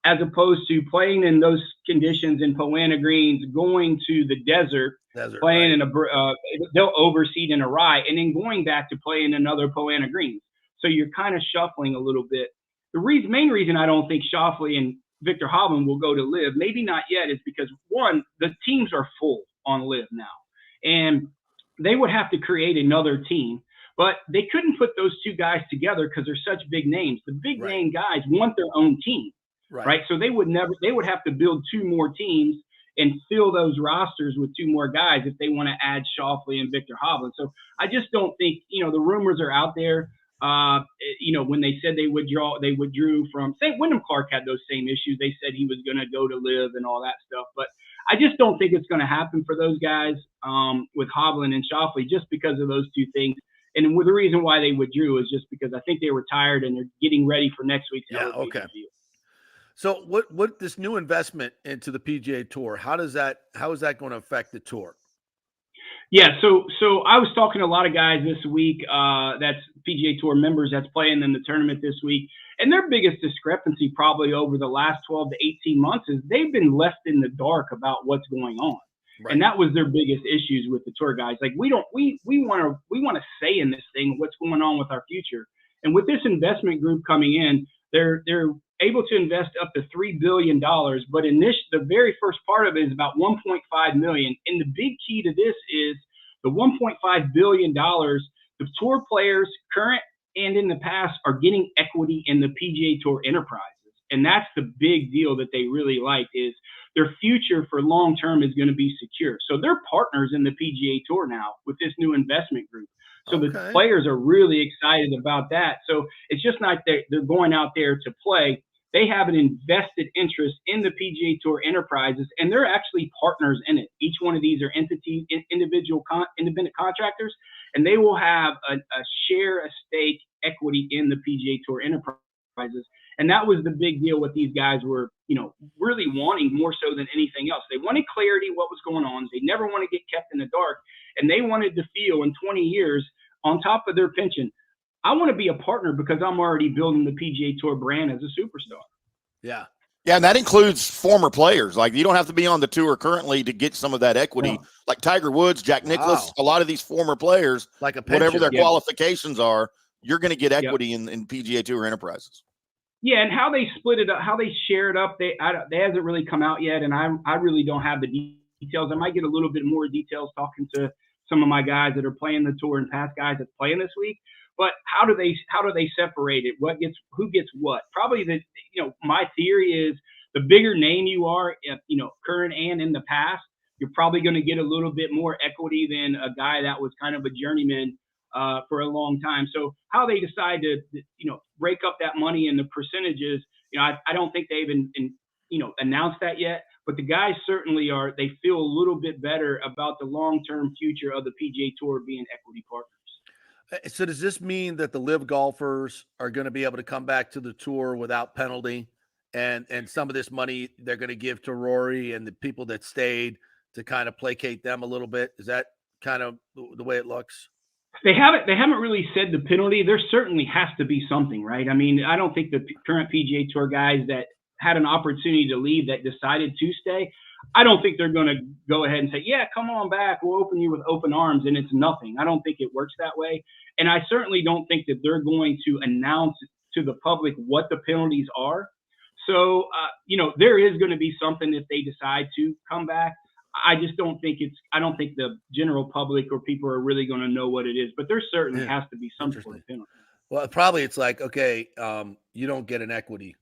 as opposed to playing in those conditions in Poana Greens, going to the desert playing right. They'll overseed in a rye, and then going back to play in another Poana Greens. So you're kind of shuffling a little bit. The main reason I don't think Schauffele and Victor Hovland will go to LIV, maybe not yet, is because, one, the teams are full on LIV now. And they would have to create another team, but they couldn't put those two guys together because they're such big names. The big name guys want their own team, right? So they would have to build two more teams and fill those rosters with two more guys if they want to add Schauffele and Victor Hovland. So I just don't think, the rumors are out there. When they said they withdrew from, say, Wyndham Clark had those same issues. They said he was going to go to LIV and all that stuff, but I just don't think it's going to happen for those guys with Hovland and Schauffele, just because of those two things. And the reason why they withdrew is just because I think they were tired and they're getting ready for next week's elevation field. So what this new investment into the PGA Tour, how is that going to affect the tour? Yeah, so I was talking to a lot of guys this week, that's PGA Tour members that's playing in the tournament this week, and their biggest discrepancy probably over the last 12 to 18 months is they've been left in the dark about what's going on. Right. And that was their biggest issues with the tour guys. Like, we want to say in this thing what's going on with our future. And with this investment group coming in, they're able to invest up to $3 billion, but the very first part of it is about $1.5 million. And the big key to this is the $1.5 billion, the tour players, current and in the past, are getting equity in the PGA Tour enterprises. And that's the big deal that they really like, is their future for long term is going to be secure. So they're partners in the PGA Tour now with this new investment group. So the players are really excited about that. So it's just not that they're going out there to play. They have an invested interest in the PGA Tour enterprises, and they're actually partners in it. Each one of these are entities, independent contractors, and they will have a stake equity in the PGA Tour enterprises. And that was the big deal what these guys were, really wanting more so than anything else. They wanted clarity what was going on. They never want to get kept in the dark, and they wanted to feel in 20 years on top of their pension, I want to be a partner because I'm already building the PGA Tour brand as a superstar. Yeah. Yeah, and that includes former players. Like, you don't have to be on the tour currently to get some of that equity. Oh. Like Tiger Woods, Jack Nicklaus, a lot of these former players, like a pension, whatever their qualifications are, you're going to get equity in PGA Tour enterprises. Yeah, and how they split it up, how they share it up, they hasn't really come out yet, and I really don't have the details. I might get a little bit more details talking to some of my guys that are playing the tour and past guys that's playing this week. But how do they separate it? Who gets what? Probably my theory is the bigger name you are, current and in the past, you're probably going to get a little bit more equity than a guy that was kind of a journeyman for a long time. So how they decide to, break up that money in the percentages, I don't think they've announced that yet. But the guys certainly they feel a little bit better about the long-term future of the PGA Tour being equity partners. So does this mean that the LIV golfers are going to be able to come back to the tour without penalty, and some of this money they're going to give to Rory and the people that stayed to kind of placate them a little bit? Is that kind of the way it looks? They haven't really said the penalty. There certainly has to be something, right? I mean, I don't think the current PGA Tour guys that had an opportunity to leave that decided to stay, I don't think they're going to go ahead and say, yeah, come on back, we'll open you with open arms, and it's nothing. I don't think it works that way. And I certainly don't think that they're going to announce to the public what the penalties are. So, there is going to be something if they decide to come back. I just don't think I don't think the general public or people are really going to know what it is, but there certainly has to be some sort of penalty. Well, probably it's like, okay, you don't get an equity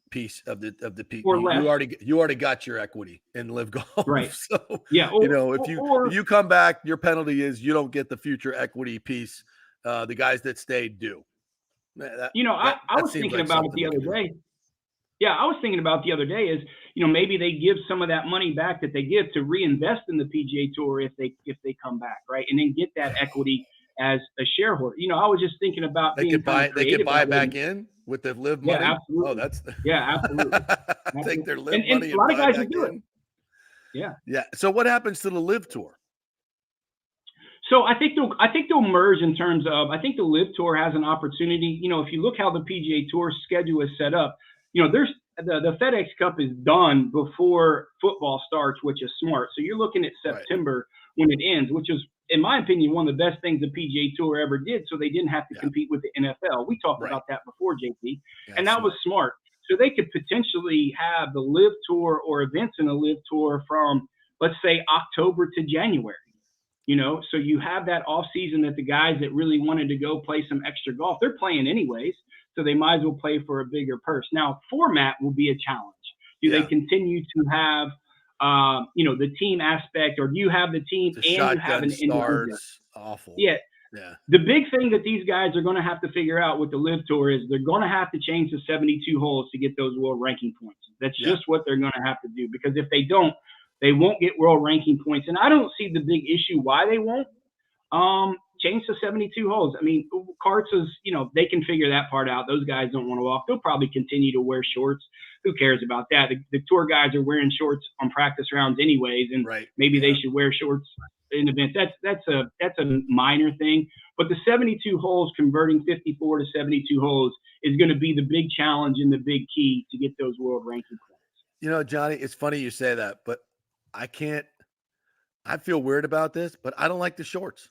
piece of the piece. Or less. You already got your equity in Live Golf. Right. So, yeah. If you come back, your penalty is you don't get the future equty piece. The guys that stayed do. I was thinking about it the other day. Yeah, I was thinking about the other day is, maybe they give some of that money back that they give to reinvest in the PGA Tour if they come back, right? And then get that equity as a shareholder. I was just thinking about they could buy back in with the Live money. Yeah, absolutely. Oh, that's absolutely. Take their Live money and a lot of guys do it. Yeah. So what happens to the Live Tour? So I think they'll merge in terms of, I think the Live Tour has an opportunity. If you look how the PGA Tour schedule is set up, there's the FedEx Cup is done before football starts, which is smart. So you're looking at September when it ends, which is, in my opinion, one of the best things the PGA Tour ever did. So they didn't have to compete with the NFL. We talked about that before, JP, and that was smart. So they could potentially have the Live Tour or events in the Live Tour from, let's say, October to January. So you have that off season that the guys that really wanted to go play some extra golf, they're playing anyways. So they might as well play for a bigger purse. Now, format will be a challenge. Do they continue to have, the team aspect, or do you have the team and you have an individual? Awful. Yeah. The big thing that these guys are going to have to figure out with the Live Tour is they're going to have to change the 72 holes to get those world ranking points. That's just what they're going to have to do, because if they don't, they won't get world ranking points. And I don't see the big issue why they won't. Change to 72 holes. I mean, carts is, they can figure that part out. Those guys don't want to walk. They'll probably continue to wear shorts. Who cares about that? The tour guys are wearing shorts on practice rounds anyways, and maybe they should wear shorts in events. That's a minor thing. But the 72 holes, converting 54 to 72 holes, is going to be the big challenge and the big key to get those world ranking points. Johnny, it's funny you say that, but I feel weird about this, but I don't like the shorts.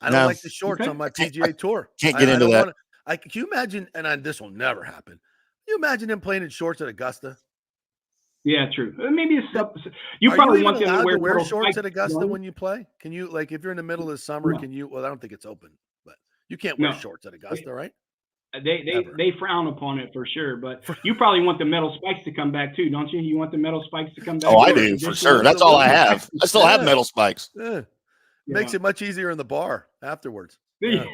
I don't like the shorts on my PGA Tour. Can't get into that. Can you imagine? And this will never happen. Can you imagine him playing in shorts at Augusta? Yeah, true. Maybe you probably want them to wear shorts at Augusta when you play. Can you, like, if you're in the middle of the summer? Can you? Well, I don't think it's open, but you can't wear shorts at Augusta, right? They frown upon it for sure, but you probably want the metal spikes to come back too, don't you? You want the metal spikes to come back? Oh, I do for sure. That's all I have. I still have metal spikes. Makes it much easier in the bar afterwards. You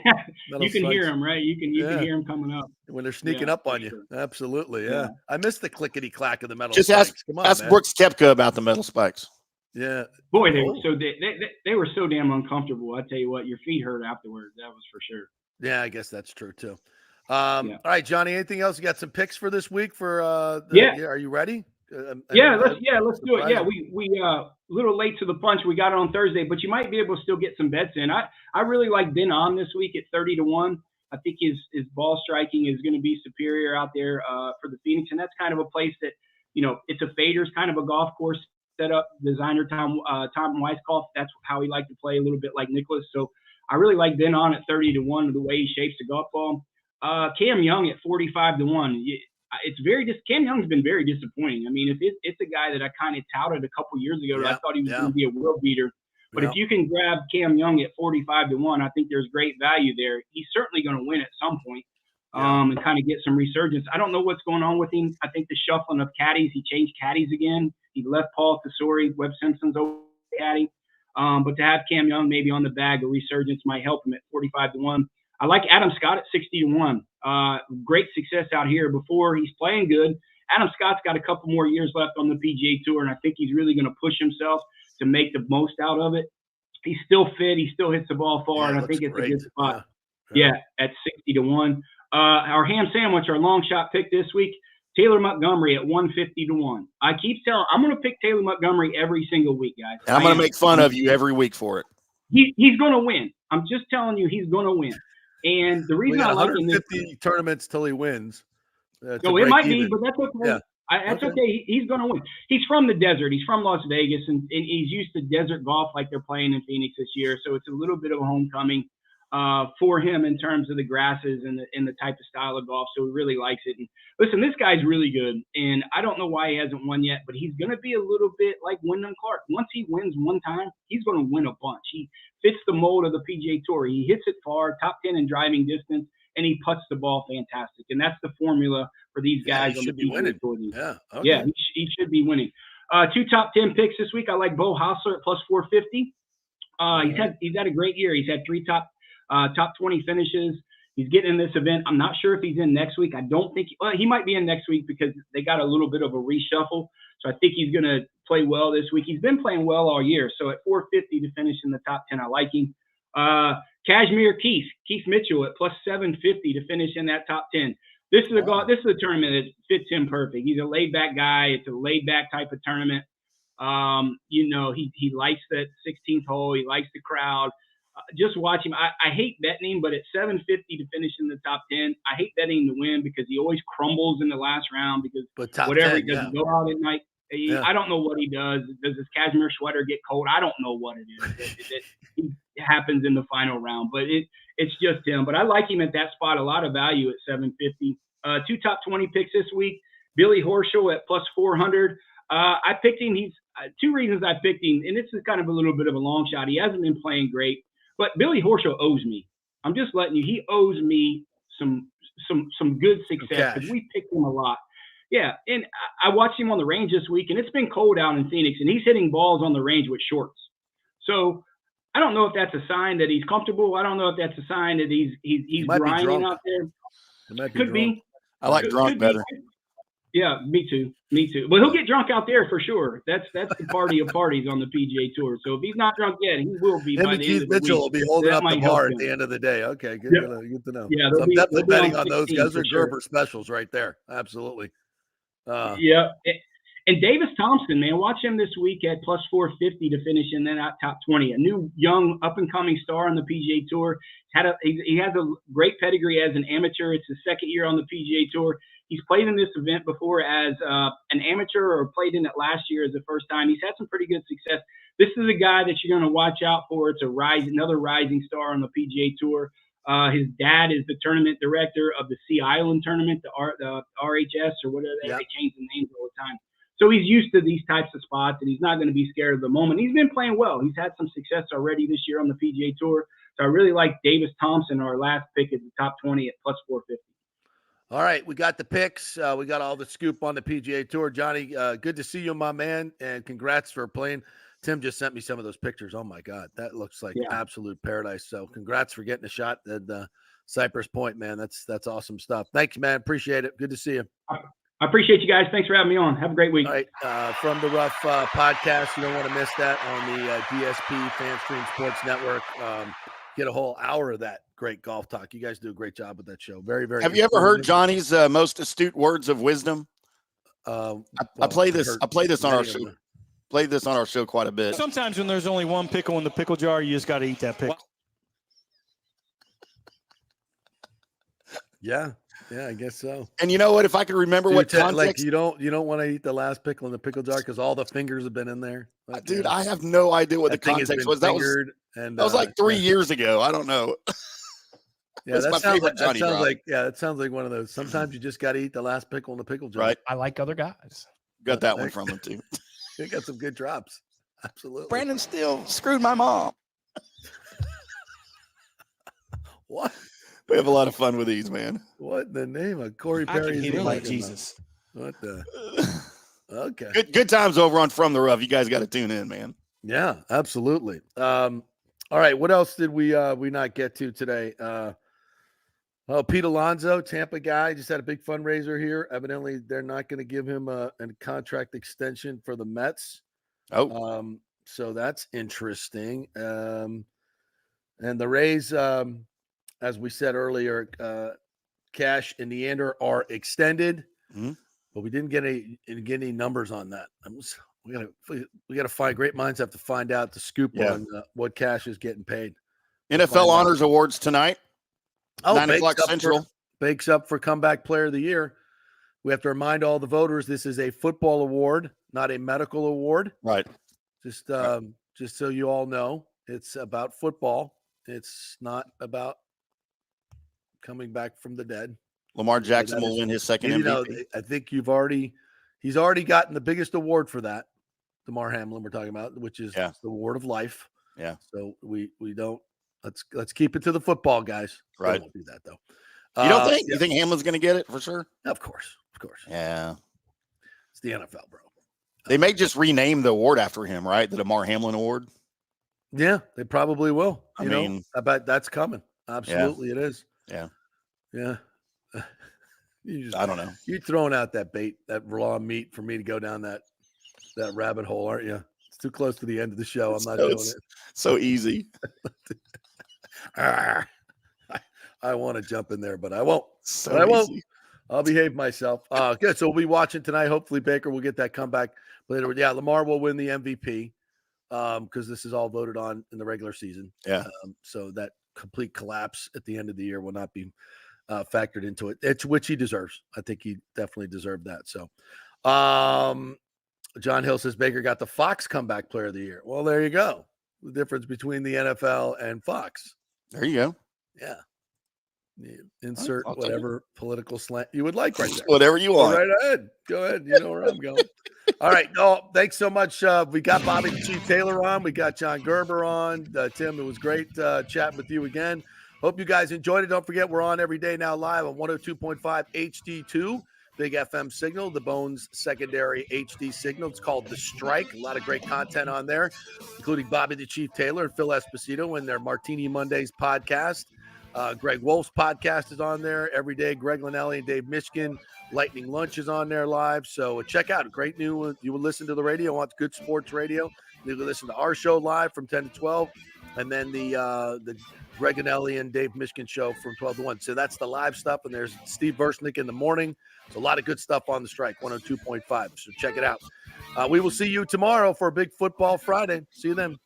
can hear them, right? You can hear them coming up when they're sneaking up on you. Sure. Absolutely, yeah. I miss the clickety clack of the metal. Just spikes. ask Brooks Koepka about the metal spikes. Yeah, boy, they were so damn uncomfortable. I tell you what, your feet hurt afterwards. That was for sure. Yeah, I guess that's true too. All right, Johnny. Anything else? You got some picks for this week? Are you ready? Let's do it. Yeah, we a little late to the punch. We got it on Thursday, but you might be able to still get some bets in. I really like Ben On this week at 30-1. I think his ball striking is going to be superior out there for the Phoenix, and that's kind of a place that it's a faders kind of a golf course set up. Designer Tom Weiskopf, that's how he liked to play, a little bit like Nicholas. So I really like Ben On at 30-1, the way he shapes the golf ball. Cam Young at 45-1. Cam Young's been very disappointing. I mean, it's a guy that I kind of touted a couple years ago. I thought he was going to be a world beater. But if you can grab Cam Young at 45-1, I think there's great value there. He's certainly going to win at some point and kind of get some resurgence. I don't know what's going on with him. I think the shuffling of caddies, he changed caddies again. He left Paul Tesori, Webb Simpson's over caddy. But to have Cam Young maybe on the bag, a resurgence might help him at 45-1. I like Adam Scott at 60-1. Great success out here before. He's playing good. Adam Scott's got a couple more years left on the PGA Tour, and I think he's really going to push himself to make the most out of it. He's still fit. He still hits the ball far, and I think it's a good spot. Yeah, at 60-1. Our ham sandwich, our long shot pick this week, Taylor Montgomery at 150-1. I keep telling, I'm going to pick Taylor Montgomery every single week, guys. And I'm going to make fun of you every week for it. He's going to win. I'm just telling you, he's going to win. And the reason I like him is 150 tournaments till he wins. So it might be, but that's okay. Yeah. That's okay. He's going to win. He's from the desert. He's from Las Vegas, and he's used to desert golf like they're playing in Phoenix this year. So it's a little bit of a homecoming. for him in terms of the grasses and the type of style of golf. So he really likes it. And listen, this guy's really good. And I don't know why he hasn't won yet, but he's going to be a little bit like Wyndham Clark. Once he wins one time, he's going to win a bunch. He fits the mold of the PGA Tour. He hits it far, top 10 in driving distance, and he putts the ball fantastic. And that's the formula for these guys on the PGA Tour. Yeah, okay. Yeah, he should be winning. 2 top 10 picks this week. I like Bo Hausler at plus 450. He's had a great year. He's had 3 top 20 finishes. He's getting in this event. I'm not sure if he's in next week. I don't think he might be in next week because they got a little bit of a reshuffle. So I think he's going to play well this week. He's been playing well all year. So at 450 to finish in the top 10, I like him. Kashmir Keith Mitchell at plus 750 to finish in that top 10. This is a tournament that fits him perfect. He's a laid back guy. It's a laid back type of tournament. He likes that 16th hole. He likes the crowd. Just watch him. I hate betting him, but at 750 to finish in the top 10, I hate betting to win because he always crumbles in the last round because whatever 10, he doesn't go out at night. I don't know what he does. Does his cashmere sweater get cold? I don't know what it is. It happens in the final round, but it's just him. But I like him at that spot. A lot of value at 750. 2 top 20 picks this week. Billy Horschel at plus 400. I picked him. He's 2 reasons I picked him, and this is kind of a little bit of a long shot. He hasn't been playing great. But Billy Horschel owes me. I'm just letting you. He owes me some good success because we picked him a lot. Yeah, and I watched him on the range this week, and it's been cold out in Phoenix, and he's hitting balls on the range with shorts. So I don't know if that's a sign that he's comfortable. I don't know if that's a sign that he's grinding out there. Could be. I like drunk better. Yeah, me too. But he'll get drunk out there for sure. That's the party of parties on the PGA Tour. So if he's not drunk yet, he will be by the end of the week. Mitchell will be holding up the bar at the end of the day. Okay, good to know. Yeah, so I'm definitely betting on those guys. Are Gerber specials right there. Absolutely. Yeah. And Davis Thompson, man, watch him this week at plus 450 to finish in that top 20. A new, young, up-and-coming star on the PGA Tour. He has a great pedigree as an amateur. It's his 2nd year on the PGA Tour. He's played in this event before as an amateur or played in it last year as the first time. He's had some pretty good success. This is a guy that you're going to watch out for. It's another rising star on the PGA Tour. His dad is the tournament director of the Sea Island tournament, the RHS or whatever. They change the names all the time. So he's used to these types of spots, and he's not going to be scared of the moment. He's been playing well. He's had some success already this year on the PGA Tour. So I really like Davis Thompson, our last pick at the top 20 at plus 450. All right, we got the picks. We got all the scoop on the PGA Tour. Johnny, good to see you, my man, and congrats for playing. Tim just sent me some of those pictures. Oh, my God, that looks like absolute paradise. So congrats for getting a shot at Cypress Point, man. That's awesome stuff. Thanks, man. Appreciate it. Good to see you. I appreciate you guys. Thanks for having me on. Have a great week. All right, From the Rough podcast. You don't want to miss that on the DSP FanStream Sports Network. Get a whole hour of that great golf talk. You guys do a great job with that show. Very, very. Have you ever heard Johnny's most astute words of wisdom? I play this. I play this on our show. Played this on our show quite a bit. Sometimes when there's only one pickle in the pickle jar, you just got to eat that pickle. Yeah, I guess so. And you know what? If I could remember what context, like you don't want to eat the last pickle in the pickle jar because all the fingers have been in there. Like, dude, I have no idea what the context was. That was like 3 years ago. I don't know. Yeah, that sounds like one of those. Sometimes you just got to eat the last pickle in the pickle jar. Right. I like other guys. Got that one from him too. You got some good drops. Absolutely. Brandon still screwed my mom. What? We have a lot of fun with these, man. What in the name of Corey Perry? Like Jesus. What the? Okay. Good times over on From the Rough. You guys got to tune in, man. Yeah, absolutely. All right. What else did we not get to today? Pete Alonso, Tampa guy, just had a big fundraiser here. Evidently, they're not going to give him a contract extension for the Mets. Oh, so that's interesting. And the Rays, as we said earlier, Cash and Neander are extended, but we didn't get any numbers on that. We got to find. Great minds have to find out the scoop on what Cash is getting paid. NFL Honors Awards tonight. 9 o'clock Central. Bakes up for Comeback Player of the Year. We have to remind all the voters this is a football award, not a medical award. Right. Just so you all know, it's about football. It's not about coming back from the dead. Lamar Jackson will win his second MVP. I think he's already gotten the biggest award for that. Damar Hamlin we're talking about, which is the award of life. Yeah. So we don't let's keep it to the football, guys. Right. We won't do that though. You don't think? You think Hamlin's going to get it for sure? Of course. Yeah. It's the NFL, bro. They may just rename the award after him, right? The Damar Hamlin Award. Yeah, they probably will. I mean, I bet that's coming. Absolutely, it is. Yeah. Yeah. I don't know. You're throwing out that bait, that raw meat for me to go down that rabbit hole, aren't you? It's too close to the end of the show. I'm not doing it. So easy. I want to jump in there, but I won't. So I won't. easy. I'll behave myself. Good. So we'll be watching tonight. Hopefully Baker will get that comeback later. Yeah, Lamar will win the MVP because this is all voted on in the regular season. Yeah. So that complete collapse at the end of the year will not be factored into it. It's which he deserves. I think he definitely deserved that. So John Hill says Baker got the Fox Comeback Player of the Year. Well, there you go. The difference between the NFL and Fox. There you go. Yeah. Insert whatever political slant you would like right there. Whatever you want. Go right ahead. Go ahead. You know where I'm going. All right. No, thanks so much. We got Bobby the Chief Taylor on. We got John Gerber on. Tim, it was great chatting with you again. Hope you guys enjoyed it. Don't forget, we're on every day now live on 102.5 HD2, Big FM signal, the Bones secondary HD signal. It's called The Strike. A lot of great content on there, including Bobby the Chief Taylor and Phil Esposito and their Martini Mondays podcast. Greg Wolf's podcast is on there every day. Greg Linnelli and Dave Mishkin. Lightning Lunch is on there live. So check out a great new. You will listen to the radio, want good sports radio. You can listen to our show live from 10 to 12. And then the Greg Linnelli and Dave Mishkin show from 12 to 1. So that's the live stuff. And there's Steve Versnick in the morning. So a lot of good stuff on The Strike, 102.5. So check it out. We will see you tomorrow for a big football Friday. See you then.